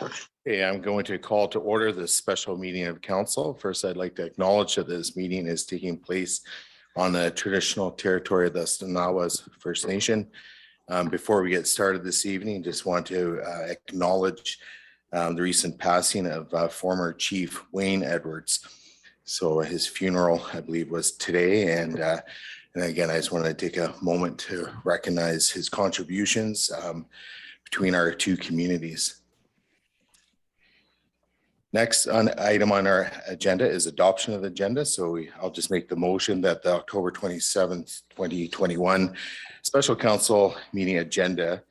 Okay, I'm going to call to order this special meeting of council. First, I'd like to acknowledge that this meeting is taking place on the traditional territory of the Stanawas First Nation. Before we get started this evening, just want to acknowledge the recent passing of former Chief Wayne Edwards. So his funeral, I believe, was today. And again, I just want to take a moment to recognize his contributions between our two communities. Next item on our agenda is adoption of the agenda. So I'll just make the motion that the October 27th, 2021 special council meeting agenda,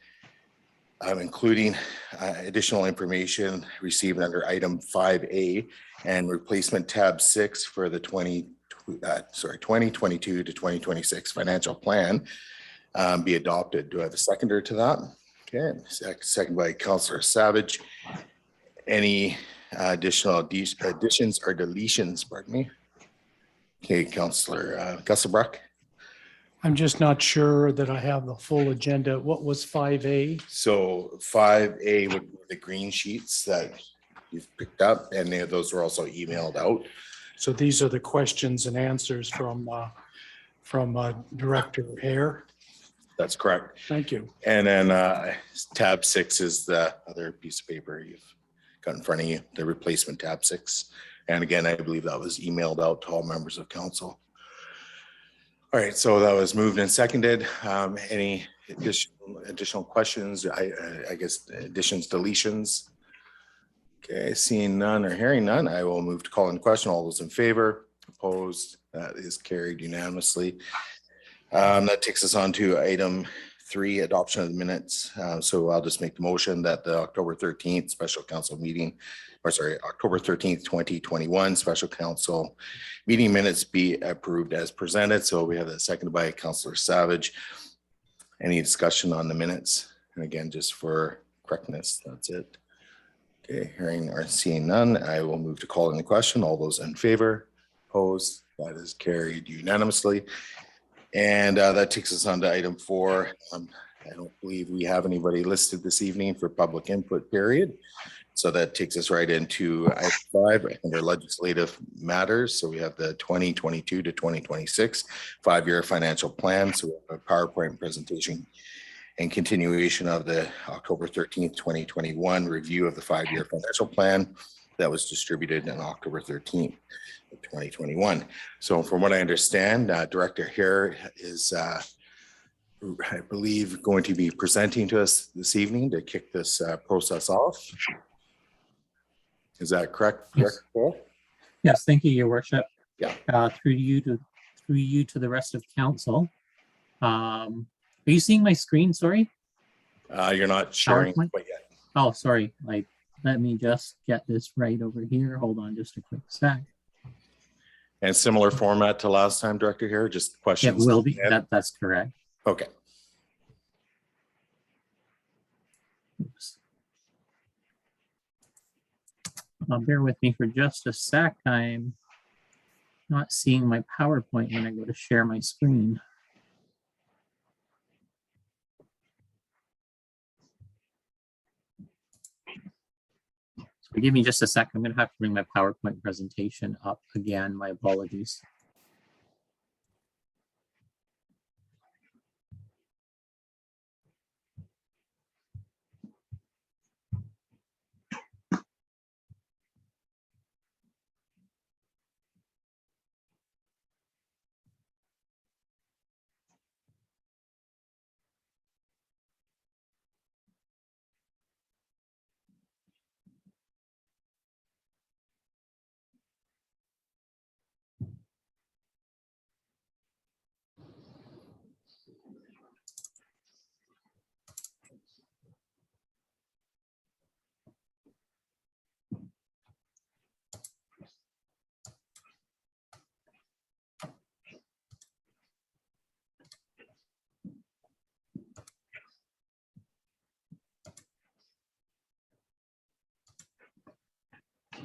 including additional information received under item 5A and replacement tab 6 for the 2022 to 2026 financial plan be adopted. Do I have a seconder to that? Okay, second by Councillor Savage. Any additional additions or deletions, pardon me? Okay, Councillor Gusselbrook. I'm just not sure that I have the full agenda. What was 5A? So 5A would be the green sheets that you've picked up, and those were also emailed out. So these are the questions and answers from Director Hare. That's correct. Thank you. And then tab 6 is the other piece of paper you've got in front of you, the replacement tab 6. And again, I believe that was emailed out to all members of council. All right, so that was moved and seconded. Any additional questions? I guess additions, deletions? Okay, seeing none or hearing none, I will move to call in question. All those in favor? Opposed? That is carried unanimously. That takes us on to item 3, adoption of the minutes. So I'll just make the motion that the October 13th special council meeting, or sorry, October 13th, 2021 special council meeting minutes be approved as presented. So we have that seconded by Councillor Savage. Any discussion on the minutes? And again, just for correctness, that's it. Okay, hearing or seeing none, I will move to call in the question. All those in favor? Opposed? That is carried unanimously. And that takes us on to item 4. I don't believe we have anybody listed this evening for public input period. So that takes us right into item 5, under legislative matters. So we have the 2022 to 2026 5-year financial plan. So we have a PowerPoint presentation and continuation of the October 13th, 2021 review of the 5-year financial plan that was distributed on October 13th. 2021. So from what I understand, Director Hare is, I believe, going to be presenting to us this evening to kick this process off. Is that correct? Yes. Yes, thank you, Your Worship. Yeah. Through you to the rest of council. Are you seeing my screen? Sorry. You're not sharing quite yet. Oh, sorry. Let me just get this right over here. Hold on, just a quick sec. And similar format to last time, Director Hare, just questions. It will be. That's correct. Okay. Oops. Bear with me for just a sec. I'm not seeing my PowerPoint when I go to share my screen. So give me just a sec. I'm going to have to bring my PowerPoint presentation up again. My apologies.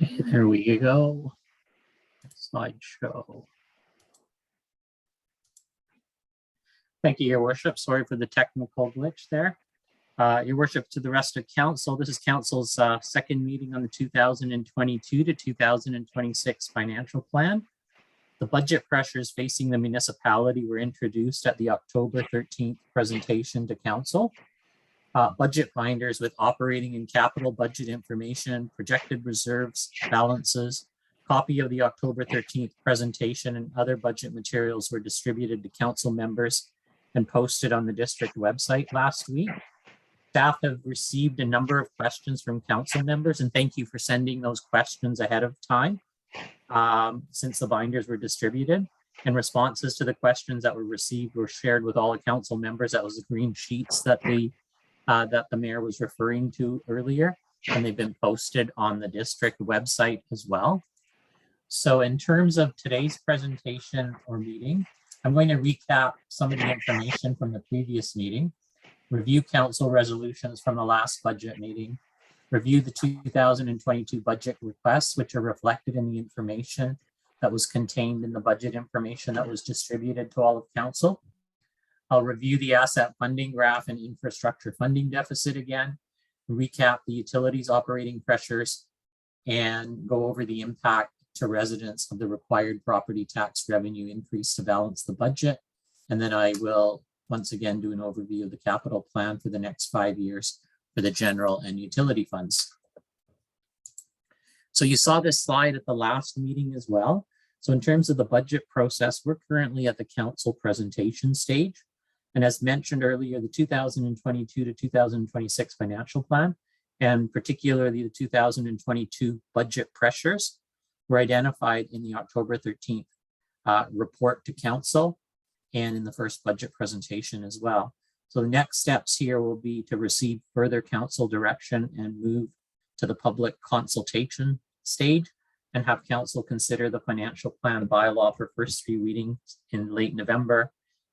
Okay, there we go. Slideshow. Thank you, Your Worship. Sorry for the technical glitch there. Your worship, to the rest of council, this is council's second meeting on the 2022 to 2026 financial plan. The budget pressures facing the municipality were introduced at the October 13th presentation to council. Budget binders with operating and capital budget information, projected reserves, balances, copy of the October 13th presentation and other budget materials were distributed to council members and posted on the district website last week. Staff have received a number of questions from council members, and thank you for sending those questions ahead of time since the binders were distributed. And responses to the questions that were received were shared with all the council members. That was the green sheets that the mayor was referring to earlier, and they've been posted on the district website as well. So in terms of today's presentation or meeting, I'm going to recap some of the information from the previous meeting, review council resolutions from the last budget meeting, review the 2022 budget requests, which are reflected in the information that was contained in the budget information that was distributed to all of council. I'll review the asset funding graph and infrastructure funding deficit again, recap the utilities operating pressures, and go over the impact to residents of the required property tax revenue increase to balance the budget. And then I will once again do an overview of the capital plan for the next 5 years for the general and utility funds. So you saw this slide at the last meeting as well. So in terms of the budget process, we're currently at the council presentation stage. And as mentioned earlier, the 2022 to 2026 financial plan, and particularly the 2022 budget pressures, were identified in the October 13th report to council and in the first budget presentation as well. So the next steps here will be to receive further council direction and move to the public consultation stage and have council consider the financial plan bylaw for first 3 readings in late November,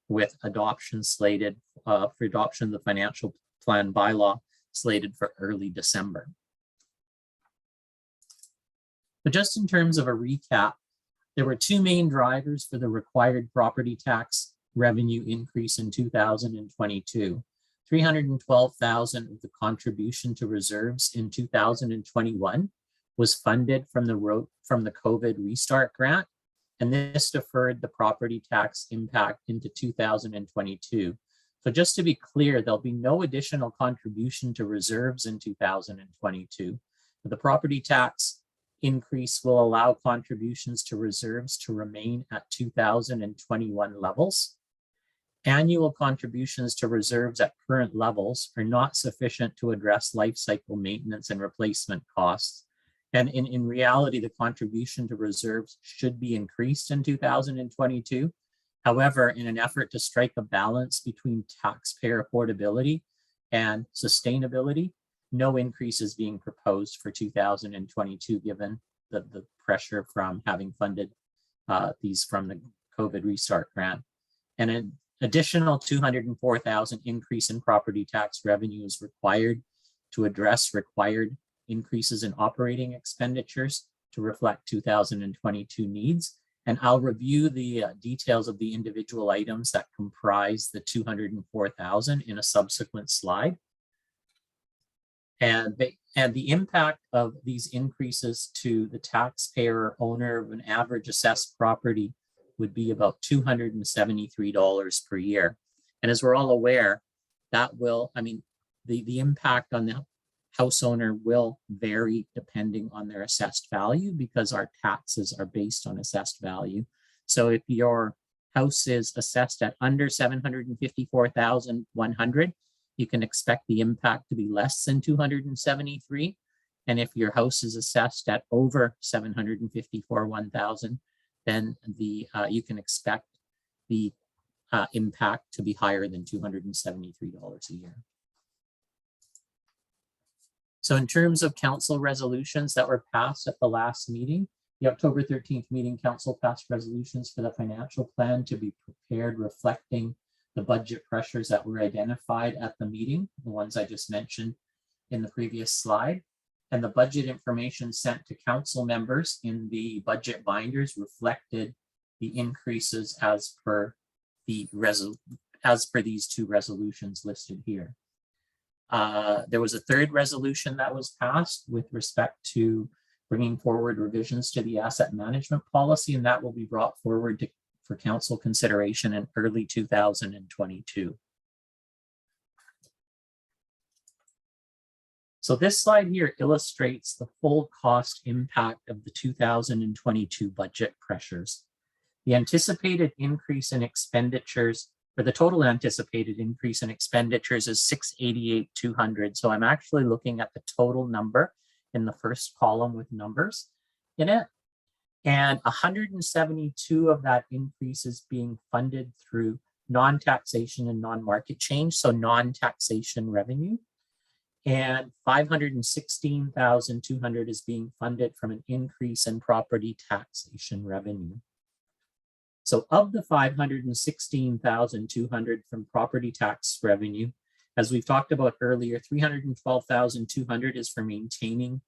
with adoption slated for adoption of the financial plan bylaw slated for early December. But just in terms of a recap, there were 2 main drivers for the required property tax revenue increase in 2022. 312,000 of the contribution to reserves in 2021 was funded from the COVID restart grant, and this deferred the property tax impact into 2022. So just to be clear, there'll be no additional contribution to reserves in 2022. The property tax increase will allow contributions to reserves to remain at 2021 levels. Annual contributions to reserves at current levels are not sufficient to address life cycle maintenance and replacement costs. And in reality, the contribution to reserves should be increased in 2022. However, in an effort to strike a balance between taxpayer affordability and sustainability, no increase is being proposed for 2022, given the pressure from having funded these from the COVID restart grant. And an additional 204,000 increase in property tax revenue is required to address required increases in operating expenditures to reflect 2022 needs. And I'll review the details of the individual items that comprise the 204,000 in a subsequent slide. And the impact of these increases to the taxpayer owner of an average assessed property would be about $273 per year. And as we're all aware, that will, the impact on the house owner will vary depending on their assessed value, because our taxes are based on assessed value. So if your house is assessed at under $754,100, you can expect the impact to be less than 273. And if your house is assessed at over $754,000, then you can expect the impact to be higher than $273 a year. So in terms of council resolutions that were passed at the last meeting, the October 13th meeting, council passed resolutions for the financial plan to be prepared reflecting the budget pressures that were identified at the meeting, the ones I just mentioned in the previous slide. And the budget information sent to council members in the budget binders reflected the increases as per these 2 resolutions listed here. There was a third resolution that was passed with respect to bringing forward revisions to the asset management policy, and that will be brought forward for council consideration in early 2022. So this slide here illustrates the full cost impact of the 2022 budget pressures. The anticipated increase in expenditures, or the total anticipated increase in expenditures, is $688,200. So I'm actually looking at the total number in the first column with numbers in it. And 172 of that increase is being funded through non-taxation and non-market change, so non-taxation revenue. And 516,200 is being funded from an increase in property taxation revenue. So of the 516,200 from property tax revenue, as we've talked about earlier, 312,200 is for maintaining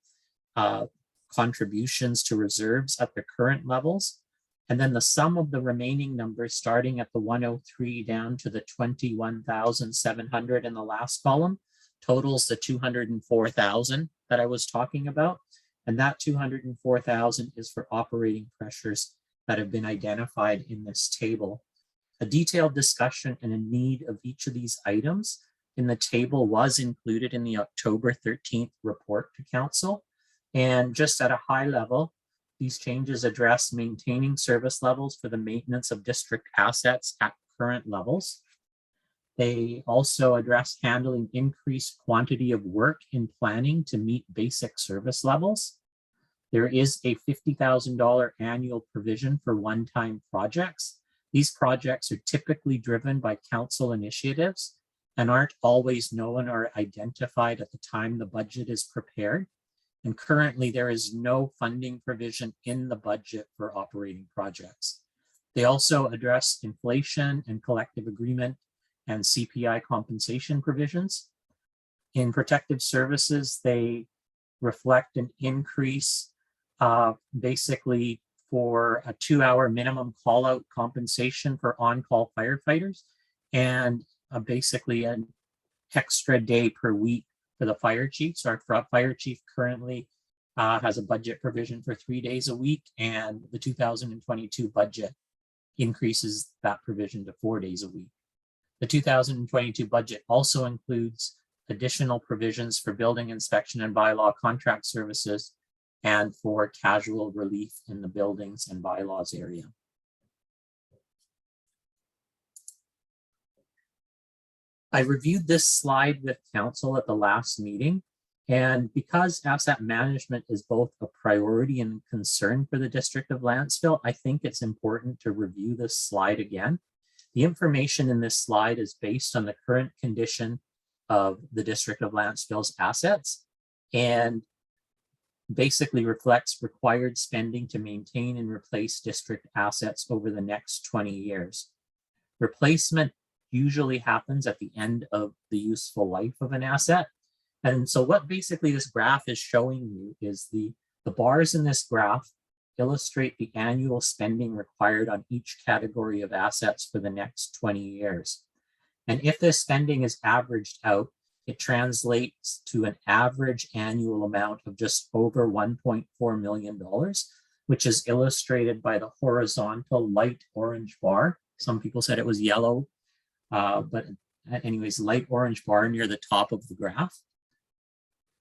contributions to reserves at the current levels. And then the sum of the remaining numbers, starting at the 103 down to the 21,700 in the last column, totals the 204,000 that I was talking about. And that 204,000 is for operating pressures that have been identified in this table. A detailed discussion and a need of each of these items in the table was included in the October 13th report to council. And just at a high level, these changes address maintaining service levels for the maintenance of district assets at current levels. They also address handling increased quantity of work in planning to meet basic service levels. There is a $50,000 annual provision for one-time projects. These projects are typically driven by council initiatives and aren't always known or identified at the time the budget is prepared. And currently there is no funding provision in the budget for operating projects. They also address inflation and collective agreement and CPI compensation provisions. In protective services, they reflect an increase basically for a 2-hour minimum call out compensation for on-call firefighters and basically an extra day per week for the fire chief. So our fire chief currently has a budget provision for 3 days a week, and the 2022 budget increases that provision to 4 days a week. The 2022 budget also includes additional provisions for building inspection and bylaw contract services and for casual relief in the buildings and bylaws area. I reviewed this slide with council at the last meeting, and because asset management is both a priority and concern for the District of Lantzville, I think it's important to review this slide again. The information in this slide is based on the current condition of the District of Lantzville's assets and basically reflects required spending to maintain and replace district assets over the next 20 years. Replacement usually happens at the end of the useful life of an asset. And so what basically this graph is showing you is the bars in this graph illustrate the annual spending required on each category of assets for the next 20 years. And if this spending is averaged out, it translates to an average annual amount of just over $1.4 million, which is illustrated by the horizontal light orange bar. Some people said it was yellow, but anyways, light orange bar near the top of the graph.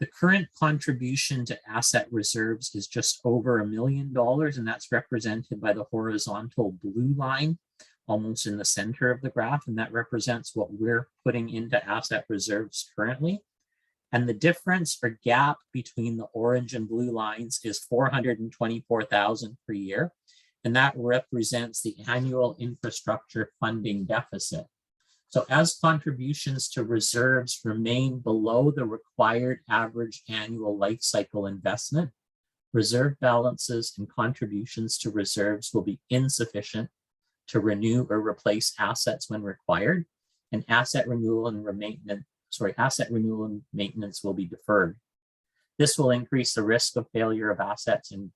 The current contribution to asset reserves is just over $1 million, and that's represented by the horizontal blue line almost in the center of the graph, and that represents what we're putting into asset reserves currently. And the difference or gap between the orange and blue lines is $424,000 per year, and that represents the annual infrastructure funding deficit. So as contributions to reserves remain below the required average annual life cycle investment, reserve balances and contributions to reserves will be insufficient to renew or replace assets when required, and asset renewal and maintenance will be deferred. This will increase the risk of failure of assets and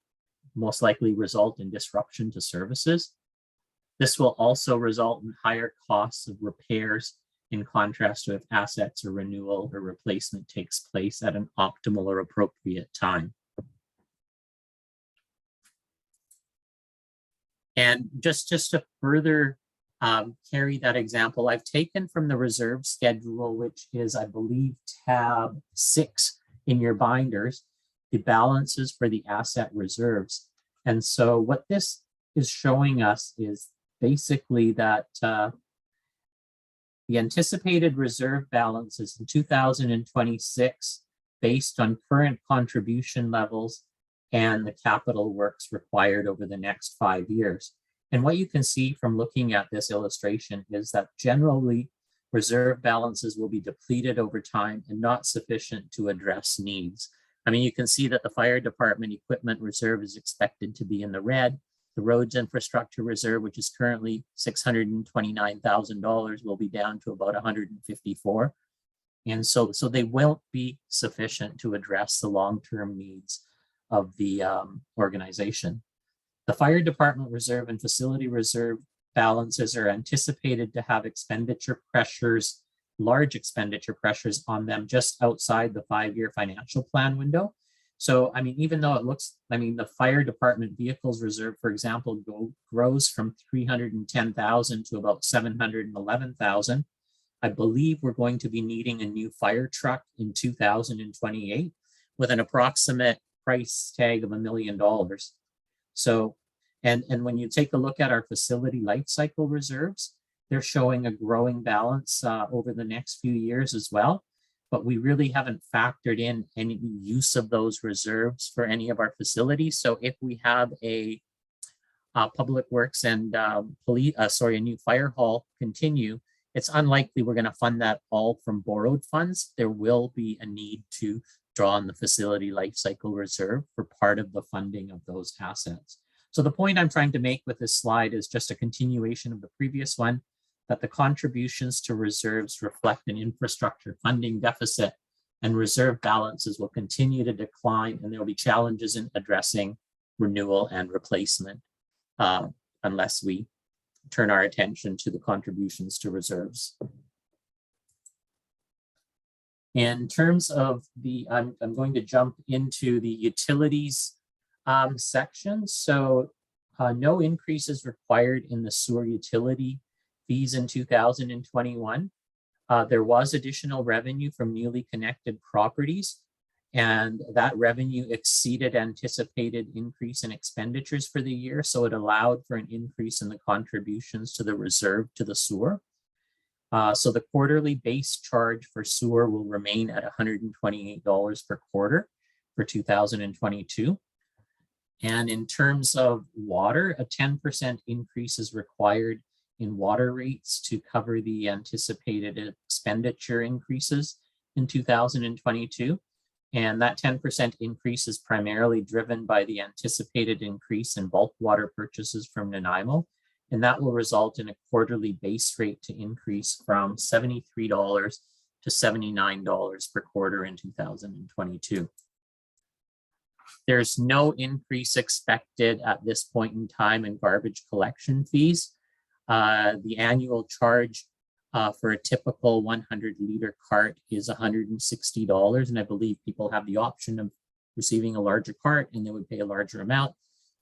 most likely result in disruption to services. This will also result in higher costs of repairs in contrast to if assets or renewal or replacement takes place at an optimal or appropriate time. And just to further carry that example, I've taken from the reserve schedule, which is, I believe, tab 6 in your binders, the balances for the asset reserves. And so what this is showing us is basically that the anticipated reserve balances in 2026 based on current contribution levels and the capital works required over the next 5 years. And what you can see from looking at this illustration is that generally reserve balances will be depleted over time and not sufficient to address needs. I mean, you can see that the fire department equipment reserve is expected to be in the red. The roads infrastructure reserve, which is currently $629,000, will be down to about 154. And so they won't be sufficient to address the long-term needs of the organization. The fire department reserve and facility reserve balances are anticipated to have expenditure pressures, large expenditure pressures on them just outside the 5-year financial plan window. So, I mean, even though it looks, I mean, the fire department vehicles reserve, for example, grows from 310,000 to about 711,000. I believe we're going to be needing a new fire truck in 2028 with an approximate price tag of $1 million. So, and when you take a look at our facility life cycle reserves, they're showing a growing balance over the next few years as well. But we really haven't factored in any use of those reserves for any of our facilities. So if we have a public works and a new fire hall continue, it's unlikely we're going to fund that all from borrowed funds. There will be a need to draw on the facility life cycle reserve for part of the funding of those assets. So the point I'm trying to make with this slide is just a continuation of the previous one, that the contributions to reserves reflect an infrastructure funding deficit, and reserve balances will continue to decline, and there will be challenges in addressing renewal and replacement unless we turn our attention to the contributions to reserves. In terms of the, I'm going to jump into the utilities section. So no increases required in the sewer utility fees in 2021. There was additional revenue from newly connected properties, and that revenue exceeded anticipated increase in expenditures for the year. So it allowed for an increase in the contributions to the reserve to the sewer. So the quarterly base charge for sewer will remain at $128 per quarter for 2022. And in terms of water, a 10% increase is required in water rates to cover the anticipated expenditure increases in 2022. And that 10% increase is primarily driven by the anticipated increase in bulk water purchases from Nanaimo. And that will result in a quarterly base rate to increase from $73 to $79 per quarter in 2022. There's no increase expected at this point in time in garbage collection fees. The annual charge for a typical 100-liter cart is $160. And I believe people have the option of receiving a larger cart and they would pay a larger amount.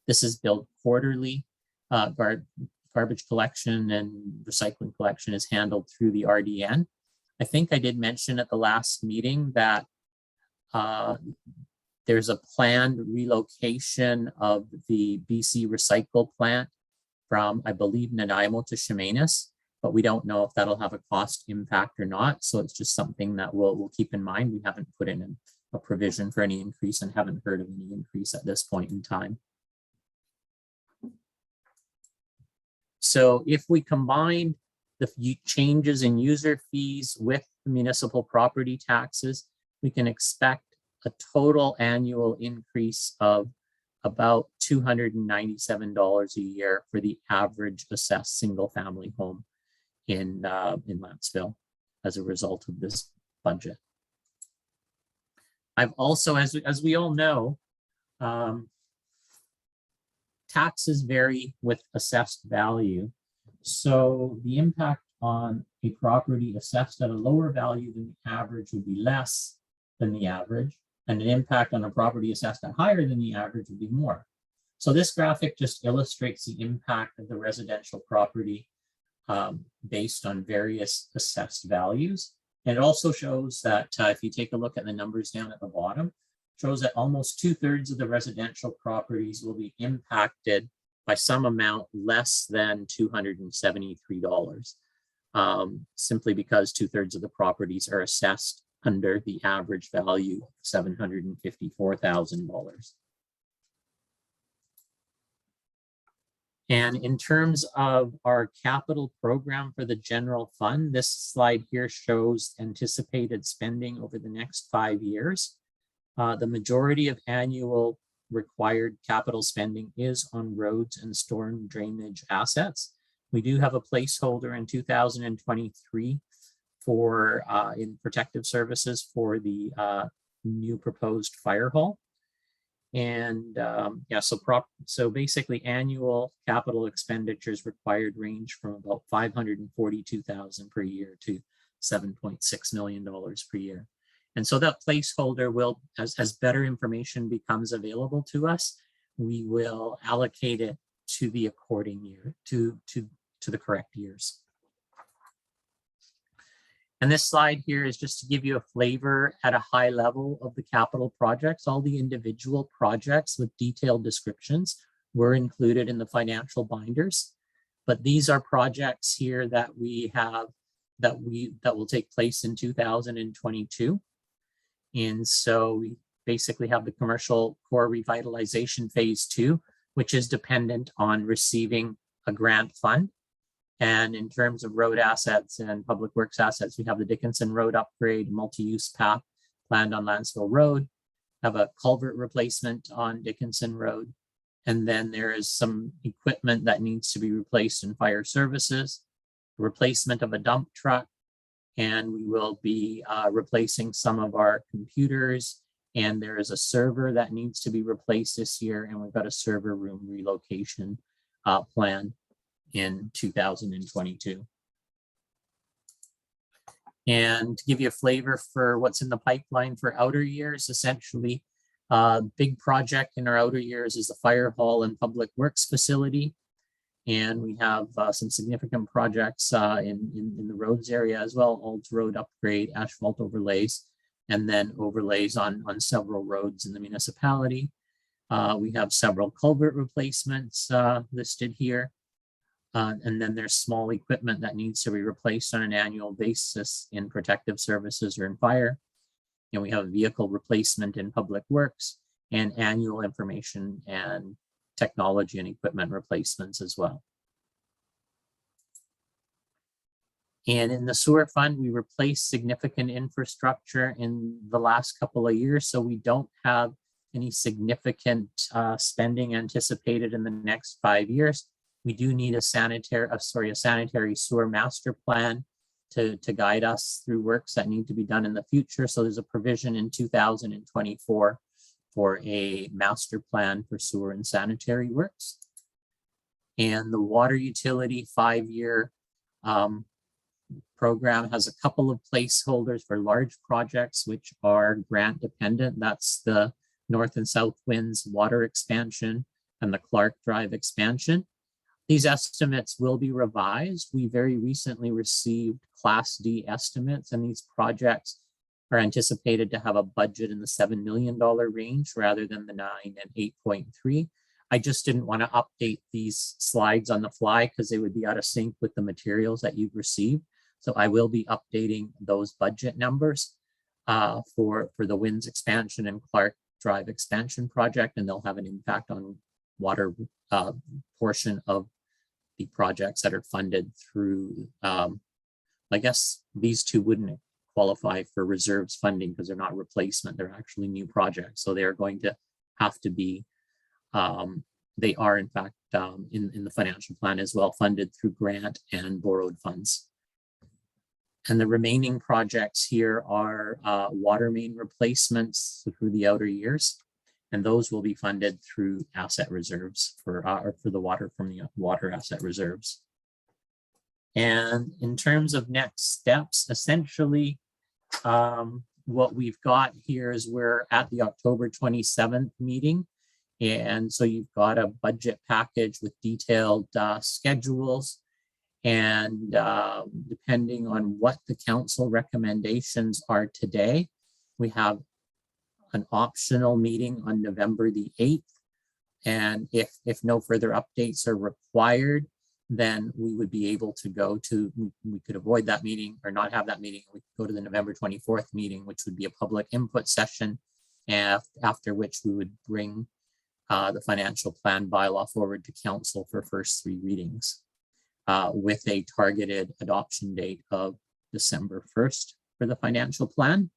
This is billed quarterly. Garbage collection and recycling collection is handled through the RDN. I think I did mention at the last meeting that there's a planned relocation of the BC Recycle plant from, I believe, Nanaimo to Chemainus, but we don't know if that'll have a cost impact or not. So it's just something that we'll keep in mind. We haven't put in a provision for any increase and haven't heard of any increase at this point in time. So if we combine the changes in user fees with municipal property taxes, we can expect a total annual increase of about $297 a year for the average assessed single family home in Lantzville as a result of this budget. I've also, as we all know, taxes vary with assessed value. So the impact on a property assessed at a lower value than the average would be less than the average, and an impact on a property assessed at higher than the average would be more. So this graphic just illustrates the impact of the residential property based on various assessed values. And it also shows that if you take a look at the numbers down at the bottom, shows that almost 2/3 of the residential properties will be impacted by some amount less than $273, simply because 2/3 of the properties are assessed under the average value of $754,000. And in terms of our capital program for the general fund, this slide here shows anticipated spending over the next 5 years. The majority of annual required capital spending is on roads and storm drainage assets. We do have a placeholder in 2023 for in protective services for the new proposed fire hall. And yeah, so basically annual capital expenditures required range from about $542,000 per year to $7.6 million per year. And so that placeholder will, as better information becomes available to us, we will allocate it to the according year, to the correct years. And this slide here is just to give you a flavor at a high level of the capital projects. All the individual projects with detailed descriptions were included in the financial binders. But these are projects here that we have that will take place in 2022. And so we basically have the commercial core revitalization phase 2, which is dependent on receiving a grant fund. And in terms of road assets and public works assets, we have the Dickinson Road upgrade, multi-use path planned on Lantzville Road, have a culvert replacement on Dickinson Road. And then there is some equipment that needs to be replaced in fire services, replacement of a dump truck, and we will be replacing some of our computers. And there is a server that needs to be replaced this year. And we've got a server room relocation plan in 2022. And to give you a flavor for what's in the pipeline for outer years, essentially, big project in our outer years is the fire hall and public works facility. And we have some significant projects in the roads area as well, Olds Road upgrade, asphalt overlays, and then overlays on several roads in the municipality. We have several culvert replacements listed here. And then there's small equipment that needs to be replaced on an annual basis in protective services or in fire. And we have vehicle replacement in public works and annual information and technology and equipment replacements as well. And in the sewer fund, we replaced significant infrastructure in the last couple of years. So we don't have any significant spending anticipated in the next 5 years. We do need a sanitary sewer master plan to guide us through works that need to be done in the future. So there's a provision in 2024 for a master plan for sewer and sanitary works. And the water utility 5-year program has a couple of placeholders for large projects, which are grant dependent. That's the North and South Winds water expansion and the Clark Drive expansion. These estimates will be revised. We very recently received Class D estimates, and these projects are anticipated to have a budget in the $7 million range rather than the 9 and 8.3. I just didn't want to update these slides on the fly because they would be out of sync with the materials that you've received. So I will be updating those budget numbers for the Winds expansion and Clark Drive expansion project, and they'll have an impact on water portion of the projects that are funded through, I guess these two wouldn't qualify for reserves funding because they're not replacement, they're actually new projects. So they're going to have to be, they are in fact in the financial plan as well, funded through grant and borrowed funds. And the remaining projects here are water main replacements through the outer years. And those will be funded through asset reserves for the water from the water asset reserves. And in terms of next steps, essentially, what we've got here is we're at the October 27th meeting. And so you've got a budget package with detailed schedules. And depending on what the council recommendations are today, we have an optional meeting on November the 8th. And if no further updates are required, then we would be able to go to, we could avoid that meeting or not have that meeting. We could go to the November 24th meeting, which would be a public input session, after which we would bring the financial plan bylaw forward to council for first 3 readings with a targeted adoption date of December 1st for the financial plan.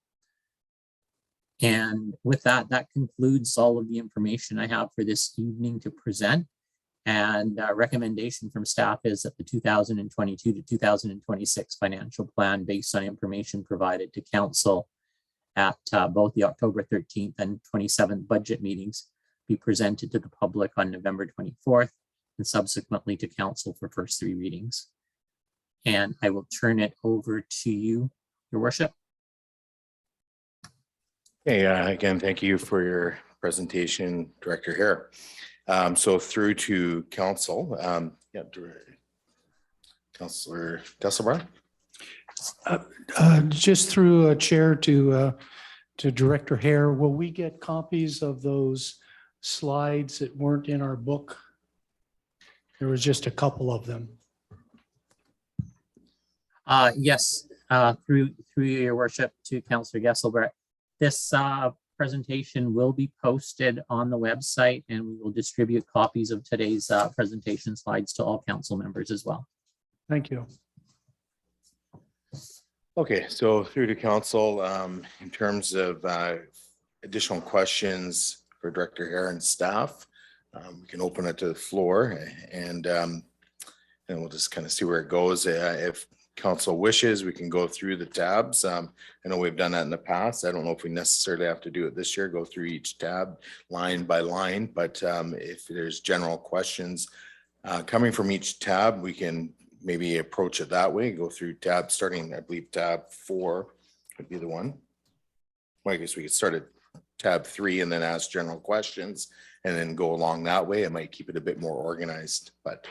And with that, that concludes all of the information I have for this evening to present. And recommendation from staff is that the 2022 to 2026 financial plan, based on information provided to council at both the October 13th and 27th budget meetings, be presented to the public on November 24th and subsequently to council for first 3 readings. And I will turn it over to you, Your Worship. Hey, again, thank you for your presentation, Director Hare. So through to council, Councillor Kesselbach. Just through a chair to Director Hare, will we get copies of those slides that weren't in our book? There was just a couple of them. Yes, through Your Worship to Councillor Gesselbrecht. This presentation will be posted on the website, and we will distribute copies of today's presentation slides to all council members as well. Thank you. Okay, so through to council, in terms of additional questions for Director Hare and staff, we can open it to the floor, and we'll just kind of see where it goes. If council wishes, we can go through the tabs. I know we've done that in the past. I don't know if we necessarily have to do it this year, go through each tab line by line, but if there's general questions coming from each tab, we can maybe approach it that way, go through tab starting, I believe tab 4 would be the one. Well, I guess we could start at tab 3 and then ask general questions and then go along that way. It might keep it a bit more organized, but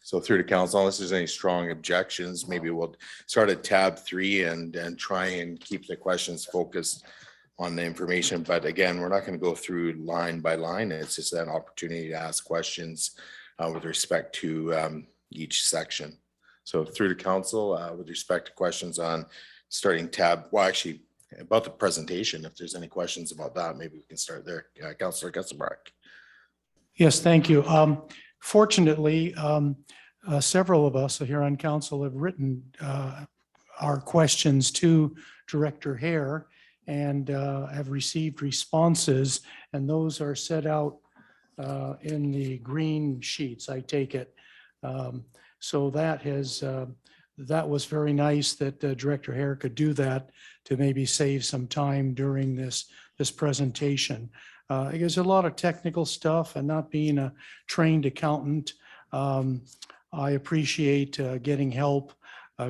so through to council, unless there's any strong objections, maybe we'll start at tab 3 and try and keep the questions focused on the information. But again, we're not going to go through line by line. It's just an opportunity to ask questions with respect to each section. So through to council, with respect to questions on starting tab, well, actually about the presentation, if there's any questions about that, maybe we can start there. Councillor Kesselbach. Yes, thank you. Fortunately, several of us here on council have written our questions to Director Hare and have received responses, and those are set out in the green sheets, I take it. So that was very nice that Director Hare could do that to maybe save some time during this presentation. There's a lot of technical stuff, and not being a trained accountant, I appreciate getting help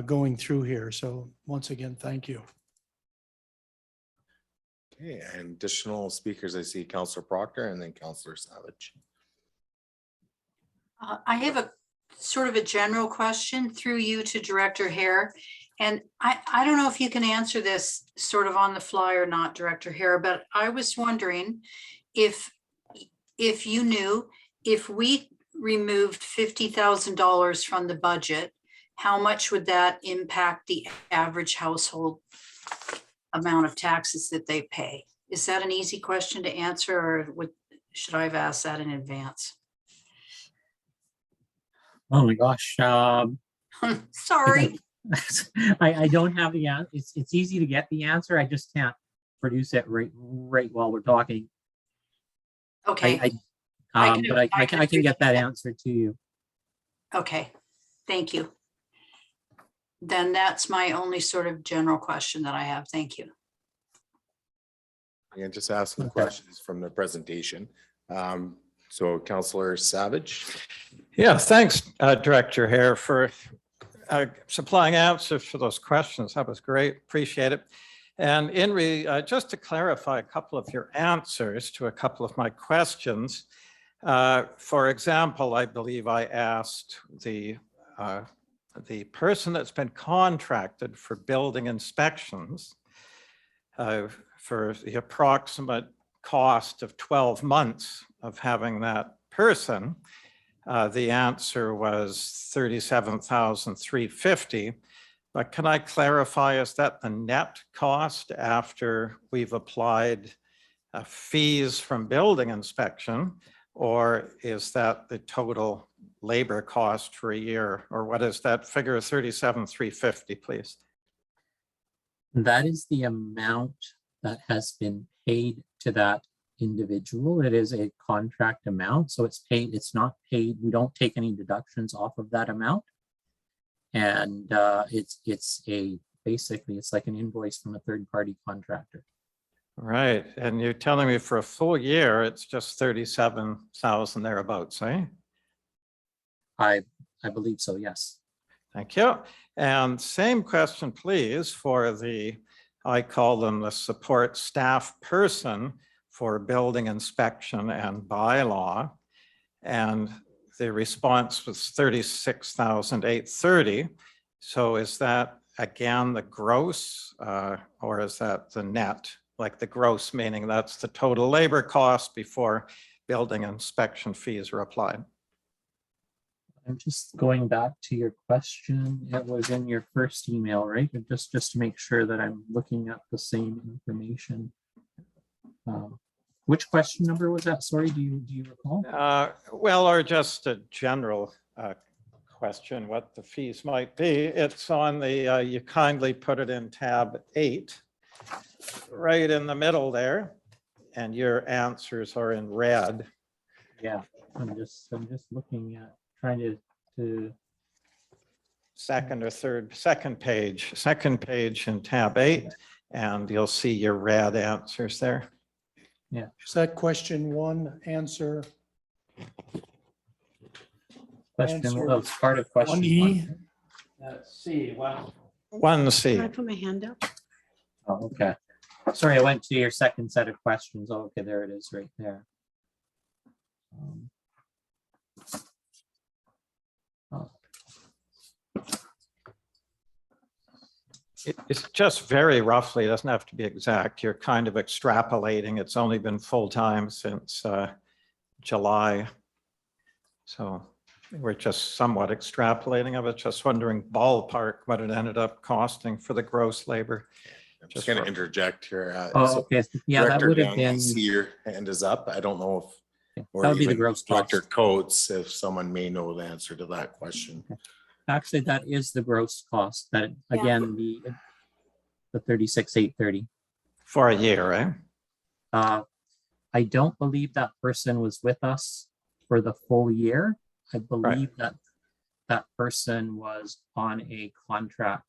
going through here. So once again, thank you. Okay, and additional speakers, I see Councillor Proctor and then Councillor Savage. I have a sort of a general question through you to Director Hare. And I don't know if you can answer this sort of on the fly or not, Director Hare, but I was wondering if you knew, if we removed $50,000 from the budget, how much would that impact the average household amount of taxes that they pay? Is that an easy question to answer, or should I have asked that in advance? Oh my gosh. Sorry. I don't have the answer. It's easy to get the answer. I just can't produce it right while we're talking. Okay. But I can get that answer to you. Okay, thank you. Then that's my only sort of general question that I have. Thank you. Yeah, just asking questions from the presentation. So Councillor Savage. Yeah, thanks, Director Hare, for supplying answers for those questions. That was great. Appreciate it. And Inri, just to clarify a couple of your answers to a couple of my questions. For example, I believe I asked the person that's been contracted for building inspections for the approximate cost of 12 months of having that person. The answer was $37,350. But can I clarify, is that the net cost after we've applied fees from building inspection? Or is that the total labor cost for a year? Or what is that figure of $37,350, please? That is the amount that has been paid to that individual. It is a contract amount, so it's paid. It's not paid. We don't take any deductions off of that amount, and it's basically it's like an invoice from a third-party contractor. Right, and you're telling me for a full year, it's just 37,000 thereabouts, eh? I believe so. Yes. Thank you. And same question, please, for the, I call them the support staff person for building inspection and bylaw. And the response was 36,830. So is that again the gross or is that the net? Like the gross, meaning that's the total labor cost before building inspection fees are applied. I'm just going back to your question. It was in your first email, right? And just to make sure that I'm looking at the same information. Which question number was that? Sorry, do you recall? Well, or just a general question, what the fees might be. It's on the, you kindly put it in tab 8, right in the middle there, and your answers are in red. Yeah, I'm just looking at trying to Second page in tab 8, and you'll see your red answers there. Yeah. Is that question 1 answer? question. Answer Oh, it's part of question 1E? one. Let's see, 1C. Can I put my hand up? Oh, okay. Sorry, I went to your second set of questions. Oh, okay, there it is right there. Oh. It's just very roughly, it doesn't have to be exact. You're kind of extrapolating. It's only been full-time since July. So we're just somewhat extrapolating. I was just wondering ballpark what it ended up costing for the gross labor. I'm just going to interject here. Oh, So okay. Yeah, that Director would have Young, been. I see your hand is up. I don't know if, or That would be the even gross Director cost. Coates, if someone may know the answer to that question. Actually, that is the gross cost. That again, the 36,830. For a year, right? I don't believe that person was with us for the full year. I believe that that person was on a contract.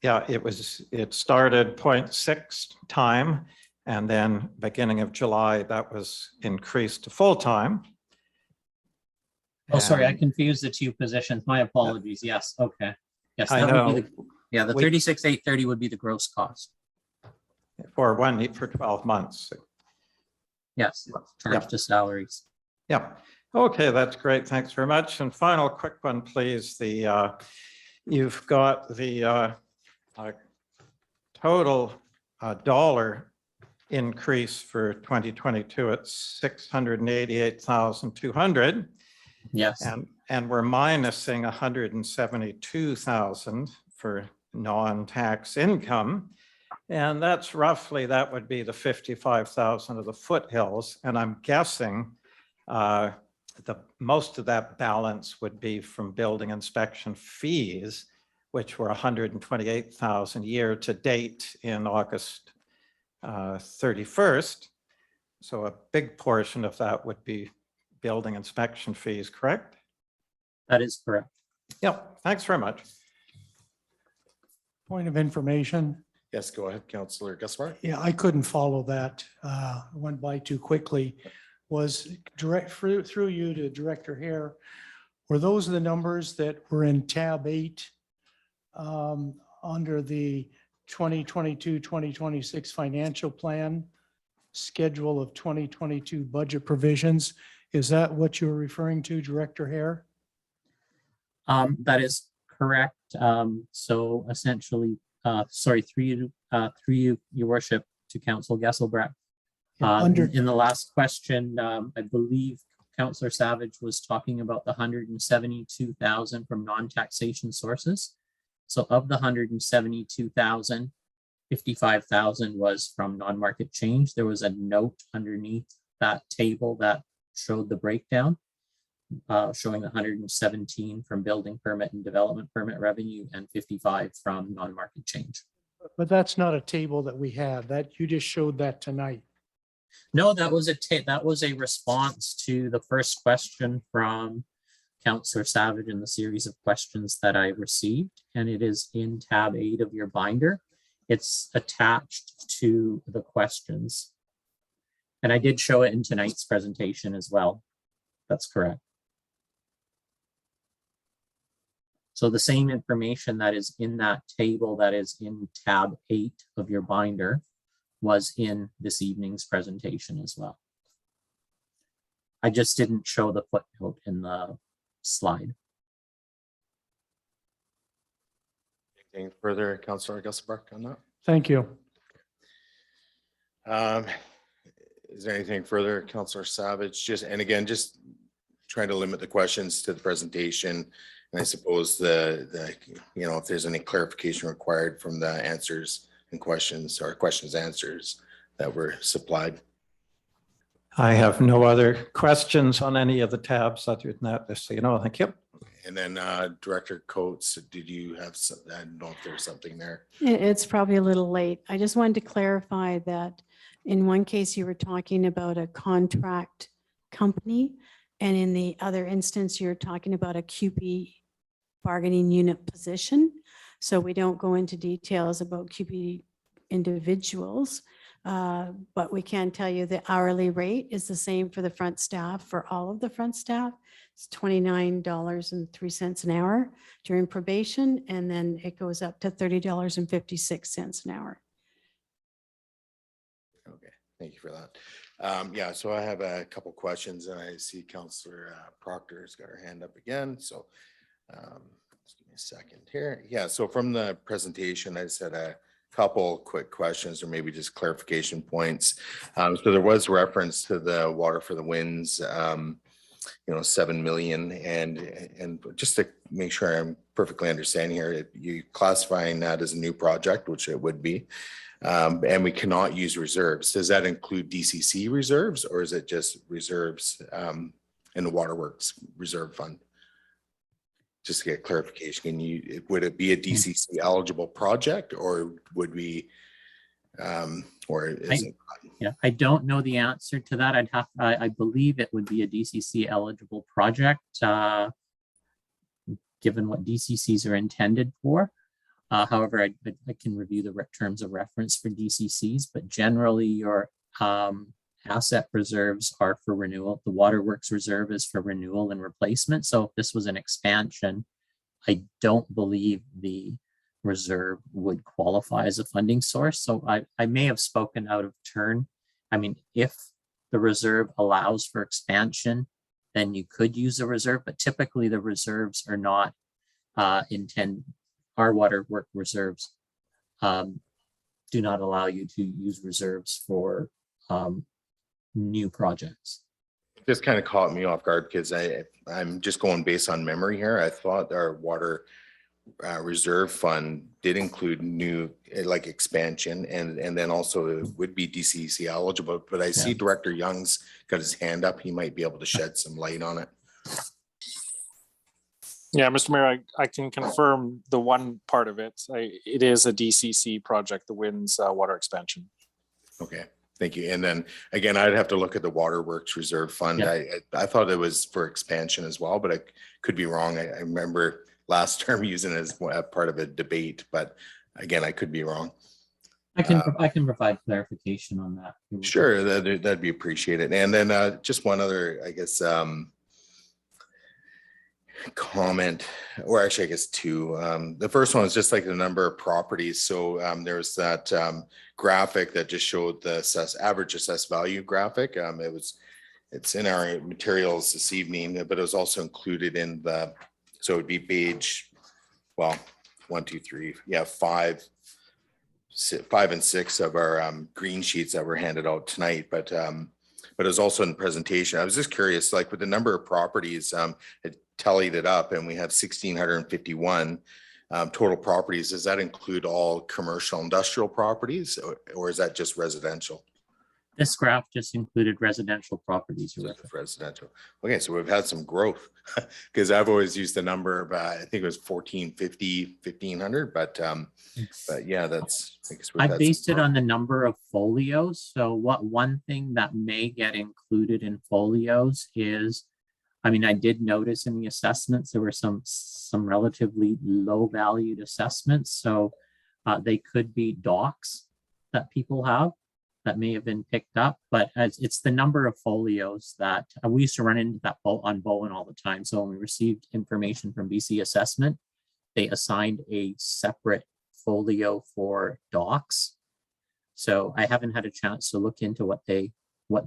Yeah, it started 0.6 time, and then beginning of July, that was increased to full time. Oh, sorry, I confused the two positions. My apologies. Yes, okay. Yes, I that would be know. the 36,830 would be the gross cost. For 12 months. Yes, charged to salaries. Yeah. Okay, that's great. Thanks very much. And final quick one, please. You've got the total dollar increase for 2022 at 688,200. Yes. And we're minusing 172,000 for non-tax income. And that's roughly, that would be the 55,000 of the foothills. And I'm guessing most of that balance would be from building inspection fees, which were 128,000 year to date in August 31st. So a big portion of that would be building inspection fees, correct? That is correct. Yep, thanks very much. Point of information. Yes, go ahead, Councillor Gaspar. Yeah, I couldn't follow that. Went by too quickly. was through you to Director Hare. Were those the numbers that were in tab 8 under the 2022-2026 financial plan schedule of 2022 budget provisions? Is that what you're referring to, Director Hare? That is correct. So essentially, sorry, through you, Your Worship, to Council Gesselbrecht. In the last question, I believe Councillor Savage was talking about the 172,000 from non-taxation sources. So of the 172,000, 55,000 was from non-market change. There was a note underneath that table that showed the breakdown, showing 117 from building permit and development permit revenue and 55 from non-market change. But that's not a table that we have. That you just showed that tonight. No, that was a response to the first question from Councillor Savage in the series of questions that I received, and it is in tab 8 of your binder. It's attached to the questions. And I did show it in tonight's presentation as well. That's correct. So the same information that is in that table that is in tab 8 of your binder was in this evening's presentation as well. I just didn't show the footnote in the slide. Anything further, Councillor Gesselbrecht, on that? Thank you. Is there anything further, Councillor Savage? And again, just trying to limit the questions to the presentation. And I suppose if there's any clarification required from the answers and questions or questions answers that were supplied. I have no other questions on any of the tabs other than that, just so you know. Thank you. And then Director Coates, did you have some, I don't know if there's something there. It's probably a little late. I just wanted to clarify that in one case you were talking about a contract company, and in the other instance you're talking about a QP bargaining unit position. So we don't go into details about QP individuals, but we can tell you the hourly rate is the same for the front staff, for all of the front staff. It's $29.03 an hour during probation, and then it goes up to $30.56 an hour. Okay, thank you for that. Yeah, so I have a couple questions, and I see Councillor Proctor has got her hand up again. So just give me a second here. Yeah, so from the presentation, I just had a couple quick questions or maybe just clarification points. So there was reference to the Water for the Winds, 7 million, and just to make sure I'm perfectly understanding here, you classifying that as a new project, which it would be, and we cannot use reserves. Does that include DCC reserves, or is it just reserves in the Waterworks Reserve Fund? Just to get clarification, would it be a DCC eligible project, or would we, or is it? Yeah, I don't know the answer to that. I believe it would be a DCC eligible project, given what DCCs are intended for. However, I can review the terms of reference for DCCs, but generally your asset reserves are for renewal. The Waterworks Reserve is for renewal and replacement. So if this was an expansion, I don't believe the reserve would qualify as a funding source. So I may have spoken out of turn. I mean, if the reserve allows for expansion, then you could use a reserve, but typically the reserves are not our waterwork reserves do not allow you to use reserves for new projects. This kind of caught me off guard because I'm just going based on memory here. I thought our water reserve fund did include new like expansion, and then also it would be DCC eligible, but I see Director Young's got his hand up. He might be able to shed some light on it. Yeah, Mr. Mayor, I can confirm the one part of it. It is a DCC project, the Winds water expansion. Okay, thank you. And then again, I'd have to look at the Waterworks Reserve Fund. Yeah. I thought it was for expansion as well, but I could be wrong. I remember last term using it as part of a debate, but again, I could be wrong. I can provide clarification on that. Sure, that'd be appreciated. And then just one other, I guess, comment, or actually I guess two. The first one is just like the number of properties. So there's that graphic that just showed the average assessed value graphic. It's in our materials this evening, but it was also included in the, so it would be page, well, 1, 2, 3, yeah, 5 and 6 of our green sheets that were handed out tonight. But it was also in the presentation. I was just curious, like with the number of properties, it tallied it up, and we have 1,651 total properties. Does that include all commercial industrial properties, or is that just residential? This graph just included residential properties. Residential. Okay, so we've had some growth, because I've always used the number of I think it was 1,450, 1,500, but yeah, that's, I guess I based it on the number of folios. So one thing that may get included in folios is, I mean, I did notice in the assessments there were some relatively low valued assessments. So they could be docks that people have that may have been picked up, but it's the number of folios that we used to run into that on Bowen all the time. So when we received information from BC Assessment, they assigned a separate folio for docks. So I haven't had a chance to look into what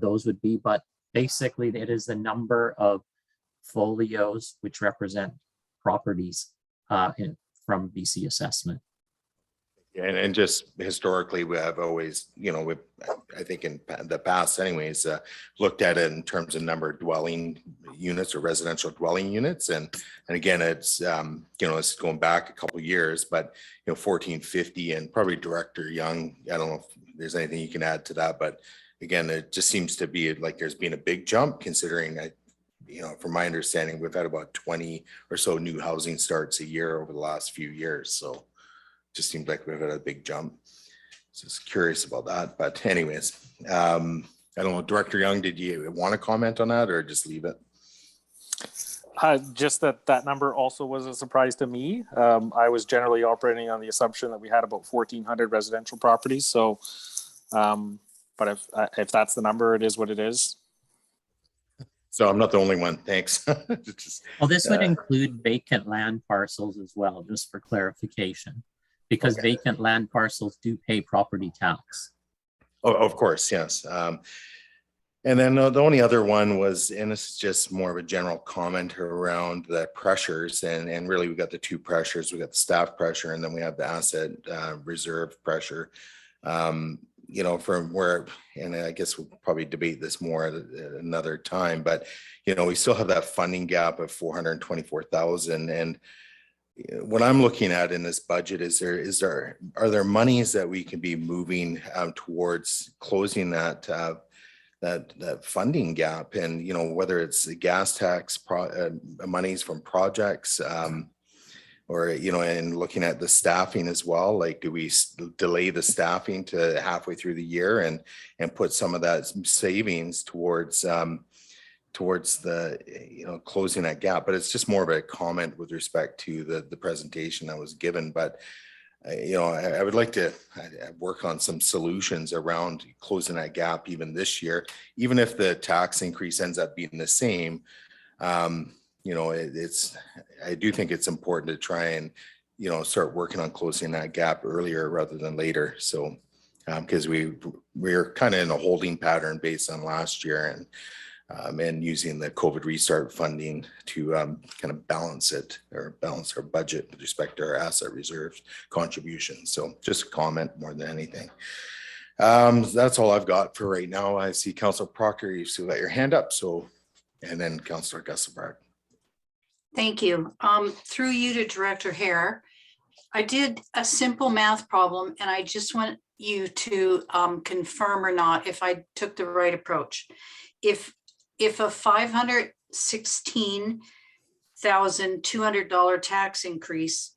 those would be, but basically it is the number of folios which represent properties from BC Assessment. And just historically, we have always, I think in the past anyways, looked at it in terms of number of dwelling units or residential dwelling units. And again, it's, it's going back a couple of years, but, 1450, and probably Director Young, I don't know if there's anything you can add to that, but again, it just seems to be like there's been a big jump, considering from my understanding, we've had about 20 or so new housing starts a year over the last few years. So just seems like we've had a big jump. Just curious about that. But anyways, I don't know, Director Young, did you want to comment on that or just leave it? Just that number also was a surprise to me. I was generally operating on the assumption that we had about 1,400 residential properties. So, but if that's the number, it is what it is. So I'm not the only one. Thanks. Well, this would include vacant land parcels as well, just for clarification, because vacant land parcels do pay property tax. Oh, of course, yes. And then the only other one was, and this is just more of a general comment around the pressures, and really we got the two pressures. We got the staff pressure, and then we have the asset reserve pressure. From where, and I guess we'll probably debate this more at another time, but we still have that funding gap of 424,000. And what I'm looking at in this budget are there monies that we can be moving towards closing that funding gap, and whether it's the gas tax monies from projects, or and looking at the staffing as well, like do we delay the staffing to halfway through the year and put some of that savings towards the closing that gap? But it's just more of a comment with respect to the presentation that was given. But I would like to work on some solutions around closing that gap even this year, even if the tax increase ends up being the same. I do think it's important to try and, start working on closing that gap earlier rather than later. So, because we're kind of in a holding pattern based on last year, and using the COVID restart funding to kind of balance our budget with respect to our asset reserves contributions. So just a comment more than anything. That's all I've got for right now. I see Councillor Proctor, you still got your hand up. So, and then Councillor Gusselbach. Thank you. Through you to Director Hare, I did a simple math problem, and I just want you to confirm or not if I took the right approach. If a $516,200 tax increase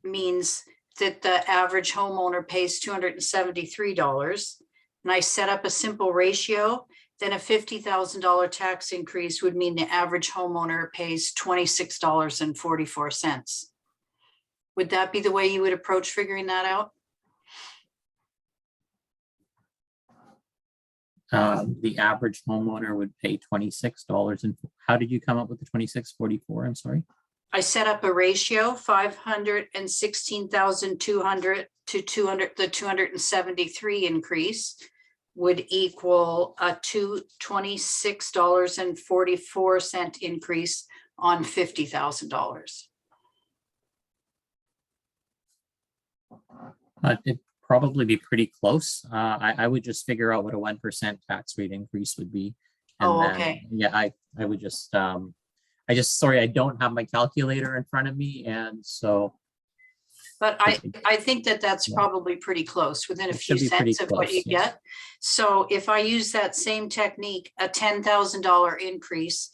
means that the average homeowner pays $273, and I set up a simple ratio, then a $50,000 tax increase would mean the average homeowner pays $26.44. Would that be the way you would approach figuring that out? The average homeowner would pay $26. And how did you come up with the 26.44? I'm sorry. I set up a ratio, 516,200 to 200, the 273 increase would equal a $26.44 increase on $50,000. It'd probably be pretty close. I would just figure out what a 1% tax rate increase would be. And Oh, then, okay. yeah, I would just, sorry, I don't have my calculator in front of me. And so But I think that that's Yeah. probably pretty close, within a It few should be pretty cents of what close, you yes. get. So if I use that same technique, a $10,000 increase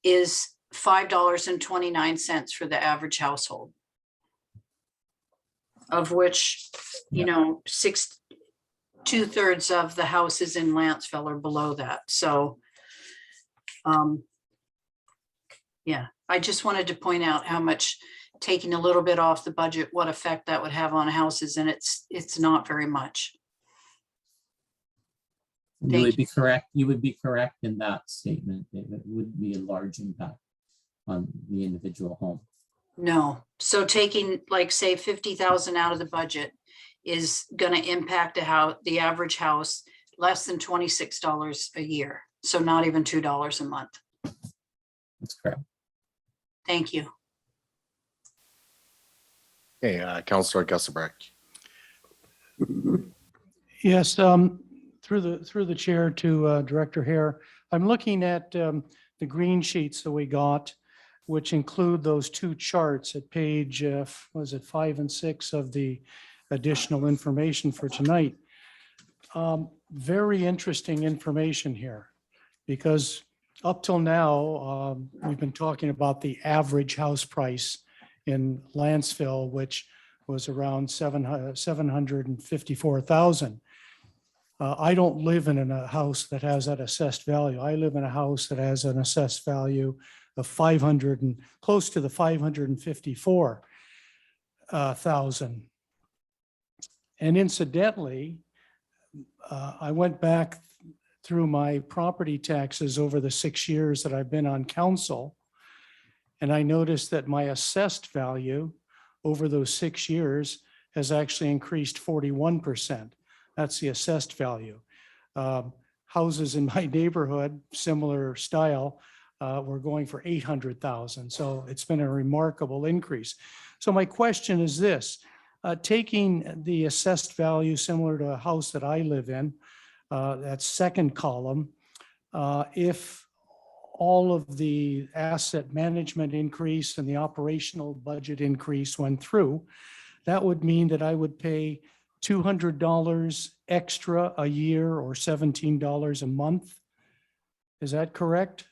is $5.29 for the average household. Of which, you know, 2/3 of the houses in Lantzville are below that. So, yeah, I just wanted to point out how much taking a little bit off the budget, what effect that would have on houses, and it's not very much. You Thank would be correct. You would be correct in that statement. It wouldn't be a large impact on the individual home. No, so taking like say 50,000 out of the budget is going to impact the average house less than $26 a year. So not even $2 a month. That's correct. Thank you. Okay, Councillor Gusselbreck. Yes, through the chair to Director Hare, I'm looking at the green sheets that we got, which include those two charts at page, was it 5 and 6 of the additional information for tonight. Very interesting information here, because up till now, we've been talking about the average house price in Lantzville, which was around 754,000. I don't live in a house that has that assessed value. I live in a house that has an assessed value of 500 and close to the 554,000. And incidentally, I went back through my property taxes over the 6 years that I've been on council, and I noticed that my assessed value over those 6 years has actually increased 41%. That's the assessed value. Houses in my neighborhood, similar style, were going for 800,000. So it's been a remarkable increase. So my question is this, taking the assessed value similar to a house that I live in, that second column, if all of the asset management increase and the operational budget increase went through, that would mean that I would pay $200 extra a year or $17 a month. Is that correct?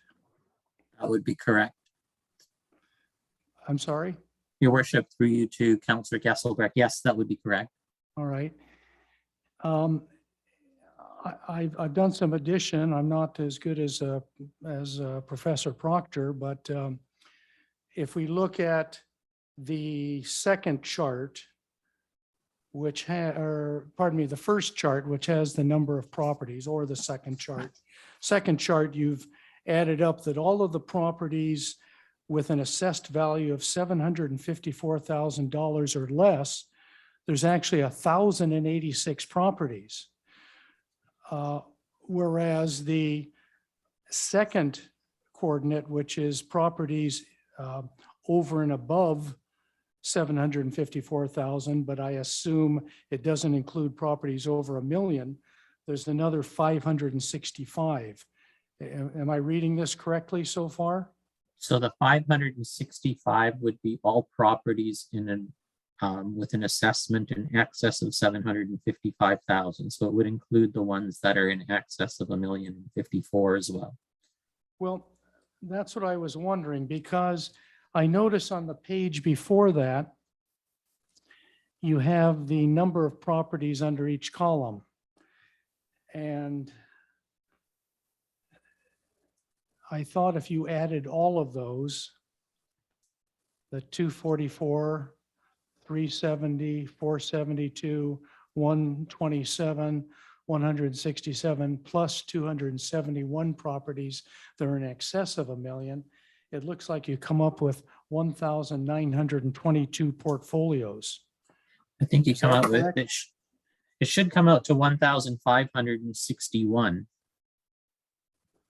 That would be correct. I'm sorry? Your worship, through you to Councillor Gesselbrecht. Yes, that would be correct. All right. I've done some addition. I'm not as good as Professor Proctor, but if we look at the second chart, the first chart, which has the number of properties, or the second chart. Second chart, you've added up that all of the properties with an assessed value of $754,000 or less, there's actually 1,086 properties. Whereas the second coordinate, which is properties over and above 754,000, but I assume it doesn't include properties over $1 million, there's another 565. Am I reading this correctly so far? So the 565 would be all properties in an with an assessment in excess of 755,000. So it would include the ones that are in excess of $1,054,000 as well. Well, that's what I was wondering, because I notice on the page before that, you have the number of properties under each column. And I thought if you added all of those, the 244, 370, 472, 127, 167 plus 271 properties that are in excess of $1 million, it looks like you come up with 1,922 portfolios. I think you Is come that out with, correct? it should come out to 1,561.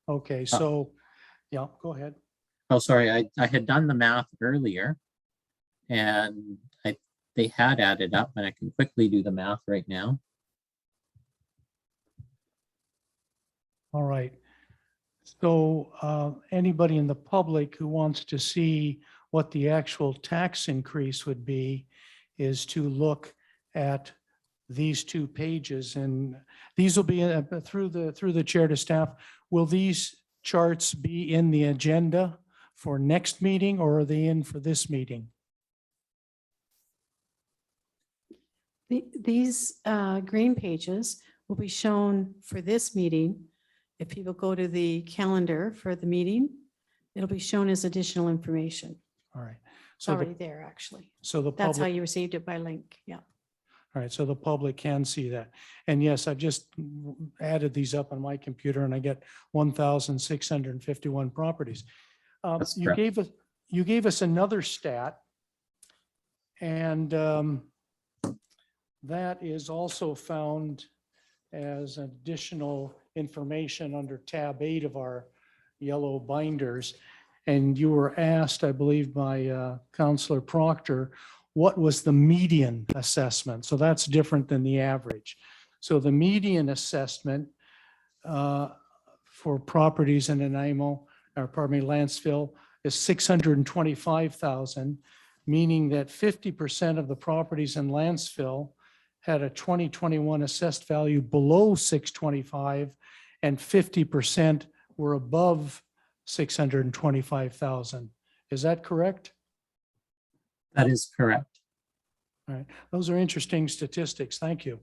Okay, so, yeah, go ahead. Oh, sorry, I had done the math earlier and they had added up, and I can quickly do the math right now. All right. So anybody in the public who wants to see what the actual tax increase would be is to look at these 2 pages, and these will be through the chair to staff. Will these charts be in the agenda for next meeting, or are they in for this meeting? These green pages will be shown for this meeting. If people go to the calendar for the meeting, it'll be shown as additional information. All right. It's So already there, actually. so the That's how public, you received it by link. Yeah. all right, so the public can see that. And yes, I've just added these up on my computer and I get 1,651 properties. That's You correct. gave us another stat, and that is also found as additional information under tab 8 of our yellow binders. And you were asked, I believe, by Councillor Proctor, what was the median assessment? So that's different than the average. So the median assessment for properties in Nanaimo, or pardon me, Lantzville, is 625,000, meaning that 50% of the properties in Lantzville had a 2021 assessed value below 625, and 50% were above 625,000. Is that correct? That is correct. All right. Those are interesting statistics. Thank you.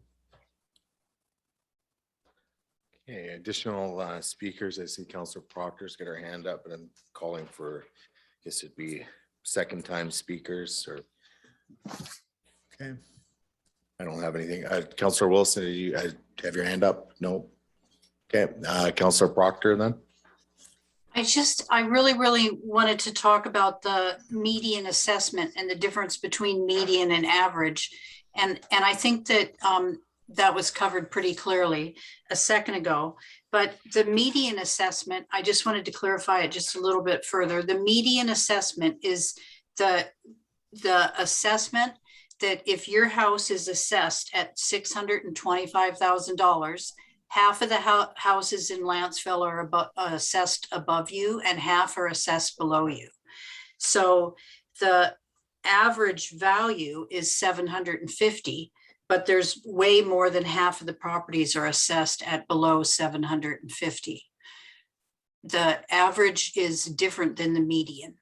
Okay, additional speakers. I see Councillor Proctor's got her hand up, and I'm calling for, I guess it'd be second time speakers or. Okay. I don't have anything. Councillor Wilson, did you have your hand up? No. Okay, Councillor Proctor then. I really wanted to talk about the median assessment and the difference between median and average. And I think that that was covered pretty clearly a second ago. But the median assessment, I just wanted to clarify it just a little bit further. The median assessment is the assessment that if your house is assessed at $625,000, half of the houses in Lantzville are assessed above you and half are assessed below you. So the average value is 750, but there's way more than half of the properties are assessed at below 750. The average is different than the median.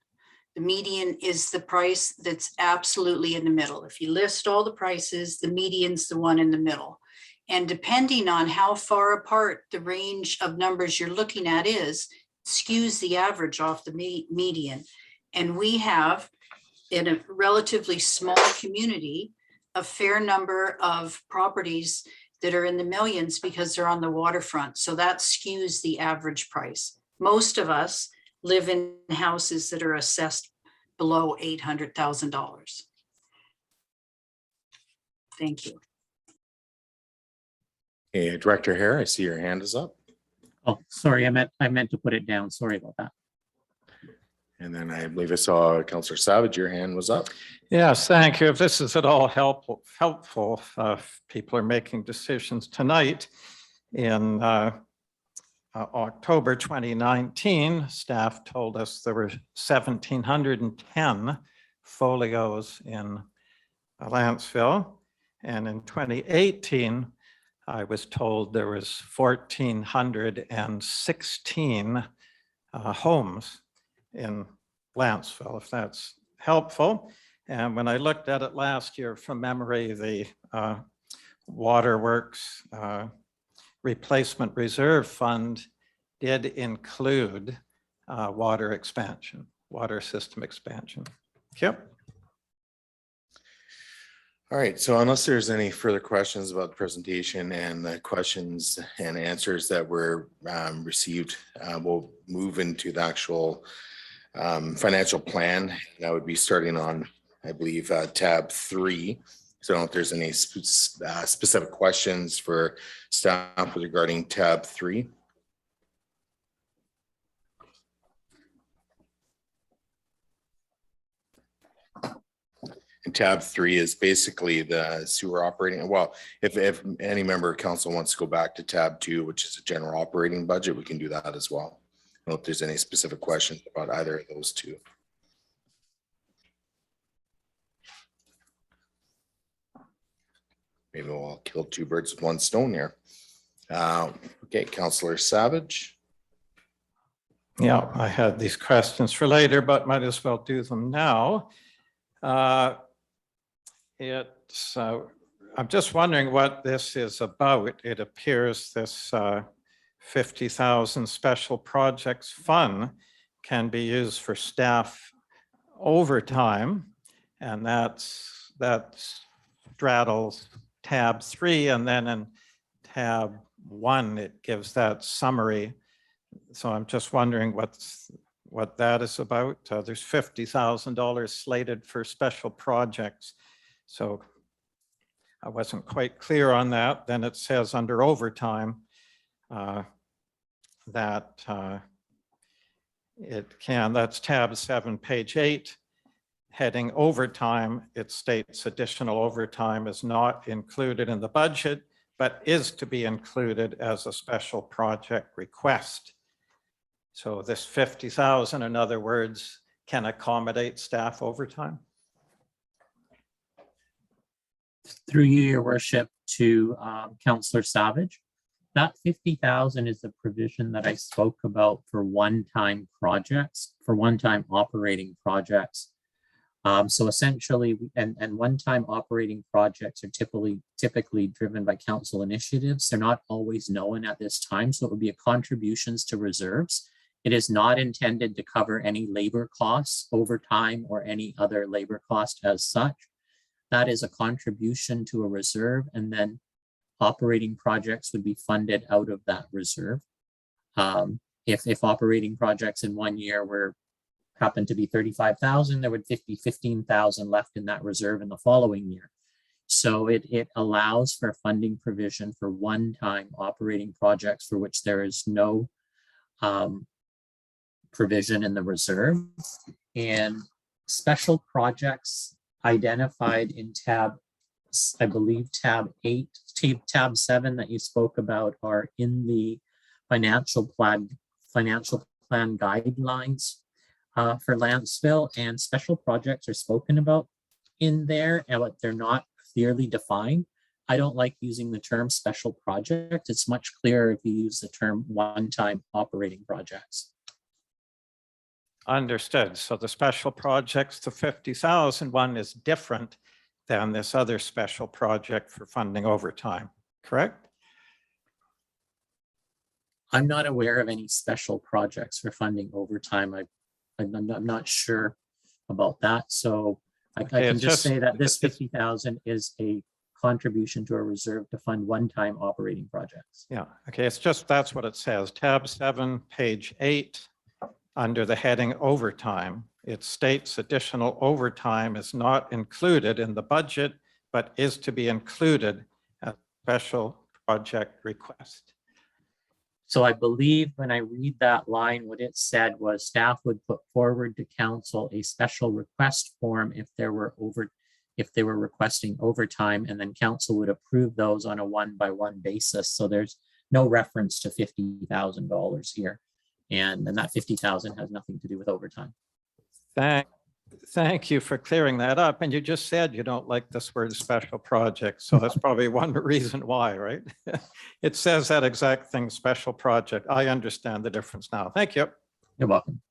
The median is the price that's absolutely in the middle. If you list all the prices, the median's the one in the middle. And depending on how far apart the range of numbers you're looking at is, skews the average off the median. And we have, in a relatively small community, a fair number of properties that are in the millions because they're on the waterfront. So that skews the average price. Most of us live in houses that are assessed below $800,000. Thank you. Hey, Director Hare, I see your hand is up. Oh, sorry, I meant to put it down. Sorry about that. And then I believe I saw Councillor Savage, your hand was up. Yes, thank you. If this is at all helpful, if people are making decisions tonight. In October 2019, staff told us there were 1,710 folios in Lantzville. And in 2018, I was told there was 1,416 homes in Lantzville, if that's helpful. And when I looked at it last year from memory, the Waterworks Replacement Reserve Fund did include water expansion, water system expansion. Yep. All right, so unless there's any further questions about the presentation and the questions and answers that were received, we'll move into the actual financial plan. That would be starting on, I believe, tab 3. So I don't know if there's any specific questions for staff regarding tab 3. And tab 3 is basically the sewer operating. Well, if any member of council wants to go back to tab 2, which is a general operating budget, we can do that as well. I don't know if there's any specific questions about either of those two. Maybe we'll kill 2 birds with 1 stone here. Okay, Councillor Savage. Yeah, I had these questions for later, but might as well do them now. I'm just wondering what this is about. It appears this 50,000 special projects fund can be used for staff overtime, and that straddles tab 3, and then in tab 1 it gives that summary. So I'm just wondering what that is about. There's $50,000 slated for special projects. So I wasn't quite clear on that. Then it says under overtime that that's tab 7, page 8, heading overtime. It states additional overtime is not included in the budget, but is to be included as a special project request. So this 50,000, in other words, can accommodate staff overtime? Through you, your worship, to Councillor Savage. That 50,000 is the provision that I spoke about for one-time projects, for one-time operating projects. So essentially, and one-time operating projects are typically driven by council initiatives. They're not always known at this time, so it would be a contributions to reserves. It is not intended to cover any labor costs, overtime, or any other labor cost as such. That is a contribution to a reserve, and then operating projects would be funded out of that reserve. If operating projects in 1 year happened to be 35,000, there would be 15,000 left in that reserve in the following year. So it allows for funding provision for one-time operating projects for which there is no provision in the reserve. And special projects identified in tab, I believe tab 8, tab 7 that you spoke about are in the financial plan guidelines for Lantzville, and special projects are spoken about in there, but they're not clearly defined. I don't like using the term special project. It's much clearer if you use the term one-time operating projects. Understood. So the special projects, the 50,000 one is different than this other special project for funding overtime, correct? I'm not aware of any special projects for funding overtime. I'm not sure about that. So I can just say that this 50,000 is a contribution to a reserve to fund one-time operating projects. Yeah, okay, it's just, that's what it says. Tab 7, page 8, under the heading overtime, it states additional overtime is not included in the budget, but is to be included as a special project request. So I believe when I read that line, what it said was staff would put forward to council a special request form if they were requesting overtime, and then council would approve those on a one-by-one basis. So there's no reference to $50,000 here. And that 50,000 has nothing to do with overtime. Thank you for clearing that up. And you just said you don't like this word special project. So that's probably one reason why, right? It says that exact thing, special project. I understand the difference now. Thank you. You're welcome.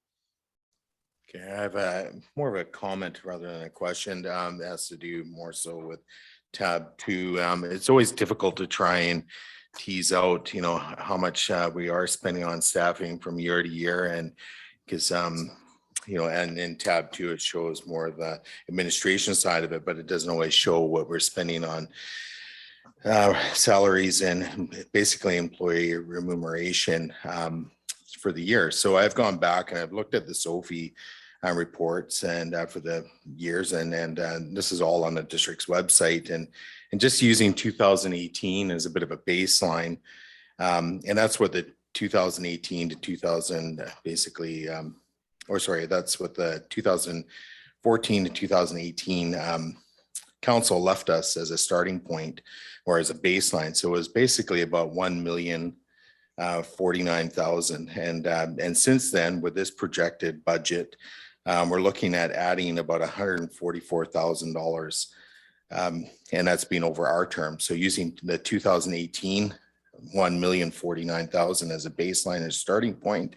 Okay, I have more of a comment rather than a question. That has to do more so with tab 2. It's always difficult to try and tease out, how much we are spending on staffing from year to year, and because and in tab 2, it shows more of the administration side of it, but it doesn't always show what we're spending on salaries and basically employee remuneration for the year. So I've gone back and I've looked at the SOFI reports and for the years, and this is all on the district's website, and just using 2018 as a bit of a baseline, and that's what the 2018 to 2000 basically, that's what the 2014 to 2018 council left us as a starting point or as a baseline. So it was basically about 1,049,000, and since then, with this projected budget, we're looking at adding about $144,000, and that's been over our term. So using the 2018 1,049,000 as a baseline as starting point,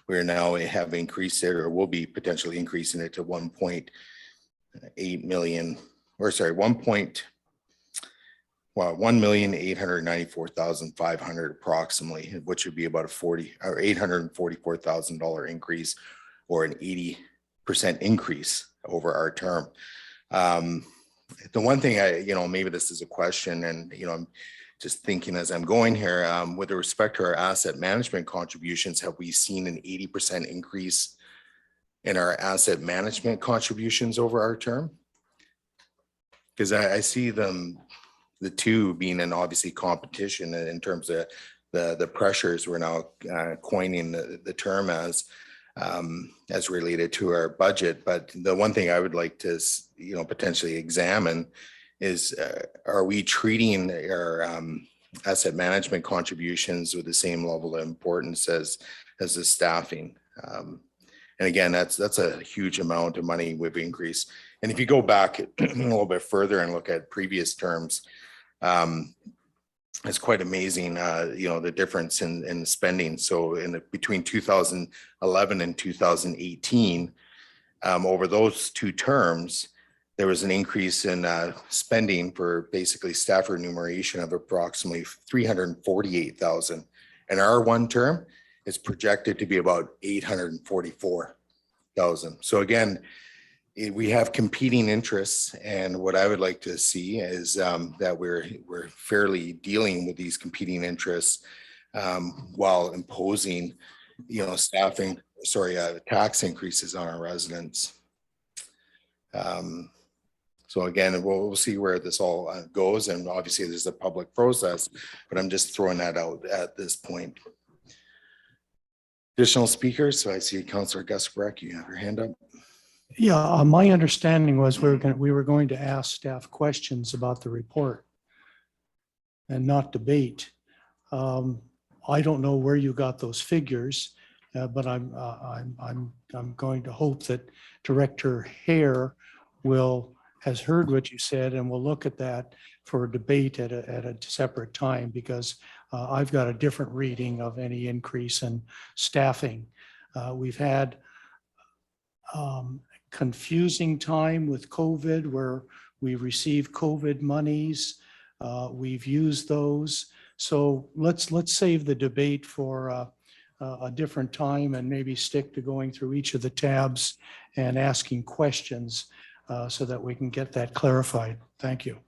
we're now have increased it, or will be potentially increasing it to 1.8 million, or sorry, 1,894,500 approximately, which would be about a $844,000 increase, or an 80% increase over our term. The one thing maybe this is a question, and I'm just thinking as I'm going here, with respect to our asset management contributions, have we seen an 80% increase in our asset management contributions over our term? Because I see the two being in obviously competition in terms of the pressures we're now coining the term as related to our budget. But the one thing I would like to potentially examine is, are we treating our asset management contributions with the same level of importance as the staffing? And again, that's a huge amount of money we've increased. And if you go back a little bit further and look at previous terms, it's quite amazing, the difference in spending. So between 2011 and 2018, over those two terms, there was an increase in spending for basically staff remuneration of approximately $348,000. And our one term is projected to be about $844,000. So again, we have competing interests, and what I would like to see is that we're fairly dealing with these competing interests while imposing, tax increases on our residents. So again, we'll see where this all goes, and obviously there's a public process, but I'm just throwing that out at this point. Additional speakers. So I see Councillor Gusbrek, you have your hand up. Yeah, my understanding was we were going to ask staff questions about the report and not debate. I don't know where you got those figures, but I'm going to hope that Director Hare has heard what you said and will look at that for a debate at a separate time, because I've got a different reading of any increase in staffing. We've had confusing time with COVID where we received COVID monies. We've used those. So let's save the debate for a different time and maybe stick to going through each of the tabs and asking questions so that we can get that clarified. Thank you.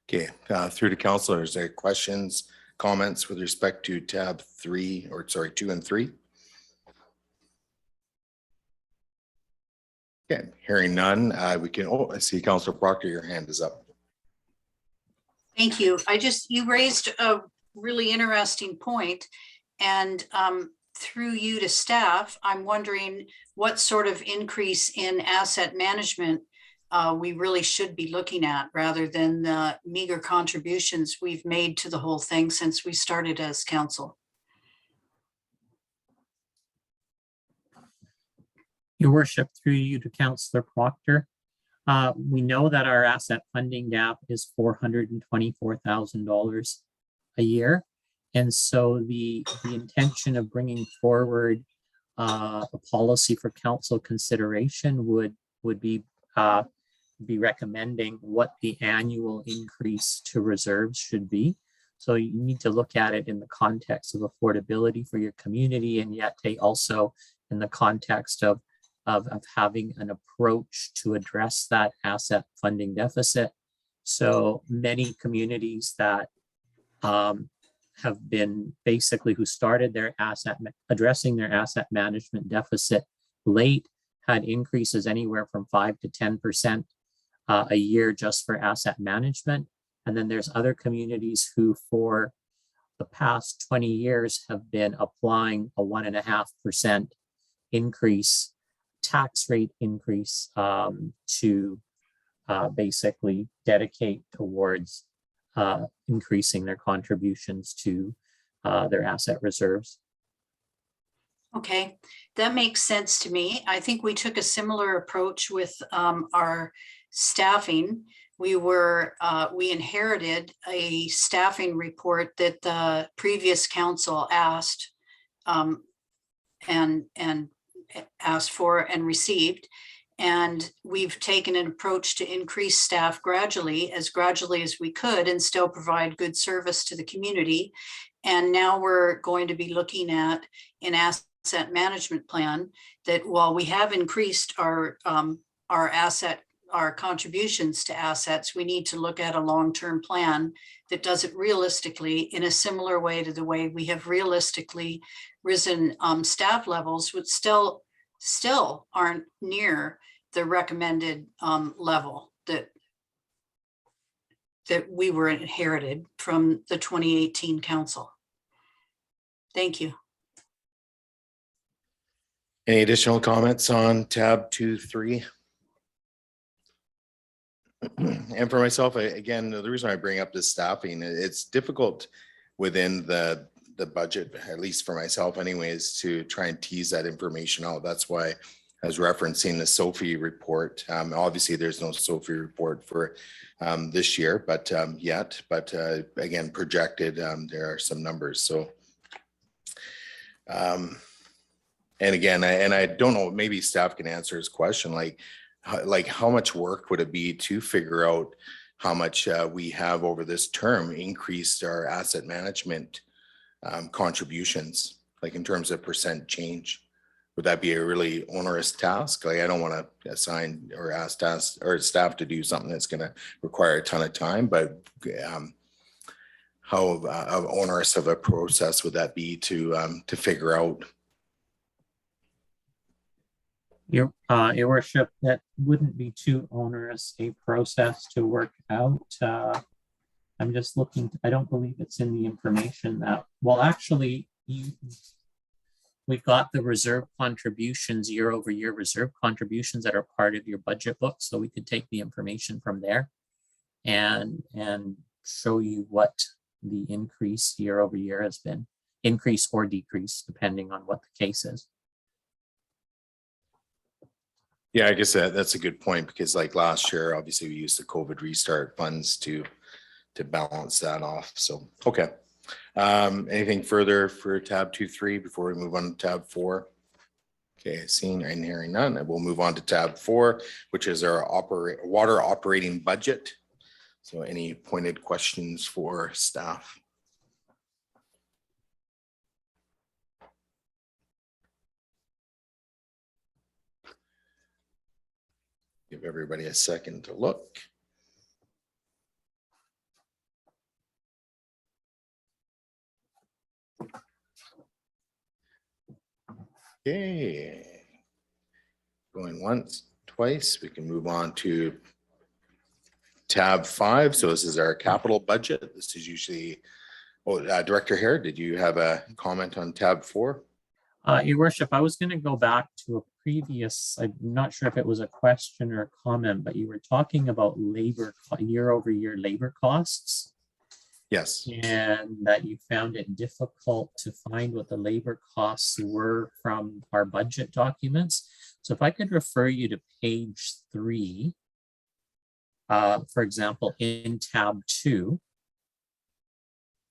Okay, through to councilors, are there questions, comments with respect to tab 2 and 3? Okay, hearing none, we can, I see Councillor Proctor, your hand is up. Thank you. You raised a really interesting point, and through you to staff, I'm wondering what sort of increase in asset management we really should be looking at, rather than the meager contributions we've made to the whole thing since we started as council. Your worship, through you to Councillor Proctor. We know that our asset funding gap is $424,000 a year. And so the intention of bringing forward a policy for council consideration would be recommending what the annual increase to reserves should be. So you need to look at it in the context of affordability for your community, and yet also in the context of having an approach to address that asset funding deficit. So many communities that have been basically who started their addressing their asset management deficit late had increases anywhere from 5 to 10% a year just for asset management. And then there's other communities who for the past 20 years have been applying a 1.5% increase, tax rate increase to basically dedicate towards increasing their contributions to their asset reserves. Okay, that makes sense to me. I think we took a similar approach with our staffing. We inherited a staffing report that the previous council asked and asked for and received. And we've taken an approach to increase staff gradually as we could and still provide good service to the community. And now we're going to be looking at an asset management plan that while we have increased our contributions to assets, we need to look at a long-term plan that does it realistically in a similar way to the way we have realistically risen staff levels, which still aren't near the recommended level that we were inherited from the 2018 council. Thank you. Any additional comments on tab 2.3? And for myself, again, the reason I bring up this staffing, it's difficult within the budget, at least for myself anyways, to try and tease that information out. That's why I was referencing the Sophie report. Obviously there's no Sophie report for this year, but again, projected, there are some numbers. So, and again, I don't know, maybe staff can answer his question, like how much work would it be to figure out how much we have over this term increased our asset management contributions, like in terms of percent change? Would that be a really onerous task? Like, I don't want to assign or ask staff to do something that's going to require a ton of time, but how onerous of a process would that be to figure out? Your worship, that wouldn't be too onerous a process to work out. I'm just looking, I don't believe it's in the information that, well, actually, we've got the reserve contributions, year over year reserve contributions that are part of your budget book. So we could take the information from there and show you what the increase year over year has been, increase or decrease, depending on what the case is. Yeah, I guess that's a good point, because like last year, obviously we used the COVID restart funds to balance that off. So, okay. Anything further for tab 2.3 before we move on to tab 4? Okay, seeing and hearing none, we'll move on to tab 4, which is our water operating budget. So any pointed questions for staff? Give everybody a second to look. Okay. Going once, twice, we can move on to tab 5. So this is our capital budget. This is usually, Director Hare, did you have a comment on tab 4? Your worship, I was going to go back to a previous, I'm not sure if it was a question or a comment, but you were talking about labor, year over year labor costs. Yes. And that you found it difficult to find what the labor costs were from our budget documents. So if I could refer you to page 3, for example, in tab 2,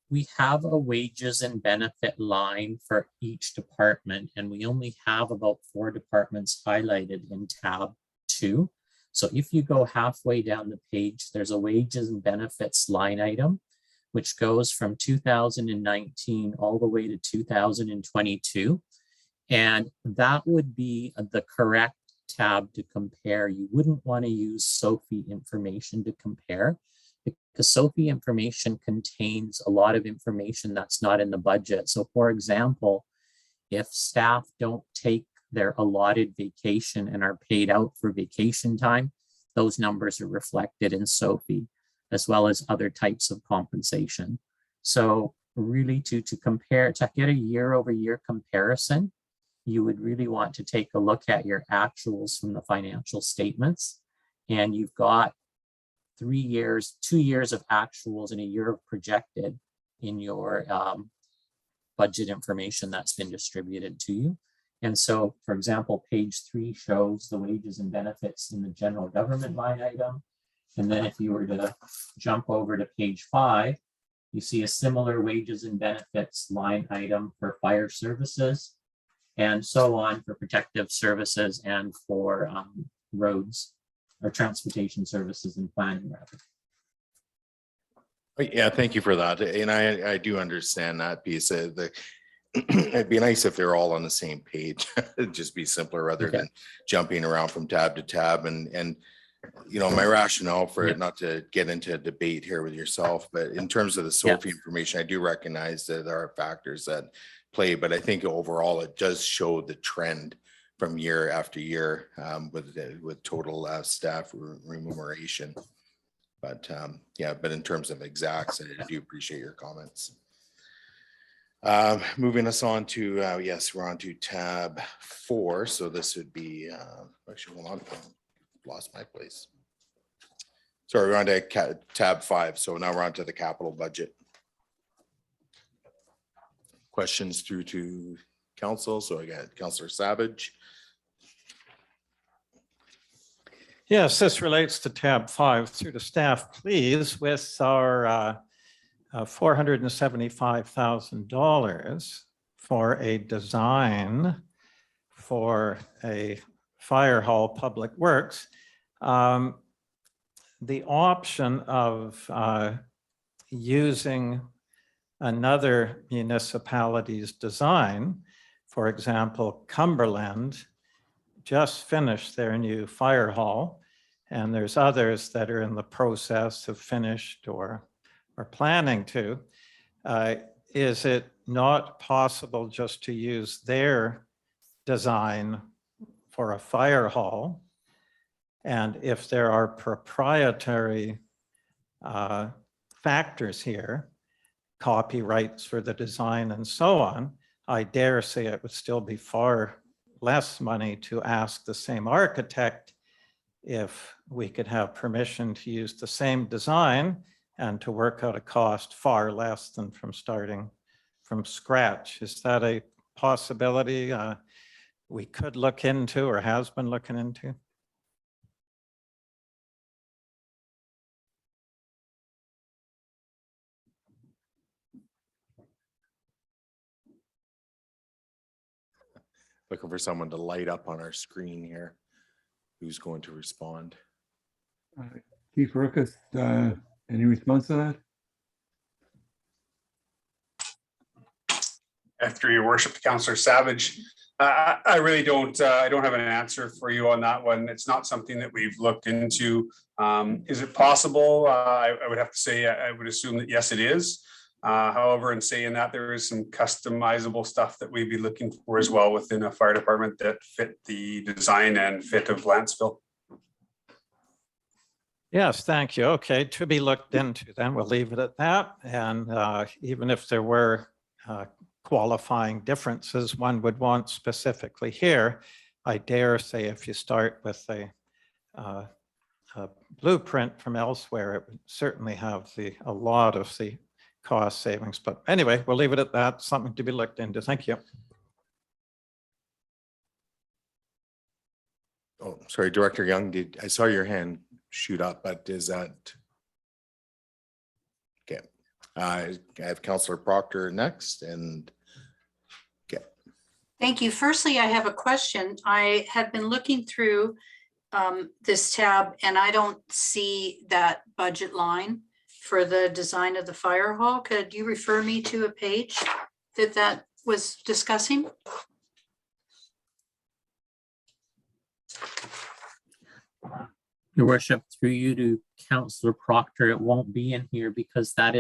we have a wages and benefit line for each department, and we only have about 4 departments highlighted in tab 2. So if you go halfway down the page, there's a wages and benefits line item, which goes from 2019 all the way to 2022. And that would be the correct tab to compare. You wouldn't want to use SOFI information to compare, because SOFI information contains a lot of information that's not in the budget. So for example, if staff don't take their allotted vacation and are paid out for vacation time, those numbers are reflected in SOFI, as well as other types of compensation. So really to compare, to get a year-over-year comparison, you would really want to take a look at your actuals from the financial statements. And you've got 3 years, 2 years of actuals and a year of projected in your budget information that's been distributed to you. And so, for example, page 3 shows the wages and benefits in the general government line item. And then if you were to jump over to page 5, you see a similar wages and benefits line item for fire services, and so on for protective services and for roads or transportation services and planning rather. Yeah, thank you for that. And I do understand that piece. It'd be nice if they're all on the same page. It'd just be simpler rather than jumping around from tab to tab. And you know, my rationale for it, not to get into a debate here with yourself, but in terms of the SOFI information, I do recognize that there are factors that play, but I think overall it does show the trend from year after year with total staff remuneration. But yeah, but in terms of exacts, I do appreciate your comments. Moving us on to, yes, we're on to tab 4. So this would be, actually, hold on, lost my place. Sorry, we're on to tab 5. So now we're on to the capital budget. Questions through to council. So I got Councillor Savage. Yes, this relates to tab 5 through to staff, please, with our $475,000 for a design for a fire hall public works. The option of using another municipality's design, for example, Cumberland just finished their new fire hall, and there's others that are in the process of finished or planning to. Is it not possible just to use their design for a fire hall? And if there are proprietary factors here, copyrights for the design and so on, I dare say it would still be far less money to ask the same architect if we could have permission to use the same design and to work out a cost far less than from starting from scratch. Is that a possibility we could look into or has been looking into? Looking for someone to light up on our screen here. Who's going to respond? Chief Ruckus, any response to that? After your worship, Councillor Savage, I really don't. I don't have an answer for you on that one. It's not something that we've looked into. Is it possible? I would have to say I would assume that yes, it is. However, in saying that, there is some customizable stuff that we'd be looking for as well within a fire department that fit the design and fit of Lantzville. Yes, thank you. Okay, to be looked into then. We'll leave it at that. And even if there were qualifying differences one would want specifically here, I dare say if you start with a blueprint from elsewhere, it would certainly have a lot of the cost savings. But anyway, we'll leave it at that. Something to be looked into. Thank you. Oh, sorry, Director Young, I saw your hand shoot up, but is that okay? I have Councillor Proctor next, and okay. Thank you. Firstly, I have a question. I have been looking through this tab and I don't see that budget line for the design of the fire hall. Could you refer me to a page that was discussing? Your worship, through you to Councillor Proctor, it won't be in here because that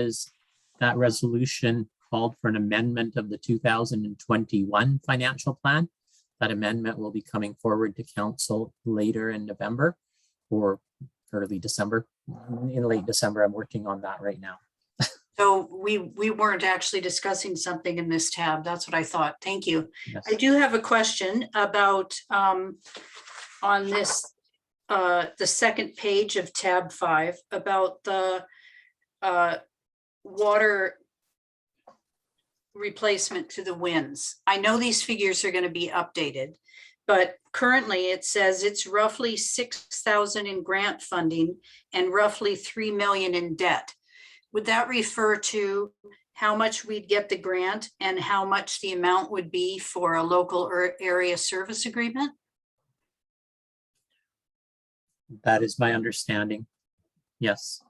resolution called for an amendment of the 2021 financial plan. That amendment will be coming forward to council later in November or early December. In late December, I'm working on that right now. So we weren't actually discussing something in this tab. That's what I thought. Thank you. Yes. I do have a question about on this the second page of tab 5 about the water replacement to the winds. I know these figures are going to be updated, but currently it says it's roughly 6,000 in grant funding and roughly 3 million in debt. Would that refer to how much we'd get the grant and how much the amount would be for a local or area service agreement? That is my understanding. Yes.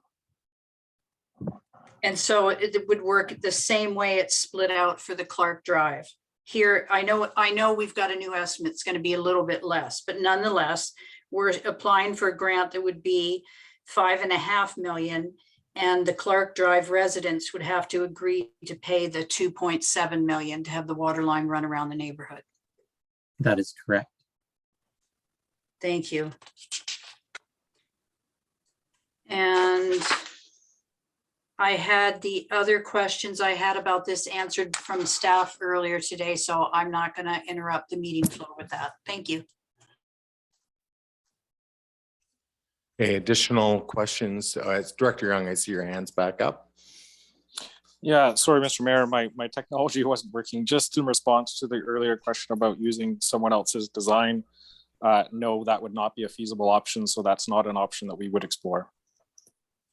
And so it would work the same way it's split out for the Clark Drive. Here, I know we've got a new estimate. It's going to be a little bit less, but nonetheless, we're applying for a grant that would be 5.5 million. And the Clark Drive residents would have to agree to pay the 2.7 million to have the water line run around the neighborhood. That is correct. Thank you. And I had the other questions I had about this answered from staff earlier today, so I'm not going to interrupt the meeting flow with that. Thank you. Okay, additional questions? Director Young, I see your hands back up. Yeah, sorry, Mr. Mayor, my technology wasn't working. Just in response to the earlier question about using someone else's design, no, that would not be a feasible option. So that's not an option that we would explore.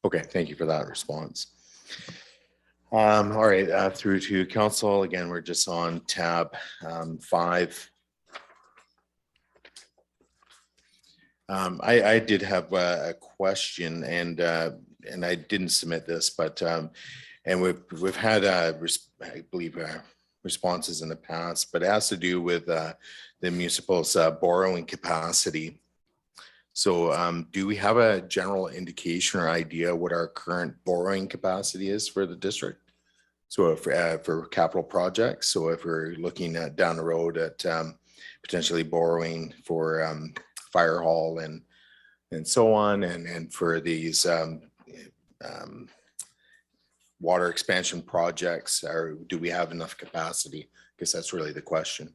Okay, thank you for that response. All right, through to council. Again, we're just on tab 5. I did have a question, and I didn't submit this, but and we've had I believe responses in the past, but it has to do with the municipal's borrowing capacity. So do we have a general indication or idea what our current borrowing capacity is for the district? So if, for capital projects, so if we're looking at down the road at potentially borrowing for fire hall and so on, and for these water expansion projects, or do we have enough capacity? I guess that's really the question.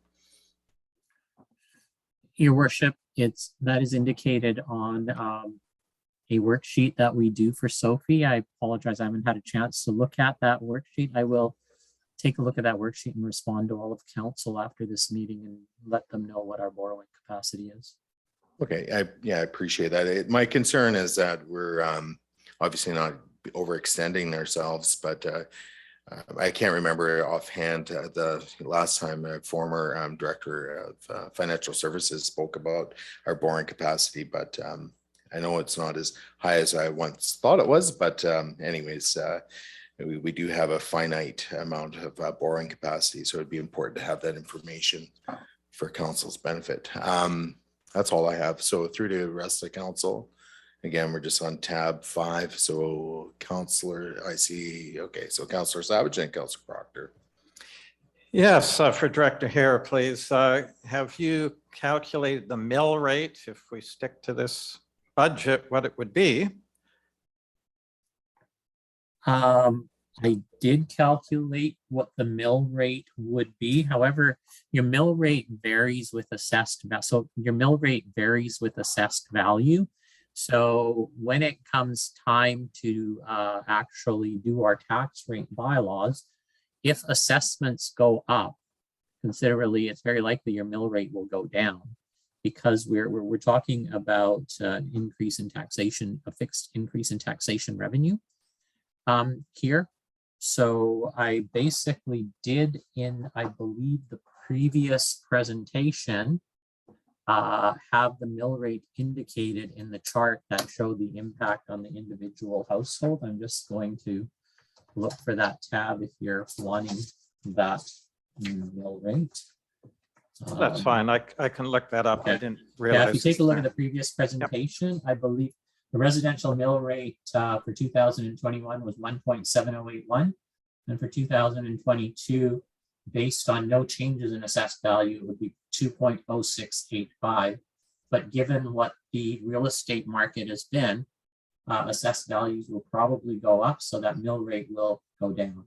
Your worship, that is indicated on a worksheet that we do for Sophie. I apologize, I haven't had a chance to look at that worksheet. I will take a look at that worksheet and respond to all of council after this meeting and let them know what our borrowing capacity is. Okay, I appreciate that. My concern is that we're obviously not overextending ourselves, but I can't remember offhand the last time a former director of financial services spoke about our borrowing capacity, but I know it's not as high as I once thought it was, but anyways, we do have a finite amount of borrowing capacity, so it'd be important to have that information for council's benefit. That's all I have. So through to the rest of the council. Again, we're just on tab 5. So Councillor, I see. Okay, so Councillor Savage and Councillor Proctor. Yes, for Director Hare, please. Have you calculated the mill rate, if we stick to this budget, what it would be? I did calculate what the mill rate would be. However, your mill rate varies with assessed value. So your mill rate varies with assessed value. So when it comes time to actually do our tax rate bylaws, if assessments go up considerably, it's very likely your mill rate will go down, because we're talking about an increase in taxation, a fixed increase in taxation revenue here. So I basically did, in I believe the previous presentation, have the mill rate indicated in the chart that showed the impact on the individual household. I'm just going to look for that tab if you're wanting that mill rate. That's fine. I can look that up. Okay. I didn't realize. Yeah, if you take a look at the previous presentation, I believe The residential mill rate for 2021 was 1.7081. And for 2022, based on no changes in assessed value, it would be 2.0685. But given what the real estate market has been, assessed values will probably go up, so that mill rate will go down.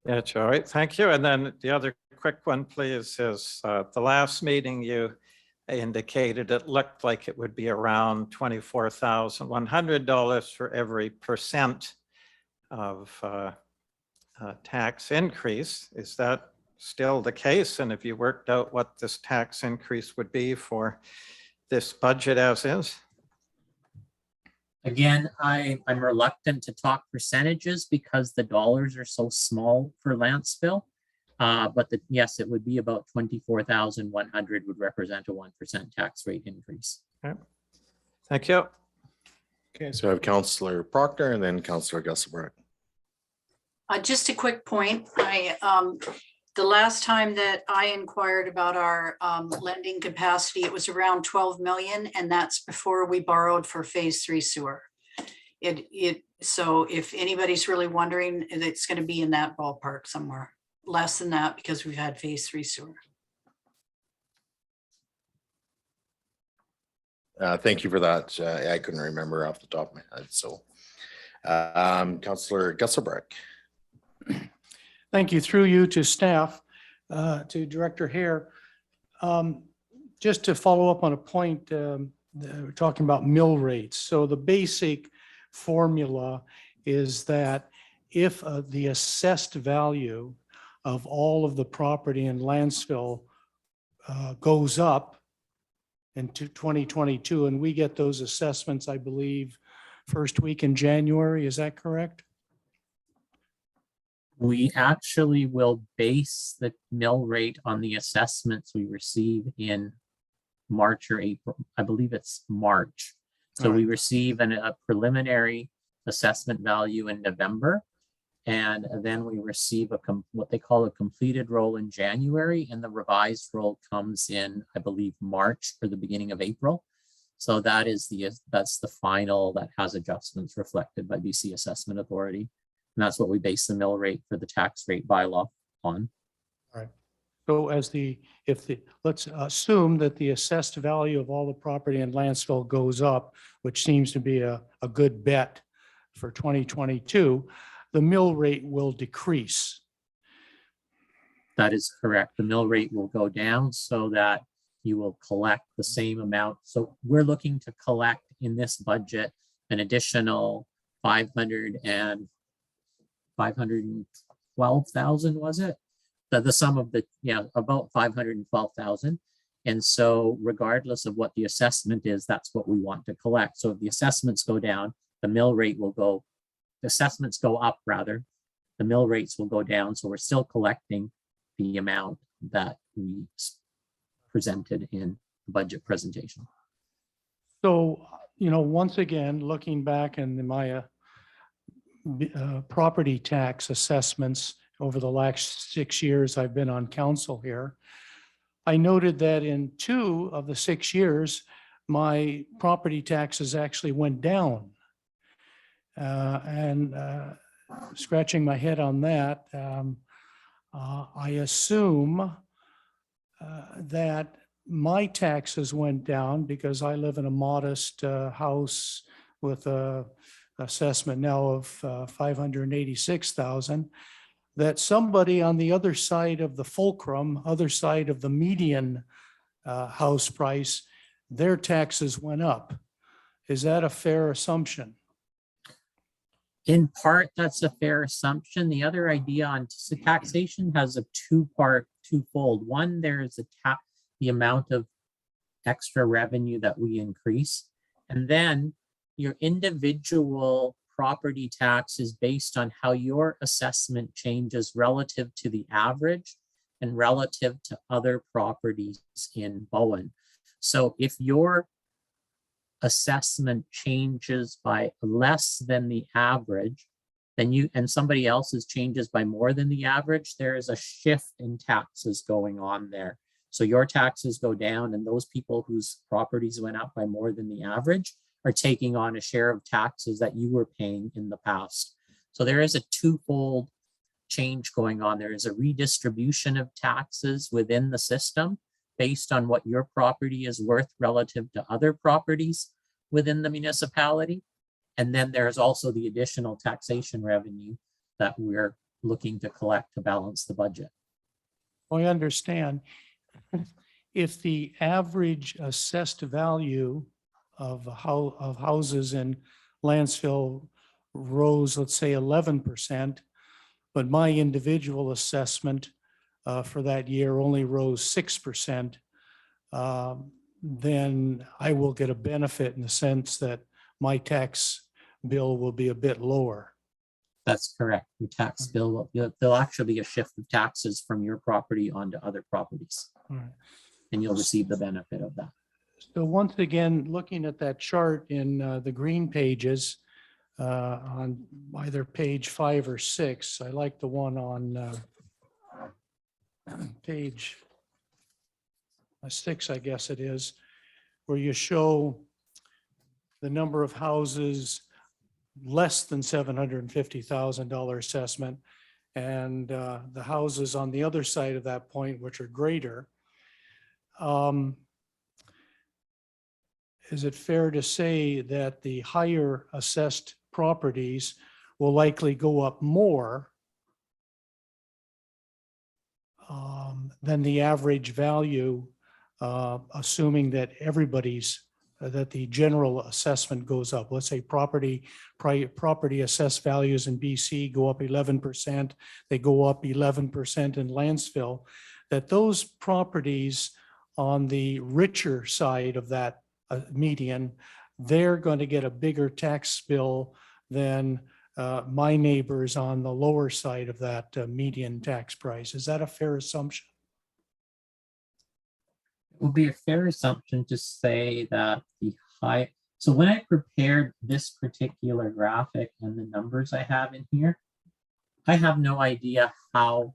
Yeah, Joey, thank you. And then the other quick one, please, is the last meeting you indicated it looked like it would be around $24,100 for every percent of tax increase. Is that still the case? And have you worked out what this tax increase would be for this budget as is? Again, I'm reluctant to talk percentages because the dollars are so small for Lantzville. But yes, it would be about 24,100 would represent a 1% tax rate increase. Okay. Thank you. Okay, so I have Councillor Proctor and then Councillor Gusselbrook. Just a quick point. The last time that I inquired about our lending capacity, it was around 12 million, and that's before we borrowed for phase 3 sewer. So if anybody's really wondering, it's going to be in that ballpark somewhere. Less than that because we've had phase 3 sewer. Thank you for that. I couldn't remember off the top of my head. So Councillor Gusselbrook. Thank you. Through you to staff, to Director Hare. Just to follow up on a point, we're talking about mill rates. So the basic formula is that if the assessed value of all of the property in Lantzville goes up into 2022, and we get those assessments, I believe, first week in January, is that correct? We actually will base the mill rate on the assessments we receive in March or April. I believe it's March. So we receive a preliminary assessment value in November, and then we receive what they call a completed roll in January, and the revised roll comes in, I believe, March or the beginning of April. So that's the final that has adjustments reflected by BC Assessment Authority. And that's what we base the mill rate for the tax rate bylaw on. All right. So let's assume that the assessed value of all the property in Lantzville goes up, which seems to be a good bet for 2022, the mill rate will decrease. That is correct. The mill rate will go down so that you will collect the same amount. So we're looking to collect in this budget an additional 512,000, was it? The sum of about 512,000. And so regardless of what the assessment is, that's what we want to collect. So if the assessments go down, the mill rate will go, the assessments go up rather, the mill rates will go down. So we're still collecting the amount that we presented in the budget presentation. So, once again, looking back in my property tax assessments over the last 6 years I've been on council here, I noted that in 2 of the 6 years, my property taxes actually went down. And scratching my head on that, I assume that my taxes went down because I live in a modest house with a assessment now of 586,000, that somebody on the other side of the fulcrum, other side of the median house price, their taxes went up. Is that a fair assumption? In part, that's a fair assumption. The other idea on taxation has a twofold. One, there's the amount of extra revenue that we increase. And then your individual property tax is based on how your assessment changes relative to the average and relative to other properties in Bowen. So if your assessment changes by less than the average, then somebody else's changes by more than the average, there is a shift in taxes going on there. So your taxes go down, and those people whose properties went up by more than the average, are taking on a share of taxes that you were paying in the past. So there is a twofold change going on. There is a redistribution of taxes within the system based on what your property is worth relative to other properties within the municipality. And then there's also the additional taxation revenue that we're looking to collect to balance the budget. I understand. If the average assessed value of houses in Lantzville rose, let's say 11%, but my individual assessment for that year only rose 6%, then I will get a benefit in the sense that my tax bill will be a bit lower. That's correct. Your tax bill, there'll actually be a shift of taxes from your property onto other properties. All right. And you'll receive the benefit of that. So once again, looking at that chart in the green pages on either page 5 or 6, I like the one on page 6, I guess it is, where you show the number of houses less than $750,000 assessment and the houses on the other side of that point, which are greater. Is it fair to say that the higher assessed properties will likely go up more than the average value, assuming that that the general assessment goes up? Let's say property assessed values in BC go up 11%, they go up 11% in Lantzville, that those properties on the richer side of that median, they're going to get a bigger tax bill than my neighbors on the lower side of that median tax price. Is that a fair assumption? It would be a fair assumption to say that so when I prepared this particular graphic and the numbers I have in here, I have no idea how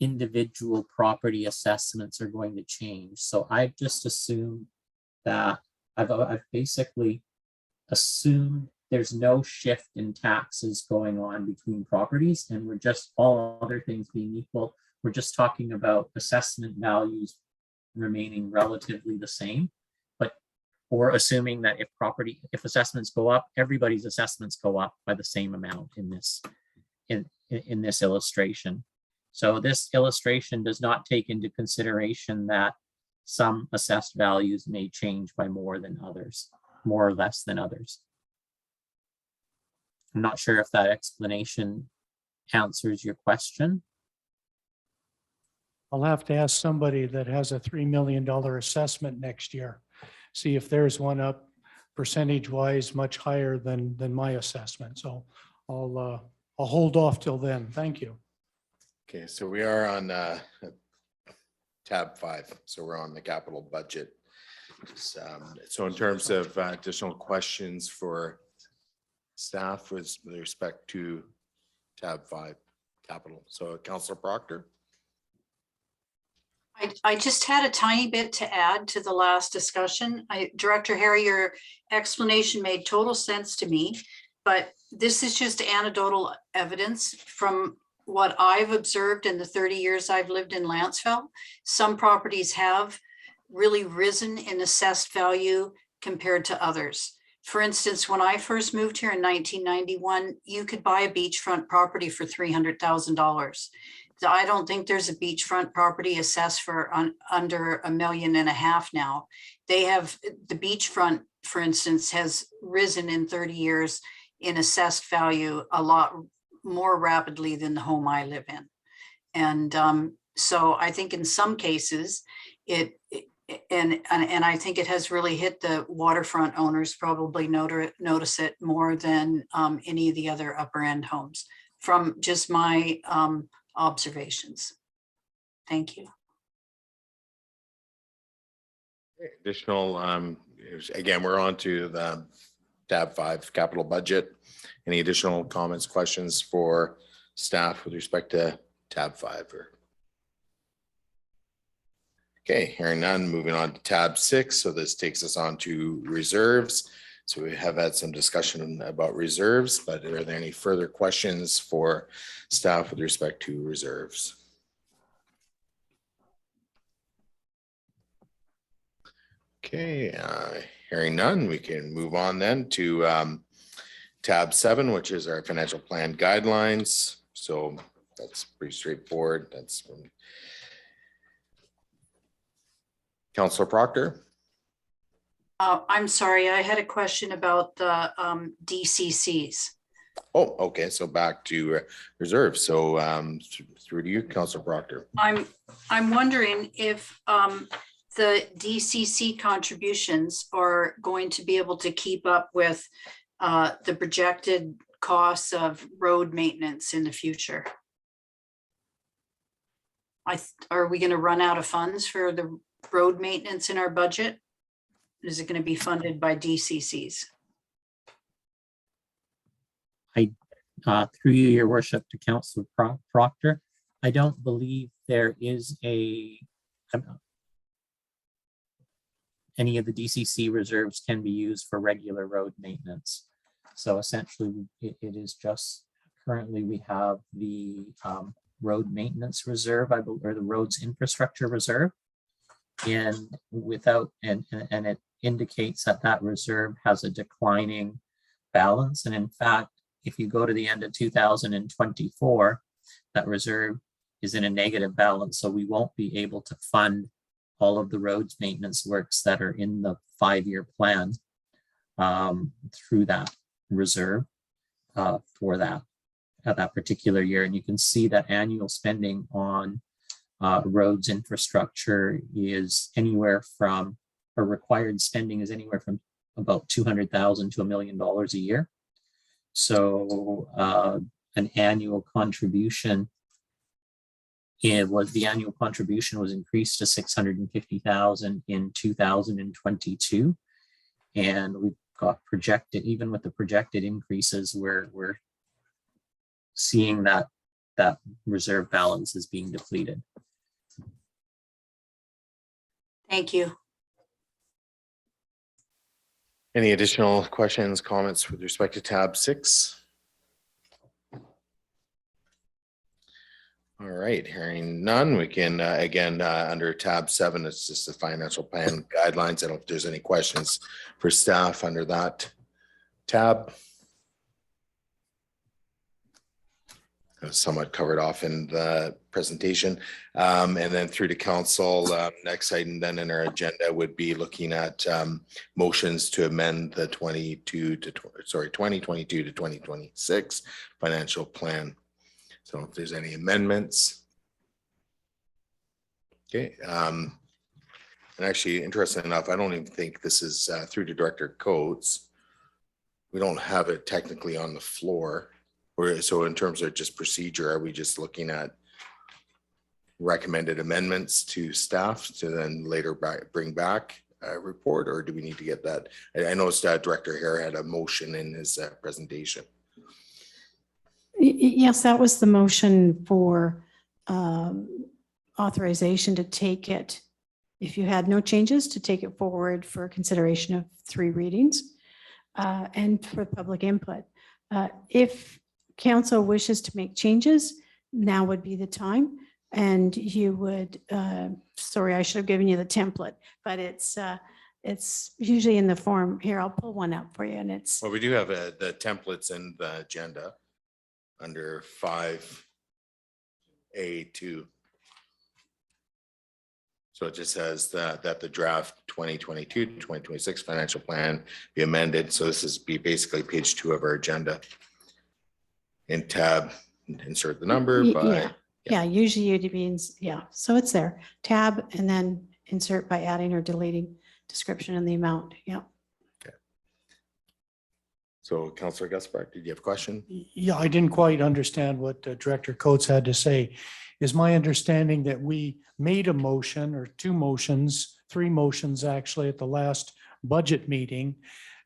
individual property assessments are going to change. So I've just assumed that I've basically assumed there's no shift in taxes going on between properties, and we're just, all other things being equal, we're just talking about assessment values remaining relatively the same, or assuming that if assessments go up, everybody's assessments go up by the same amount in this illustration. So this illustration does not take into consideration that some assessed values may change by more or less than others. I'm not sure if that explanation answers your question. I'll have to ask somebody that has a $3 million assessment next year, see if there's one up percentage-wise much higher than my assessment. So I'll hold off till then. Thank you. Okay, so we are on tab 5. So we're on the capital budget. So in terms of additional questions for staff with respect to tab 5, capital. So Councillor Proctor. I just had a tiny bit to add to the last discussion. Director Harry, your explanation made total sense to me, but this is just anecdotal evidence from what I've observed in the 30 years I've lived in Lantzville. Some properties have really risen in assessed value compared to others. For instance, when I first moved here in 1991, you could buy a beachfront property for $300,000. I don't think there's a beachfront property assessed for under $1.5 million now. They have the beachfront, for instance, has risen in 30 years in assessed value a lot more rapidly than the home I live in. And so I think in some cases and I think it has really hit the waterfront owners, probably notice it more than any of the other upper end homes from just my observations. Thank you. Additional, again, we're on to the tab 5, capital budget. Any additional comments, questions for staff with respect to tab 5? Okay, hearing none, moving on to tab 6. So this takes us on to reserves. So we have had some discussion about reserves, but are there any further questions for staff with respect to reserves? Okay, hearing none, we can move on then to tab 7, which is our financial plan guidelines. So that's pretty straightforward. That's from Councillor Proctor. I'm sorry, I had a question about the DCCs. Oh, okay. So back to reserves. So through to you, Councillor Proctor. I'm wondering if the DCC contributions are going to be able to keep up with the projected costs of road maintenance in the future. Are we going to run out of funds for the road maintenance in our budget? Is it going to be funded by DCCs? Through you, your worship, to Councillor Proctor, I don't believe there is any of the DCC reserves can be used for regular road maintenance. So essentially it is just currently we have the road maintenance reserve, I believe, or the roads infrastructure reserve. And it indicates that reserve has a declining balance. And in fact, if you go to the end of 2024, that reserve is in a negative balance. So we won't be able to fund all of the roads maintenance works that are in the 5-year plan through that reserve for that particular year. And you can see that annual spending on roads infrastructure is anywhere from, or required spending is anywhere from about $200,000 to $1 million a year. So an annual contribution, the annual contribution was increased to $650,000 in 2022. And we've got projected, even with the projected increases, we're seeing that reserve balance is being depleted. Thank you. Any additional questions, comments with respect to tab 6? All right, hearing none, we can again under tab 7, it's just the financial plan guidelines. I don't know if there's any questions for staff under that tab. It was somewhat covered off in the presentation. And then through to council, next item then in our agenda would be looking at motions to amend the 2022 to 2026 financial plan. So if there's any amendments. Okay. And actually, interesting enough, I don't even think this is through to Director Coates. We don't have it technically on the floor. So in terms of just procedure, are we just looking at recommended amendments to staff to then later bring back a report, or do we need to get that? I noticed Director Hare had a motion in his presentation. Yes, that was the motion for authorization to take it, if you had no changes, to take it forward for consideration of 3 readings and for public input. If council wishes to make changes, now would be the time. And you would, sorry, I should have given you the template, but it's usually in the form here. I'll pull one up for you, and it's. Well, we do have the templates in the agenda under 5A2. So it just says that the draft 2022 to 2026 financial plan be amended. So this is basically page 2 of our agenda. In tab, insert the number by. Yeah, usually you'd be, so it's there, tab, and then insert by adding or deleting description and the amount, yeah. Okay. So Councillor Gaspard, did you have a question? Yeah, I didn't quite understand what Director Coates had to say. Is my understanding that we made a motion or 2 motions, 3 motions actually at the last budget meeting.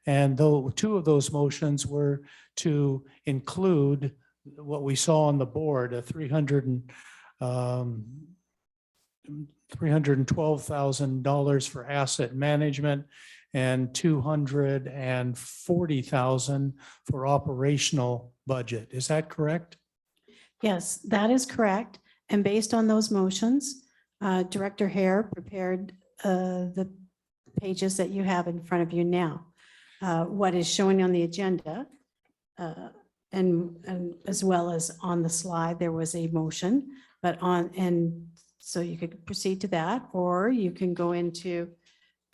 And though 2 of those motions were to include what we saw on the board, a $312,000 for asset management and $240,000 for operational budget. Is that correct? Yes, that is correct. And based on those motions, Director Hare prepared the pages that you have in front of you now. What is showing on the agenda and as well as on the slide, there was a motion, and so you could proceed to that, or you can go into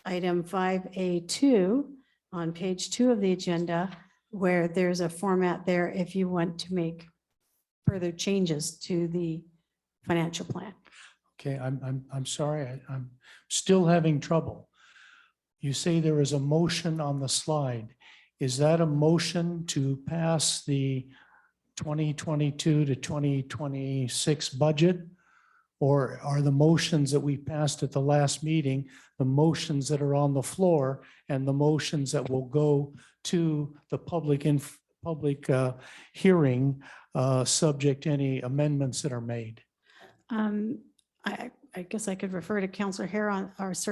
item 5A2 on page 2 of the agenda, where there's a format there if you want to make further changes to the financial plan. Okay, I'm sorry, I'm still having trouble. You say there is a motion on the slide. Is that a motion to pass the 2022 to 2026 budget? Or are the motions that we passed at the last meeting, the motions that are on the floor and the motions that will go to the public hearing, subject to any amendments that are made? I guess I could refer to Councillor Hare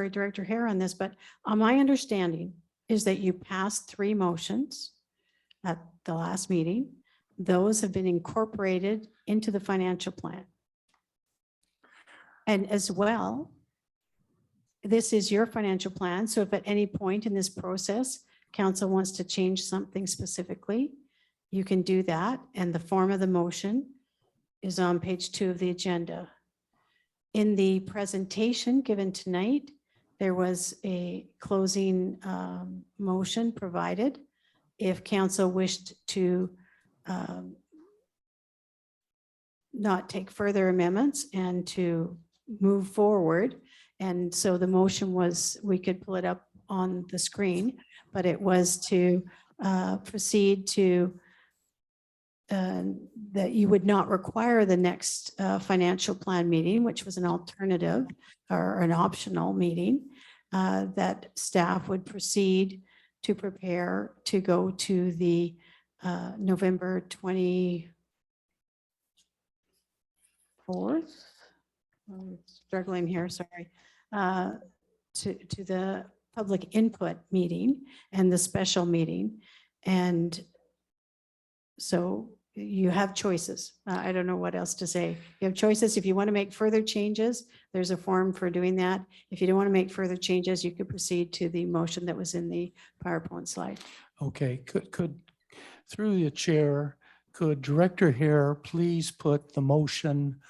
Director Hare on this, but my understanding is that you passed 3 motions at the last meeting. Those have been incorporated into the financial plan. And as well, this is your financial plan. So if at any point in this process, council wants to change something specifically, you can do that. And the form of the motion is on page 2 of the agenda. In the presentation given tonight, there was a closing motion provided. If council wished to not take further amendments and to move forward. And so the motion was, we could pull it up on the screen, but it was to proceed to that you would not require the next financial plan meeting, which was an alternative or an optional meeting, that staff would proceed to prepare to go to the November 24th. I'm struggling here, sorry. To the public input meeting and the special meeting. And so you have choices. I don't know what else to say. You have choices. If you want to make further changes, there's a form for doing that. If you don't want to make further changes, you could proceed to the motion that was in the PowerPoint slide. Okay, could through the chair, could Director Hare please put the motion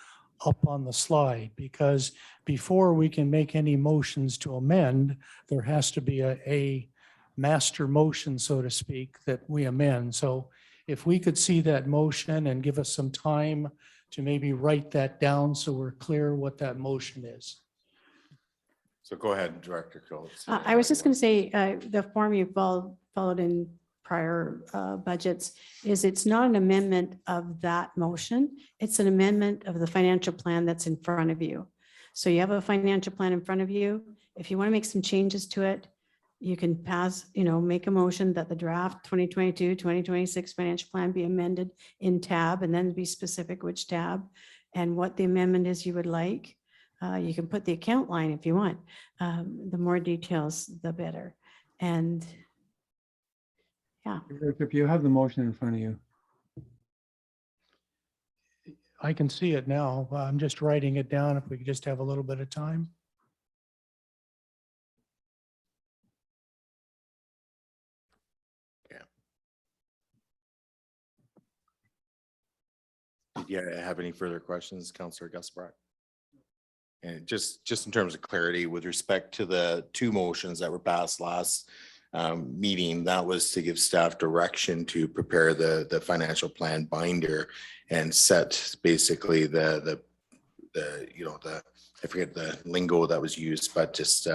up on the slide? Because before we can make any motions to amend, there has to be a master motion, so to speak, that we amend. So if we could see that motion and give us some time to maybe write that down so we're clear what that motion is. So go ahead, Director Coates. I was just going to say, the form you followed in prior budgets is it's not an amendment of that motion. It's an amendment of the financial plan that's in front of you. So you have a financial plan in front of you. If you want to make some changes to it, you can pass, make a motion that the draft 2022, 2026 financial plan be amended in tab, and then be specific which tab and what the amendment is you would like. You can put the account line if you want. The more details, the better. And yeah. If you have the motion in front of you. I can see it now. I'm just writing it down. If we could just have a little bit of time. Did you have any further questions, Councillor Gusbrock? And just in terms of clarity, with respect to the 2 motions that were passed last meeting, that was to give staff direction to prepare the financial plan binder and set basically the I forget the lingo that was used, but just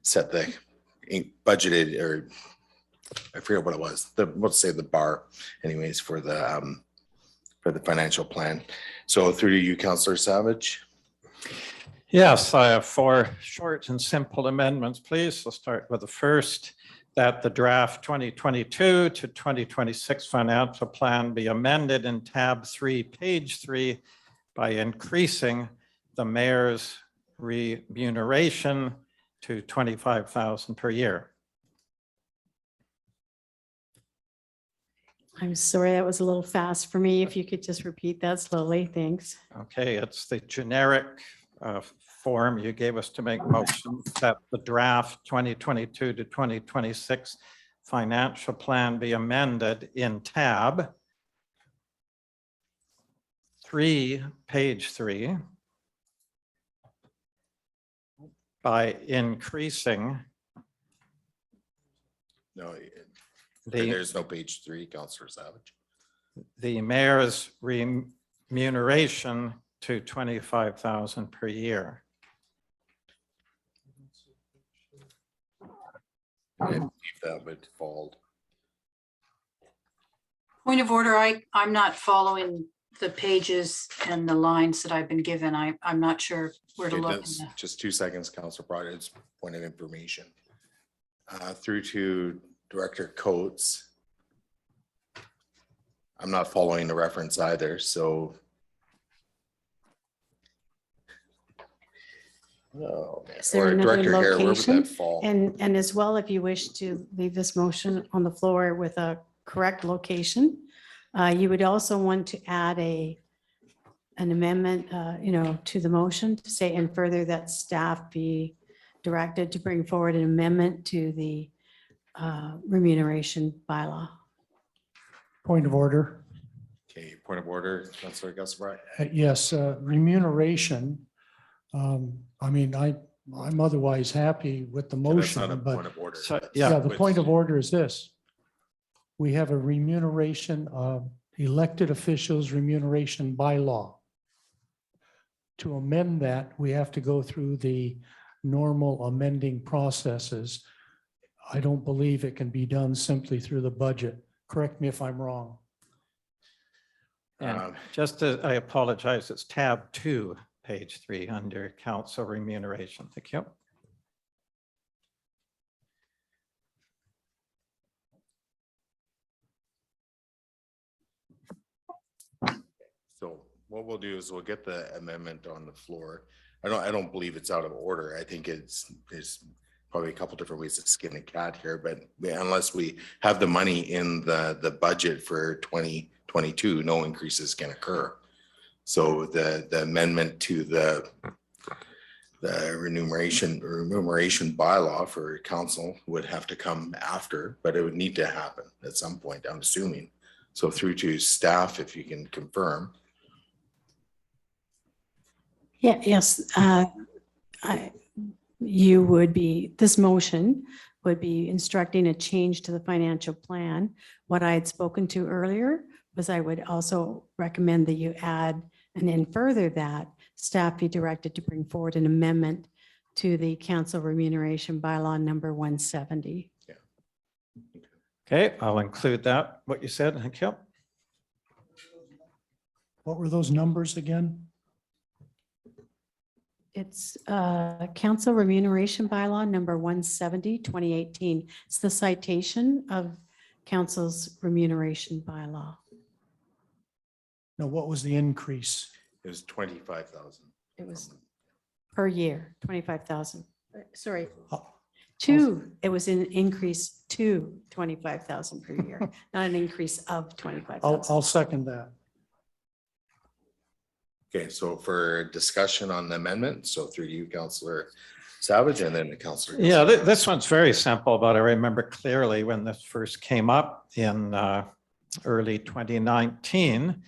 set the budgeted, or I forget what it was, let's say the bar anyways for the financial plan. So through to you, Councillor Savage. Yes, I have 4 short and simple amendments, please. We'll start with the first, that the draft 2022 to 2026 financial plan be amended in tab 3, page 3, by increasing the mayor's remuneration to 25,000 per year. I'm sorry, that was a little fast for me. If you could just repeat that slowly, thanks. Okay, it's the generic form you gave us to make motions that the draft 2022 to 2026 financial plan be amended in tab 3, page 3, by increasing No, the there's no page 3, Councillor Savage. mayor's remuneration to 25,000 per year. I believe that would fall. Point of order, I'm not following the pages and the lines that I've been given. I'm not sure where to Okay, look. in that's the- just 2 seconds, Councillor Broad, it's point of information. Through to Director Coates. I'm not following the reference either, so. Oh, man. Is there Or another Director Hare, where would location? that fall? And as well, if you wish to leave this motion on the floor with a correct location, you would also want to add an amendment, to the motion to say, and further that staff be directed to bring forward an amendment to the remuneration bylaw. Point of order. Okay, point of order, Councillor Gus Brown. Yes, remuneration. I'm otherwise happy with the That's not a motion, but point of order. So, That's- yeah, yeah, the point of order is this. We have a remuneration of elected officials remuneration bylaw. To amend that, we have to go through the normal amending processes. I don't believe it can be done simply through the budget. Correct me if I'm wrong. and just as I apologize, it's tab 2, page 3, under council remuneration. Thank you. So what we'll do is we'll get the amendment on the floor. I don't believe it's out of order. I think there's probably a couple different ways to skin a cat here, but unless we have the money in the budget for 2022, no increases can occur. So the amendment to the remuneration bylaw for council would have to come after, but it would need to happen at some point, I'm assuming. So through to staff, if you can confirm. Yeah, yes. This motion would be instructing a change to the financial plan. What I had spoken to earlier was I would also recommend that you add, and then further that, staff be directed to bring forward an amendment to the council remuneration bylaw number 170. Okay, I'll include that, what you said. Thank you. What were those numbers again? It's council remuneration bylaw number 170, 2018. It's the citation of council's remuneration bylaw. No, what was the increase? It was 25,000. It was per year, 25,000. Sorry, Oh, it was an increase to 25,000 per year, not an increase of 25,000. I'll second that. Okay, so for discussion on the amendment, so through you, Councillor Savage, and then the Councillor. Yeah, this one's very simple, but I remember clearly when this first came up in early 2019,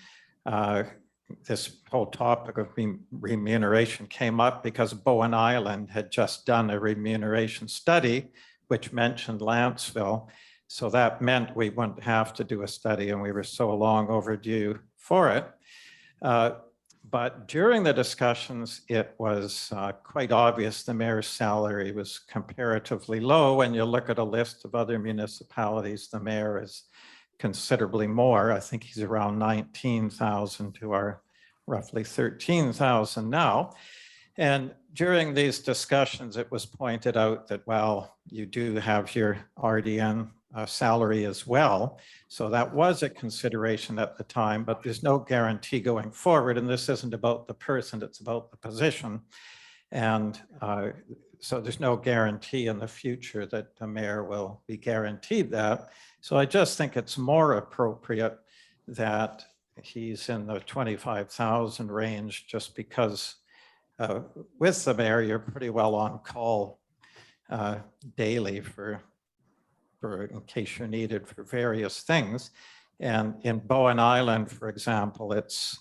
this whole topic of remuneration came up because Bowen Island had just done a remuneration study, which mentioned Lantzville. So that meant we wouldn't have to do a study, and we were so long overdue for it. But during the discussions, it was quite obvious the mayor's salary was comparatively low. When you look at a list of other municipalities, the mayor is considerably more. I think he's around 19,000 to our roughly 13,000 now. And during these discussions, it was pointed out that, well, you do have your RDN salary as well. So that was a consideration at the time, but there's no guarantee going forward. And this isn't about the person, it's about the position. And so there's no guarantee in the future that the mayor will be guaranteed that. So I just think it's more appropriate that he's in the 25,000 range, just because with the mayor, you're pretty well on call daily for in case you're needed for various things. And in Bowen Island, for example, it's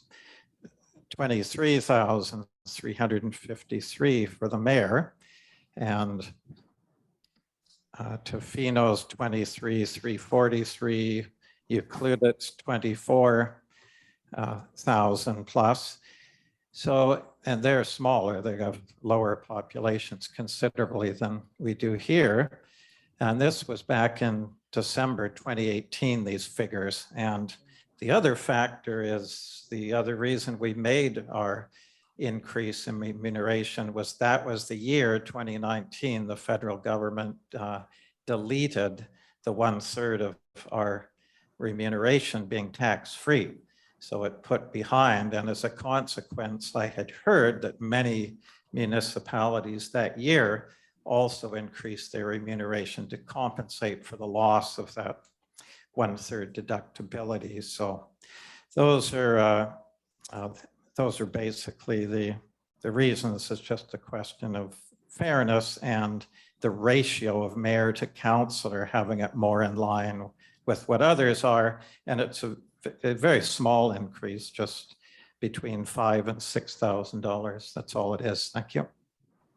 23,353 for the mayor, and Tofino's 23,343, Euclid's 24,000 plus. So, and they're smaller, they have lower populations considerably than we do here. And this was back in December 2018, these figures. And the other factor is, the other reason we made our increase in remuneration was that was the year 2019, the federal government deleted the 1/3 of our remuneration being tax-free. So it put behind, and as a consequence, I had heard that many municipalities that year also increased their remuneration to compensate for the loss of that 1/3 deductibility. So those are basically the reasons. It's just a question of fairness and the ratio of mayor to councillor, having it more in line with what others are. And it's a very small increase, just between $5,000 and $6,000. That's all it is. Thank you.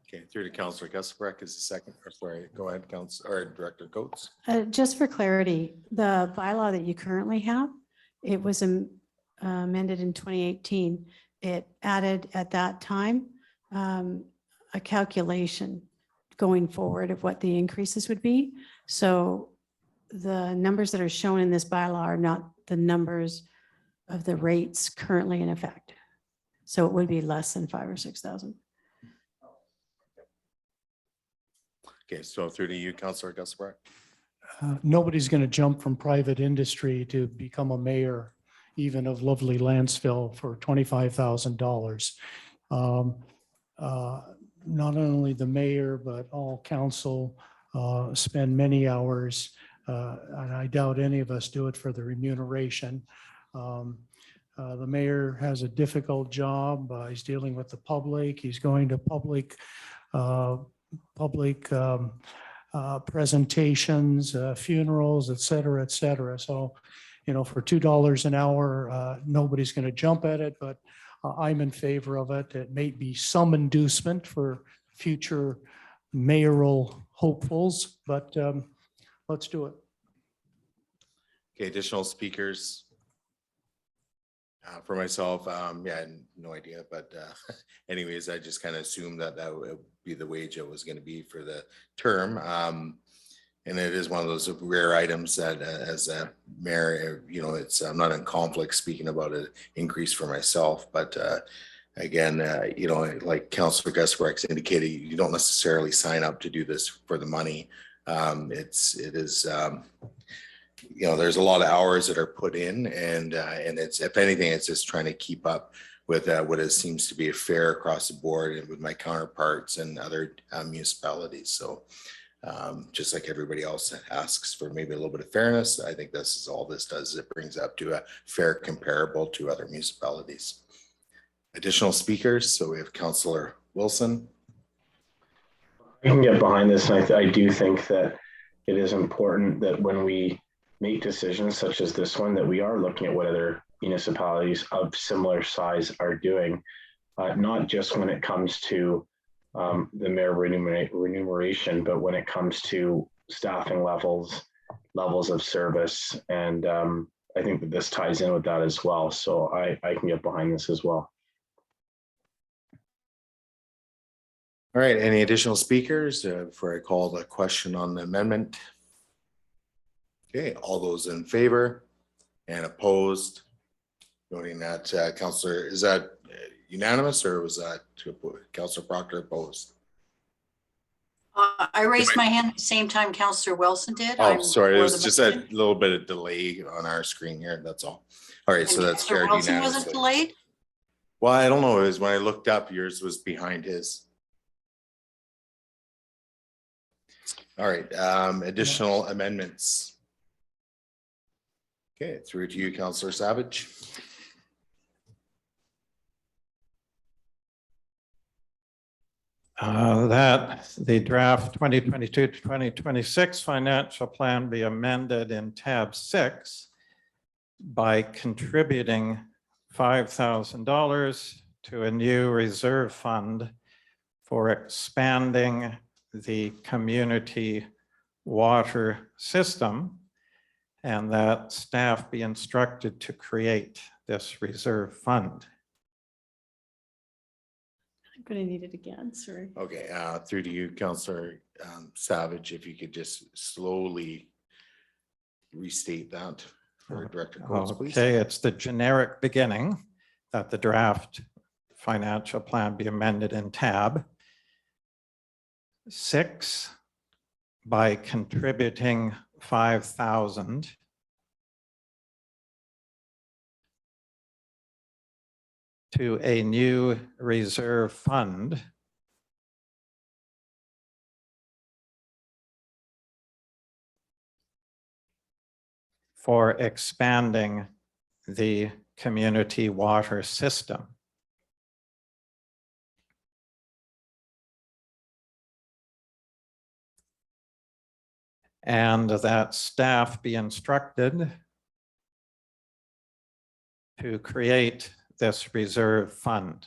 Okay, through to Councillor Gusbrack is the second, or sorry, go ahead, Councillor, or Director Coates. Just for clarity, the bylaw that you currently have, it was amended in 2018. It added at that time a calculation going forward of what the increases would be. So the numbers that are shown in this bylaw are not the numbers of the rates currently in effect. So it would be less than 5,000 or 6,000. Okay, so through to you, Councillor Gusbrack. Nobody's going to jump from private industry to become a mayor, even of lovely Lantzville, for $25,000. Not only the mayor, but all council spend many hours, and I doubt any of us do it for the remuneration. The mayor has a difficult job. He's dealing with the public. He's going to public presentations, funerals, et cetera, et cetera. So, for $2 an hour, nobody's going to jump at it, but I'm in favor of it. It may be some inducement for future mayoral hopefuls, but let's do it. Okay, additional speakers. For myself, yeah, I had no idea, but anyways, I just kind of assumed that would be the wage it was going to be for the term. And it is one of those rare items that as a mayor, it's, I'm not in conflict speaking about an increase for myself, but again, like Councillor Gusbrack's indicated, you don't necessarily sign up to do this for the money. It is there's a lot of hours that are put in, and it's, if anything, it's just trying to keep up with what it seems to be a fair across the board and with my counterparts and other municipalities. So just like everybody else that asks for maybe a little bit of fairness, I think this is all this does. It brings up to a fair comparable to other municipalities. Additional speakers. So we have Councillor Wilson. I can get behind this, and I do think that it is important that when we make decisions such as this one, that we are looking at what other municipalities of similar size are doing, not just when it comes to the mayor remuneration, but when it comes to staffing levels of service. And I think that this ties in with that as well. So I can get behind this as well. All right, any additional speakers before I call the question on the amendment? Okay, all those in favor and opposed? Noting that Councillor, is that unanimous, or was that Councillor Proctor opposed? I raised my hand at the same time Councillor Wilson did. Oh, I'm sorry, it for was the just a motion. little bit of delay on our screen here, that's all. All right, so And that's Councillor carried Wilson unanimously. wasn't delayed? Well, I don't know, it was when I looked up, yours was behind his. All right, additional amendments. Okay, through to you, Councillor Savage. That the draft 2022 to 2026 financial plan be amended in tab 6 by contributing $5,000 to a new reserve fund for expanding the community water system, and that staff be instructed to create this reserve fund. I'm going to need it again, sorry. Okay, through to you, Councillor Savage, if you could just slowly restate that for Director Coates, please. Okay, it's the generic beginning that the draft financial plan be amended in tab 6 by contributing 5,000 to a new reserve fund for expanding the community water system. And that staff be instructed to create this reserve fund.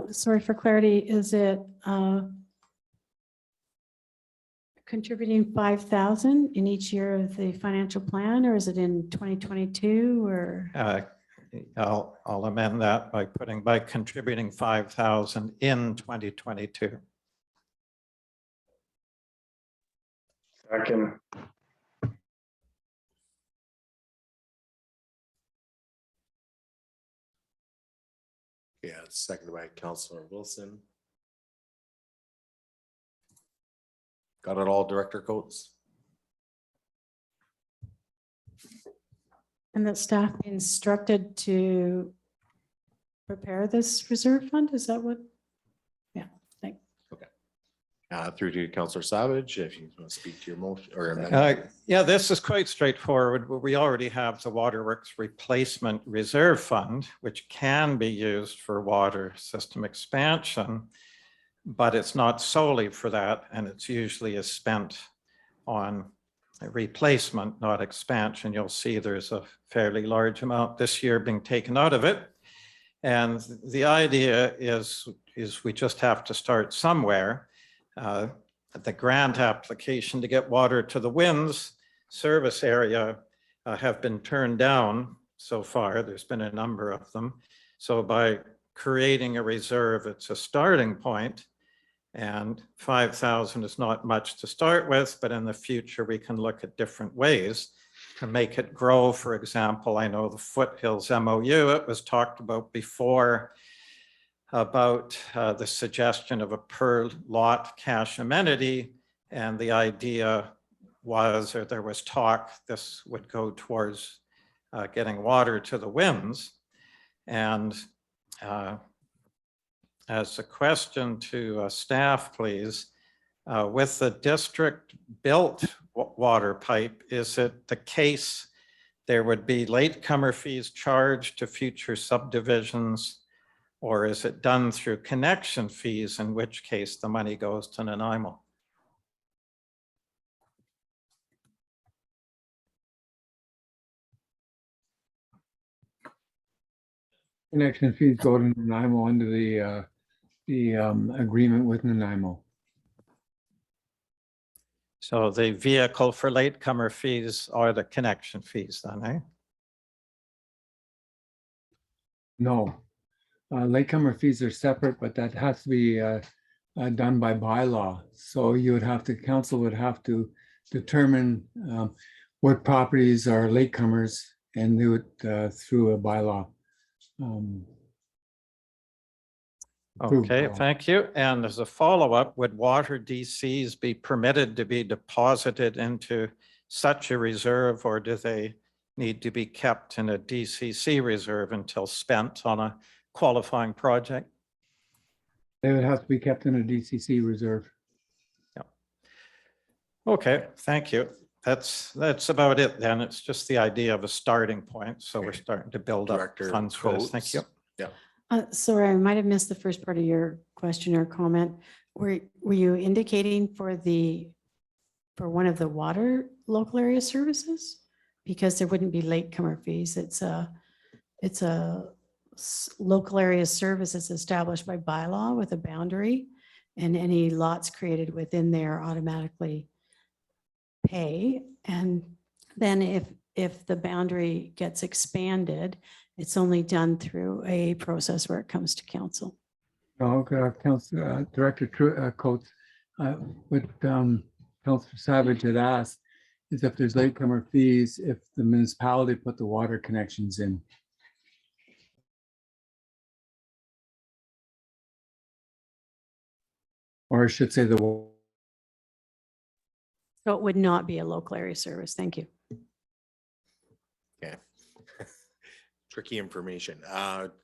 Sorry for clarity, is it contributing 5,000 in each year of the financial plan, or is it in 2022 or? I'll amend that by contributing 5,000 in 2022. Second. Yeah, it's seconded by Councillor Wilson. Got it all, Director Coates? And that staff be instructed to prepare this reserve fund, is that what? Yeah, thanks. Through to Councillor Savage, if you want to speak to your motion or amendment. Yeah, this is quite straightforward. We already have the Waterworks Replacement Reserve Fund, which can be used for water system expansion, but it's not solely for that, and it's usually is spent on replacement, not expansion. You'll see there's a fairly large amount this year being taken out of it. And the idea is we just have to start somewhere. The grant application to get water to the Winds service area have been turned down so far. There's been a number of them. So by creating a reserve, it's a starting point, and 5,000 is not much to start with, but in the future we can look at different ways to make it grow. For example, I know the Foothills MOU, it was talked about before, about the suggestion of a per lot cash amenity. And the idea was, or there was talk, this would go towards getting water to the Winds. And as a question to staff, please, with the district built water pipe, is it the case there would be latecomer fees charged to future subdivisions? Or is it done through connection fees, in which case the money goes to Nanaimo? Connection fees go to Nanaimo under the agreement with Nanaimo. So the vehicle for latecomer fees are the connection fees then, eh? No. Latecomer fees are separate, but that has to be done by bylaw. So you would have to, council would have to determine what properties are latecomers and do it through a bylaw. Okay, thank you. And as a follow-up, would water DCs be permitted to be deposited into such a reserve, or do they need to be kept in a DCC reserve until spent on a qualifying project? They would have to be kept in a DCC reserve. Okay, thank you. That's about it then. It's just the idea of a starting point. So we're starting to build up Director funds for this. Thank Coates. you. Sorry, I might have missed the first part of your question or comment. Were you indicating for one of the water local area services? Because there wouldn't be latecomer fees. It's a local area service that's established by bylaw with a boundary, and any lots created within there automatically pay. And then if the boundary gets expanded, it's only done through a process where it comes to council. Okay, Director Coates, what Councillor Savage had asked is if there's latecomer fees, if the municipality put the water connections in. Or I should say So it would not be a local area service. Thank you. Okay. Tricky information.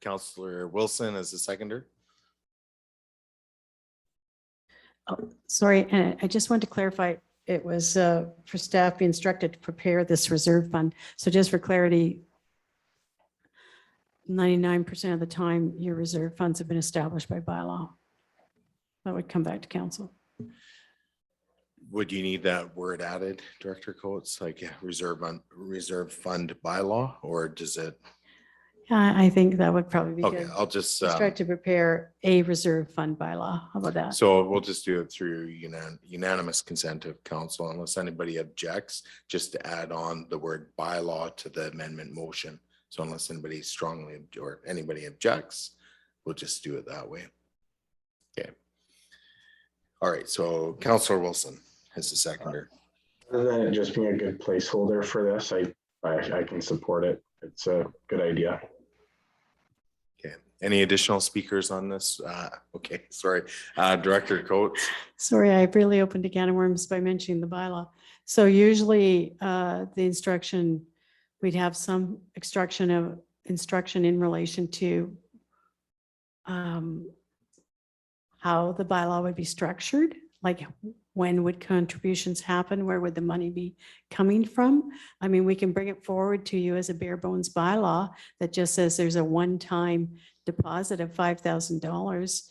Councillor Wilson as the seconder. Oh, sorry, and I just want to clarify, it was for staff be instructed to prepare this reserve fund. So just for clarity, 99% of the time, your reserve funds have been established by bylaw. That would come back to council. Would you need that word added, Director Coates, like reserve fund bylaw, or does it? I think that would probably be Okay, good. I'll just, Start to prepare a reserve fund bylaw. How about that? so we'll just do it through unanimous consent of council unless anybody objects, just to add on the word bylaw to the amendment motion. So unless anybody strongly or anybody objects, we'll just do it that way. Okay. All right, so Councillor Wilson is the seconder. Other than it just being a good placeholder for this, I can support it. It's a good idea. Okay, any additional speakers on this? Okay, sorry, Director Coates. Sorry, I really opened a can of worms by mentioning the bylaw. So usually the instruction, we'd have some instruction in relation to how the bylaw would be structured, like when would contributions happen, where would the money be coming from? I mean, we can bring it forward to you as a bare bones bylaw that just says there's a one-time deposit of $5,000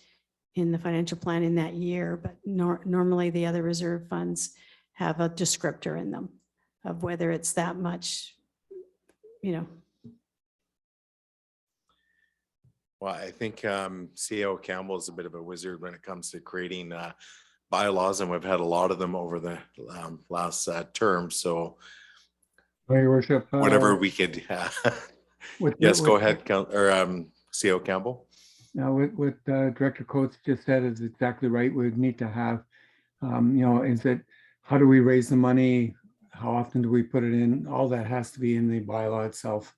in the financial plan in that year, but normally the other reserve funds have a descriptor in them of whether it's that much, you know. Well, I think CEO Campbell is a bit of a wizard when it comes to creating bylaws, and we've had a lot of them over the last term. So Your Worship. whatever we could. Yes, go ahead, CEO Campbell. Now, what Director Coates just said is exactly right. We would need to have, how do we raise the money? How often do we put it in? All that has to be in the bylaw itself.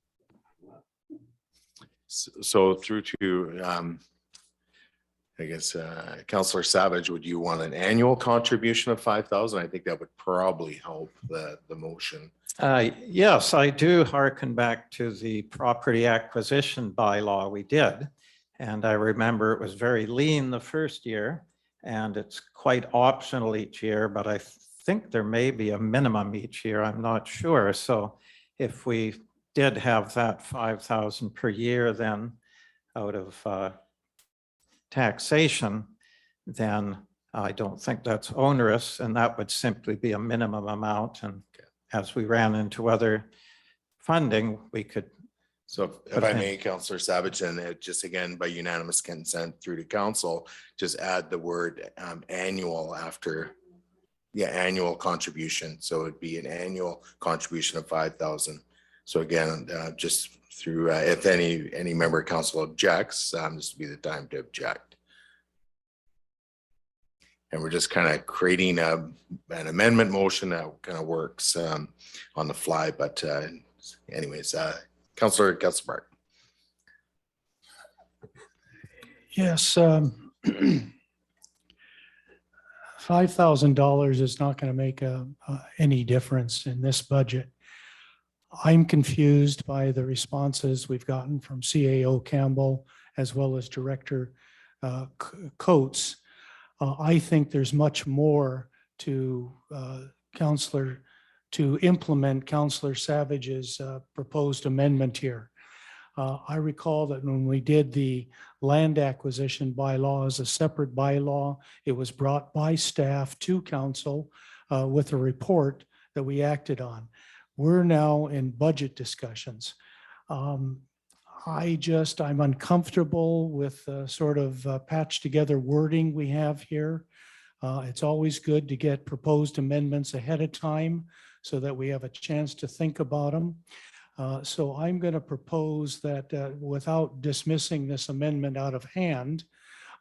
So through to, I guess, Councillor Savage, would you want an annual contribution of 5,000? I think that would probably help the motion. Yes, I do hearken back to the property acquisition bylaw we did. And I remember it was very lean the first year, and it's quite optional each year, but I think there may be a minimum each year. I'm not sure. So if we did have that 5,000 per year then out of taxation, then I don't think that's onerous, and that would simply be a minimum amount. And as we ran into other funding, we could. So if I may, Councillor Savage, and just again, by unanimous consent through to council, just add the word annual after, annual contribution. So it'd be an annual contribution of 5,000. So again, just through, if any member of council objects, this would be the time to object. And we're just kind of creating an amendment motion that kind of works on the fly. But anyways, Councillor Gelsenbart. Yes. $5,000 is not going to make any difference in this budget. I'm confused by the responses we've gotten from CAO Campbell as well as Director Coates. I think there's much more to implement Councillor Savage's proposed amendment here. I recall that when we did the land acquisition bylaw as a separate bylaw, it was brought by staff to council with a report that we acted on. We're now in budget discussions. I'm uncomfortable with the sort of patched together wording we have here. It's always good to get proposed amendments ahead of time so that we have a chance to think about them. So I'm going to propose that without dismissing this amendment out of hand,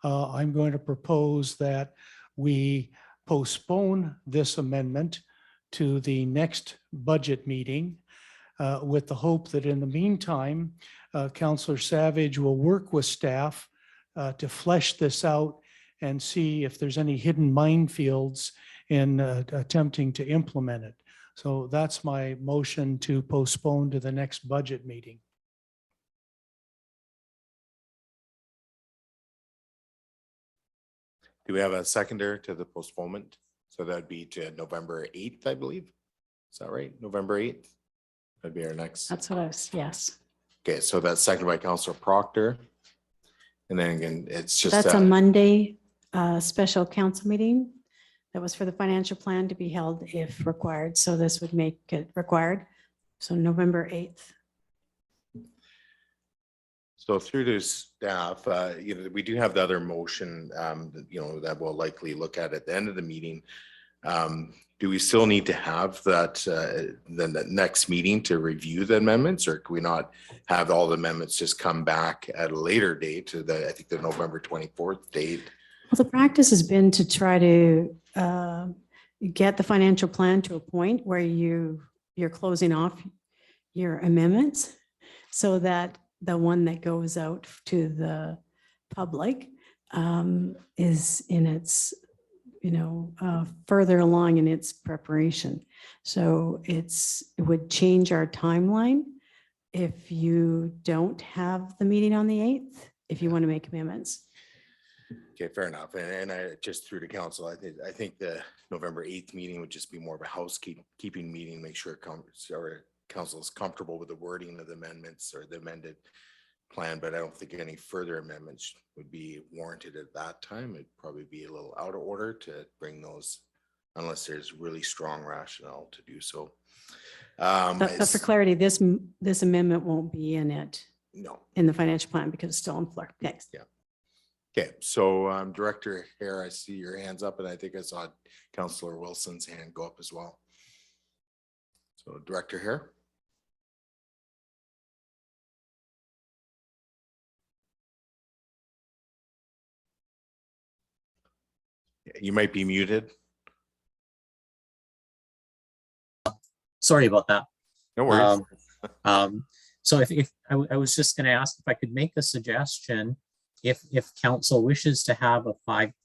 I'm going to propose that we postpone this amendment to the next budget meeting with the hope that in the meantime, Councillor Savage will work with staff to flesh this out and see if there's any hidden minefields in attempting to implement it. So that's my motion to postpone to the next budget meeting. Do we have a seconder to the postponement? So that'd be to November 8th, I believe. Is that right? November 8th? That'd be our next. That's what I was, yes. Okay, so that's seconded by Councillor Proctor. And then again, it's just. That's a Monday special council meeting that was for the financial plan to be held if required. So this would make it required. So November 8th. So through to staff, we do have the other motion, that we'll likely look at the end of the meeting. Do we still need to have that the next meeting to review the amendments, or can we not have all the amendments just come back at a later date to I think the November 24th date? Well, the practice has been to try to get the financial plan to a point where you're closing off your amendments so that the one that goes out to the public is in its, further along in its preparation. So it would change our timeline if you don't have the meeting on the 8th, if you want to make amendments. Okay, fair enough. And I just through to council, I think the November 8th meeting would just be more of a housekeeping meeting, make sure council is comfortable with the wording of the amendments or the amended plan, but I don't think any further amendments would be warranted at that time. It'd probably be a little out of order to bring those unless there's really strong rationale to do so. But for clarity, this amendment won't be in it. No. In the financial plan because it's still on the floor. Next. Yeah. Okay, so Director Hare, I see your hands up, and I think I saw Councillor Wilson's hand go up as well. So Director Hare. You might be muted. Sorry about that. No worries. So if I was just going to ask if I could make a suggestion, if council wishes to have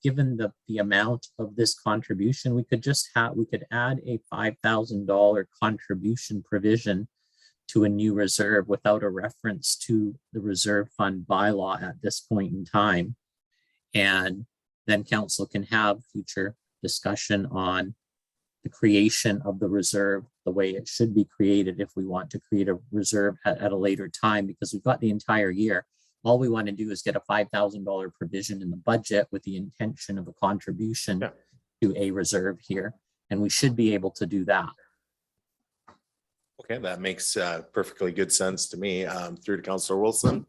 given the amount of this contribution, we could add a $5,000 contribution provision to a new reserve without a reference to the reserve fund bylaw at this point in time. And then council can have future discussion on the creation of the reserve, the way it should be created if we want to create a reserve at a later time, because we've got the entire year. All we want to do is get a $5,000 provision in the budget with the intention of a contribution to a reserve here. And we should be able to do that. Okay, that makes perfectly good sense to me. Through to Councillor Wilson.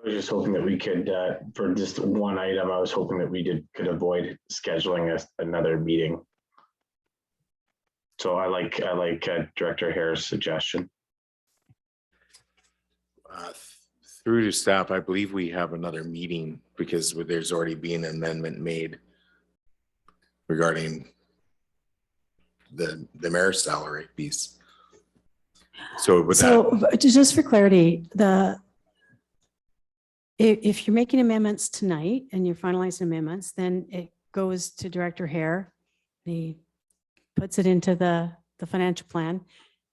I was just hoping that we could, for just one item, I was hoping that we could avoid scheduling another meeting. So I like Director Hare's suggestion. Through to staff, I believe we have another meeting because there's already been an amendment made regarding the mayor's salary piece. So just for clarity, if you're making amendments tonight and you're finalizing amendments, then it goes to Director Hare. He puts it into the financial plan.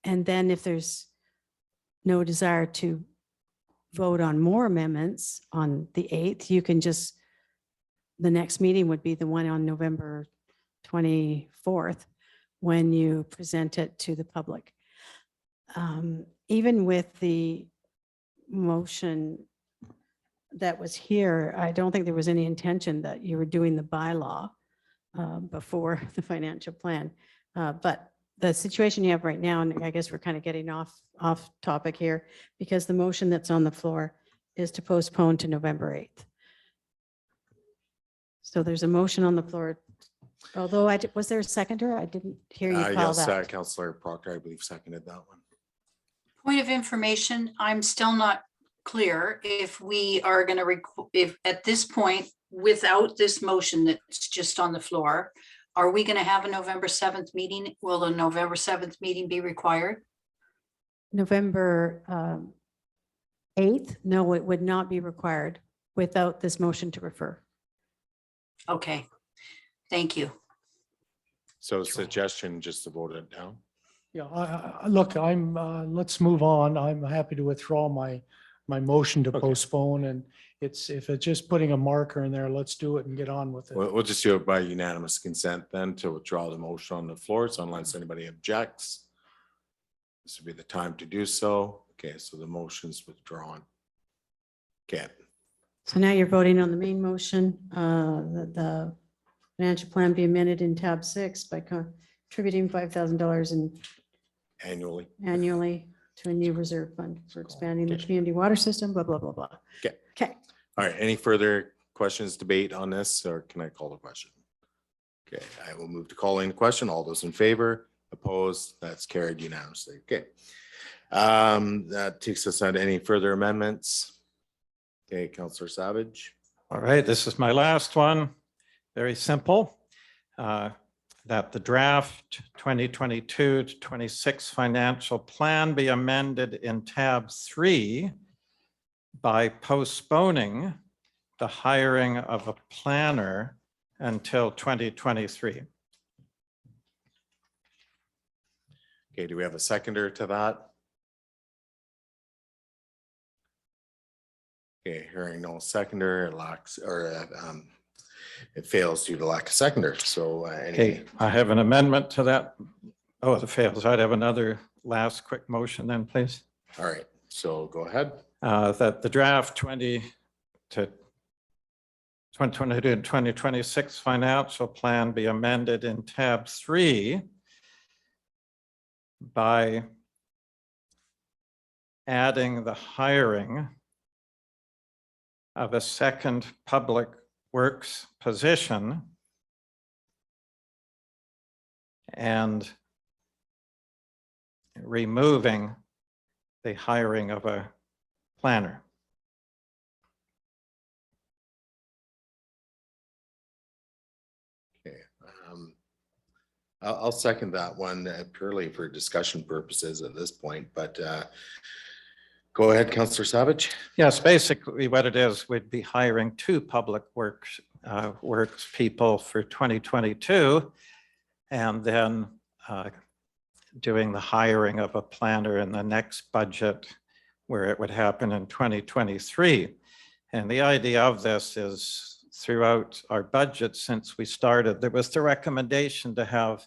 And then if there's no desire to vote on more amendments on the 8th, you can just, the next meeting would be the one on November 24th, when you present it to the public. Even with the motion that was here, I don't think there was any intention that you were doing the bylaw before the financial plan. But the situation you have right now, and I guess we're kind of getting off topic here, because the motion that's on the floor is to postpone to November 8th. So there's a motion on the floor. Although was there a seconder? I didn't hear you call Yes, that. Councillor Proctor, I believe, seconded that one. Point of information, I'm still not clear if we are going to, if at this point, without this motion that's just on the floor, are we going to have a November 7th meeting? Will a November 7th meeting be required? November 8th? No, it would not be required without this motion to refer. Okay, thank you. So suggestion just to vote it down. Yeah, look, let's move on. I'm happy to withdraw my motion to Okay. postpone, and if it's just putting a marker in there, let's do it and get on with it. We'll just do it by unanimous consent then to withdraw the motion on the floor. So unless anybody objects, this would be the time to do so. Okay, so the motion's withdrawn. Okay, So now you're voting on the main motion, that the financial plan be amended in tab 6 by contributing $5,000 annually. annually to a new reserve fund for expanding the community water system, blah, blah, blah, blah. Okay. Okay. All right, any further questions, debate on this, or can I call the question? Okay, I will move to calling the question. All those in favor, opposed, that's carried unanimously. Okay. That takes us on to any further amendments. Okay, Councillor Savage. All right, this is my last one. Very simple. That the draft 2022 to 26 financial plan be amended in tab 3 by postponing the hiring of a planner until 2023. Okay, do we have a seconder to that? Okay, hearing no seconder, it lacks, or it fails due to lack of seconder. So Okay, I have an amendment to that. Oh, it fails. I'd have another last quick motion then, please. All right, so go ahead. That the draft 2022 and 2026 financial plan be amended in tab 3 by adding the hiring of a second public works position and removing the hiring of a planner. Okay, I'll second that one purely for discussion purposes at this point, but go ahead, Councillor Savage. Yes, basically what it is, we'd be hiring 2 public works people for 2022, and then doing the hiring of a planner in the next budget where it would happen in 2023. And the idea of this is throughout our budget since we started, there was the recommendation to have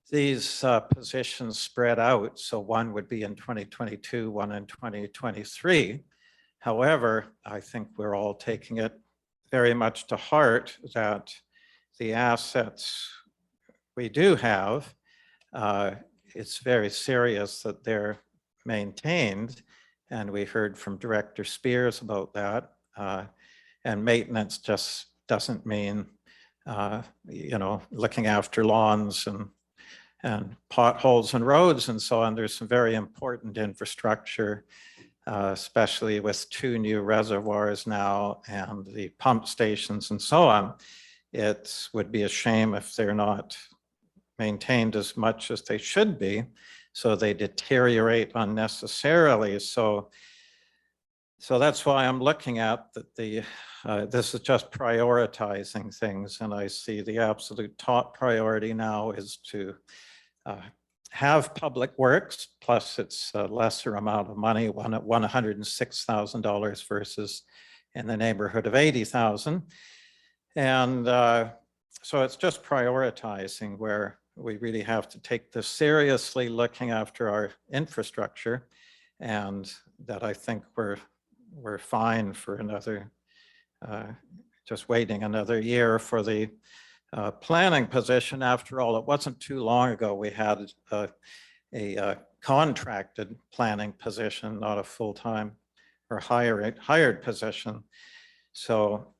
these positions spread out. So one would be in 2022, one in 2023. However, I think we're all taking it very much to heart that the assets we do have, it's very serious that they're maintained. And we heard from Director Spears about that. And maintenance just doesn't mean, looking after lawns and potholes and roads and so on. There's some very important infrastructure, especially with 2 new reservoirs now and the pump stations and so on. It would be a shame if they're not maintained as much as they should be, so they deteriorate unnecessarily. So So that's why I'm looking at that this is just prioritizing things. And I see the absolute top priority now is to have public works, plus it's a lesser amount of money, $106,000 versus in the neighborhood of 80,000. And so it's just prioritizing where we really have to take this seriously, looking after our infrastructure. And that I think we're fine for another, just waiting another year for the planning position. After all, it wasn't too long ago we had a contracted planning position, not a full-time or hired position. So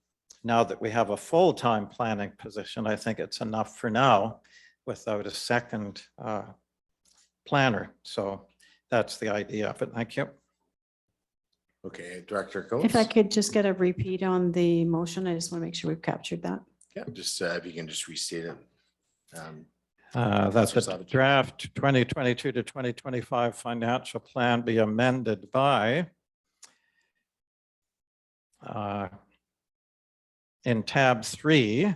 now that we have a full-time planning position, I think it's enough for now without a second planner. So that's the idea of it. Thank you. Okay, Director Coates. If I could just get a repeat on the motion, I just want to make sure we've captured that. Yeah, just if you can just restate it. That's Councillor the Savage. draft 2022 to 2025 financial plan be amended by in tab 3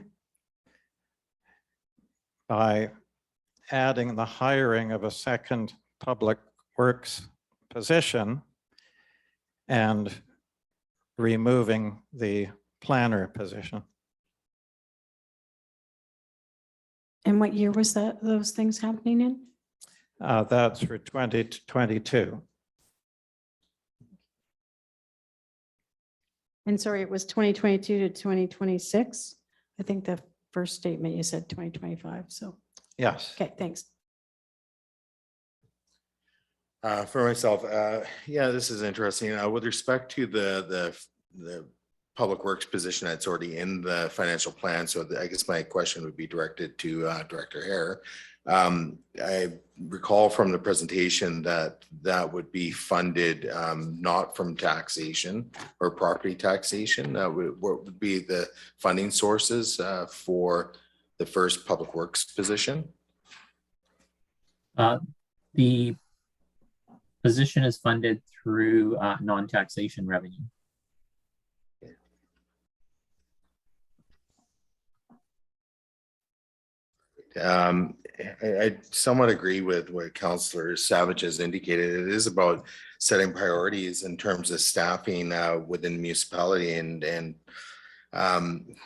by adding the hiring of a second public works position and removing the planner position. And what year was that, those things happening in? That's for 2022. And sorry, it was 2022 to 2026. I think the first statement you said 2025. So, Yes. okay, thanks. For myself, yeah, this is interesting. With respect to the public works position that's already in the financial plan. So I guess my question would be directed to Director Hare. I recall from the presentation that that would be funded not from taxation or property taxation. What would be the funding sources for the first public works position? The position is funded through non-taxation revenue. I somewhat agree with what Councillor Savage has indicated. It is about setting priorities in terms of staffing within the municipality, and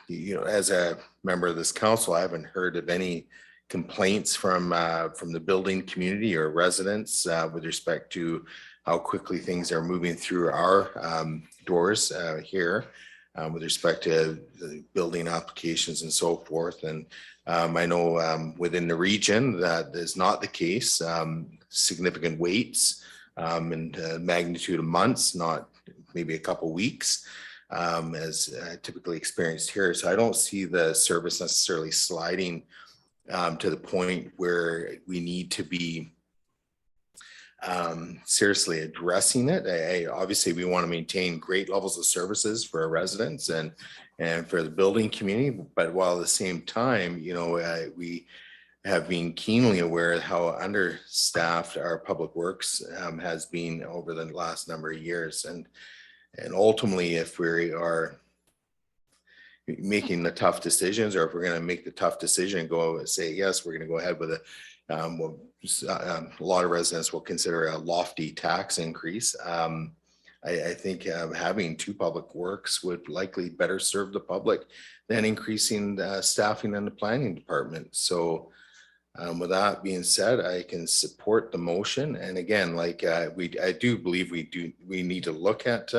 you know, as a member of this council, I haven't heard of any complaints from the building community or residents with respect to how quickly things are moving through our doors here with respect to the building applications and so forth. And I know within the region that is not the case. Significant waits and magnitude of months, not maybe a couple weeks, as typically experienced here. So I don't see the service necessarily sliding to the point where we need to be seriously addressing it. Obviously, we want to maintain great levels of services for our residents and for the building community, but while at the same time, you know, we have been keenly aware of how understaffed our public works has been over the last number of years, and ultimately, if we are making the tough decisions, or if we're going to make the tough decision and go and say yes, we're going to go ahead with it. A lot of residents will consider a lofty tax increase. I think having two public works would likely better serve the public than increasing staffing in the planning department. So with that being said, I can support the motion. And again, like I do believe we need to look at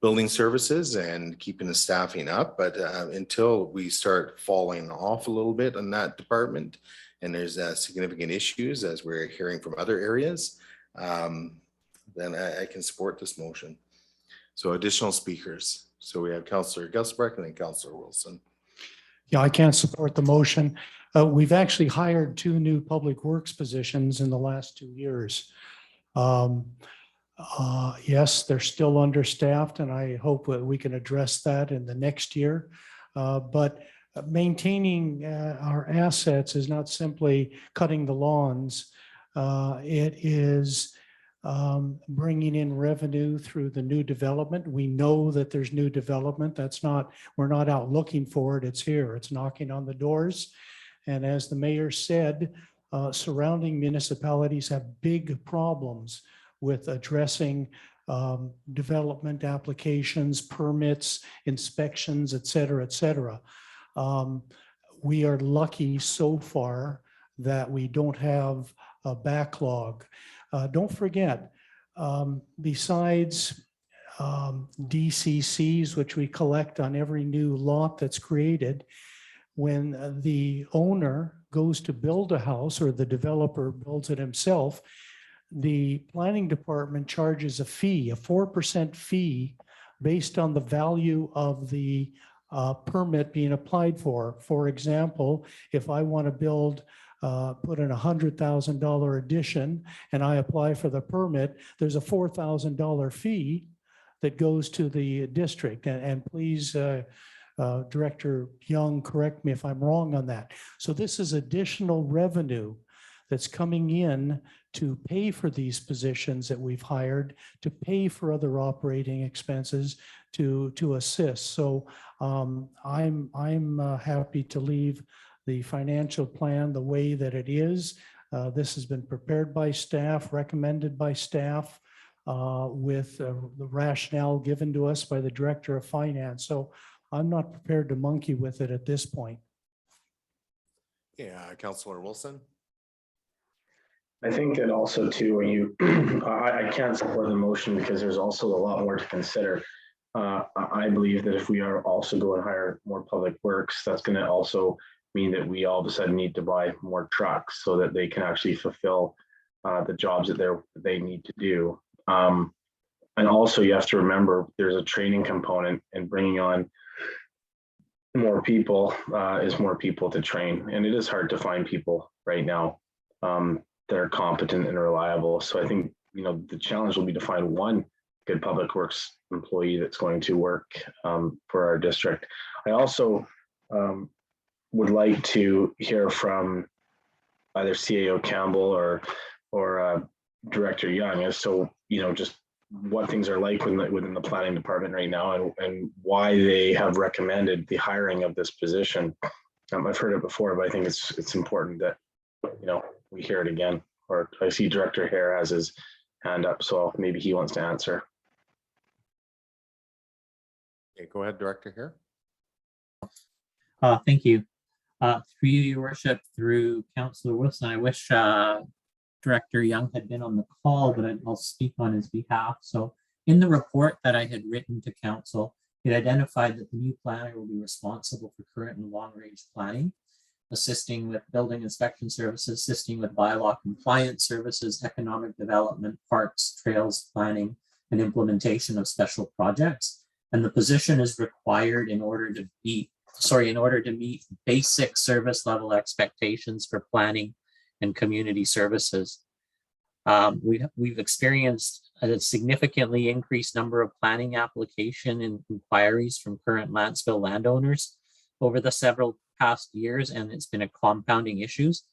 building services and keeping the staffing up. But until we start falling off a little bit in that department, and there's significant issues as we're hearing from other areas, then I can support this motion. So additional speakers. So we have Councillor Gusbrecht and then Councillor Wilson. Yeah, I can't support the motion. We've actually hired 2 new public works positions in the last 2 years. Yes, they're still understaffed, and I hope that we can address that in the next year. But maintaining our assets is not simply cutting the lawns. It is bringing in revenue through the new development. We know that there's new development. We're not out looking for it. It's here. It's knocking on the doors. And as the mayor said, surrounding municipalities have big problems with addressing development applications, permits, inspections, et cetera, et cetera. We are lucky so far that we don't have a backlog. Don't forget, besides DCCs, which we collect on every new lot that's created, when the owner goes to build a house or the developer builds it himself, the planning department charges a fee, a 4% fee based on the value of the permit being applied for. For example, if I want to build, put in $100,000 addition and I apply for the permit, there's a $4,000 fee that goes to the district. And please, Director Young, correct me if I'm wrong on that. So this is additional revenue that's coming in to pay for these positions that we've hired, to pay for other operating expenses, to assist. So I'm happy to leave the financial plan the way that it is. This has been prepared by staff, recommended by staff, with the rationale given to us by the Director of Finance. So I'm not prepared to monkey with it at this point. Yeah, Councillor Wilson. I think that also too, when you, I can't support the motion because there's also a lot more to consider. I believe that if we are also going to hire more public works, that's going to also mean that we all of a sudden need to buy more trucks so that they can actually fulfill the jobs that they need to do. And also you have to remember there's a training component, and bringing on more people is more people to train. And it is hard to find people right now that are competent and reliable. So I think, the challenge will be to find one good public works employee that's going to work for our district. I also would like to hear from either CAO Campbell or Director Young as to, just what things are like within the planning department right now, and why they have recommended the hiring of this position. I've heard it before, but I think it's important that, we hear it again. Or I see Director Hare has his hand up, so maybe he wants to answer. Okay, go ahead, Director Hare. Thank you. Through you, Your Worship, through Councillor Wilson, I wish Director Young had been on the call, but I'll speak on his behalf. So in the report that I had written to Council, it identified that the new planner will be responsible for current and long-range planning, assisting with building inspection services, assisting with bylaw compliance services, economic development, parks, trails planning, and implementation of special projects. And the position is required in order to meet basic service level expectations for planning and community services. We've experienced a significantly increased number of planning application and inquiries from current Lantzville landowners over the several past years, and it's been a compounding issues.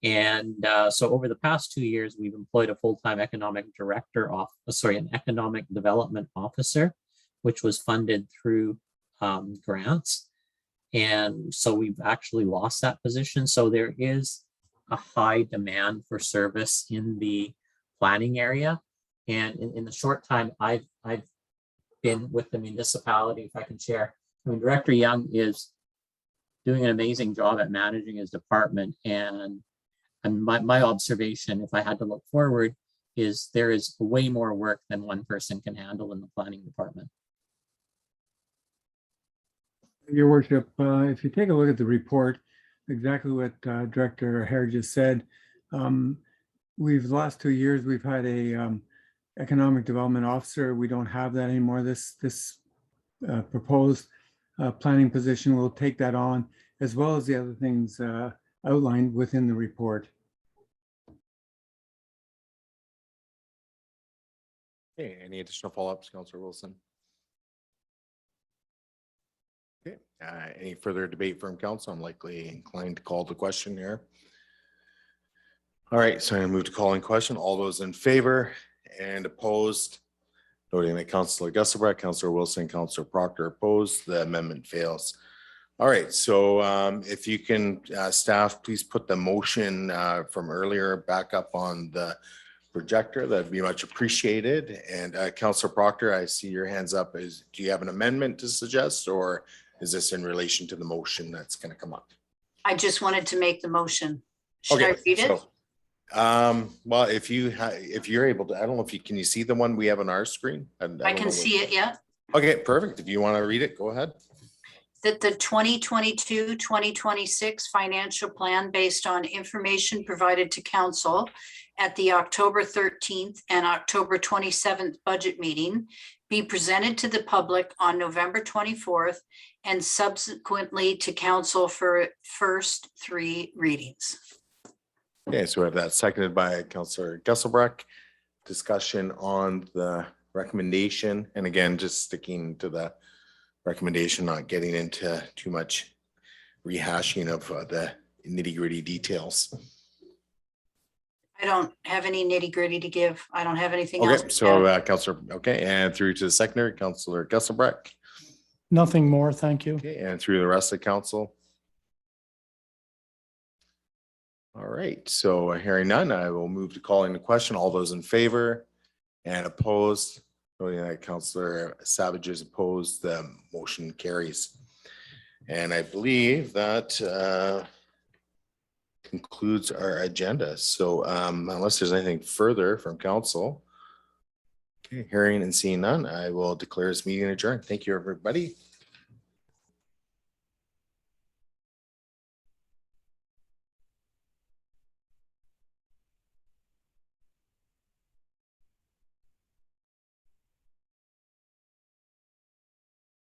And so over the past 2 years, we've employed a full-time economic an economic development officer, which was funded through grants. And so we've actually lost that position. So there is a high demand for service in the planning area. And in the short time I've been with the municipality, if I can share, Director Young is doing an amazing job at managing his department. And my observation, if I had to look forward, is there is way more work than one person can handle in the planning department. Your Worship, if you take a look at the report, exactly what Director Hare just said, the last 2 years, we've had a economic development officer. We don't have that anymore. This proposed planning position will take that on, as well as the other things outlined within the report. Okay, any additional follow-ups, Councillor Wilson? Okay, any further debate from council? I'm likely inclined to call the question here. All right, so I'm going to move to calling question. All those in favor and opposed. Noting that Councillor Gusselbrecht, Councillor Wilson, Councillor Proctor opposed, the amendment fails. All right, so if you can, staff, please put the motion from earlier back up on the projector. That'd be much appreciated. And Councillor Proctor, I see your hands up. Do you have an amendment to suggest, or is this in relation to the motion that's going to come up? I just wanted to make the motion. Should I read it? Well, if you're able to, I don't know if you can you see the one we have on our screen? I can see it, yeah. Okay, perfect. If you want to read it, go ahead. That the 2022-2026 financial plan based on information provided to council at the October 13th and October 27th budget meeting be presented to the public on November 24th and subsequently to council for first 3 readings. Okay, so we have that seconded by Councillor Gusselbrecht. Discussion on the recommendation, and again, just sticking to the recommendation, not getting into too much rehashing of the nitty-gritty details. I don't have any nitty-gritty to give. I don't have anything else. Okay, so Councillor, okay, and through to the secondary, Councillor Gusselbrecht. Nothing more, thank you. Okay, and through the rest of the council. All right, so hearing none, I will move to calling the question. All those in favor and opposed, noting that Councillor Savage is opposed, the motion carries. And I believe that concludes our agenda. So unless there's anything further from council, okay, hearing and seeing none, I will declare this meeting adjourned. Thank you, everybody.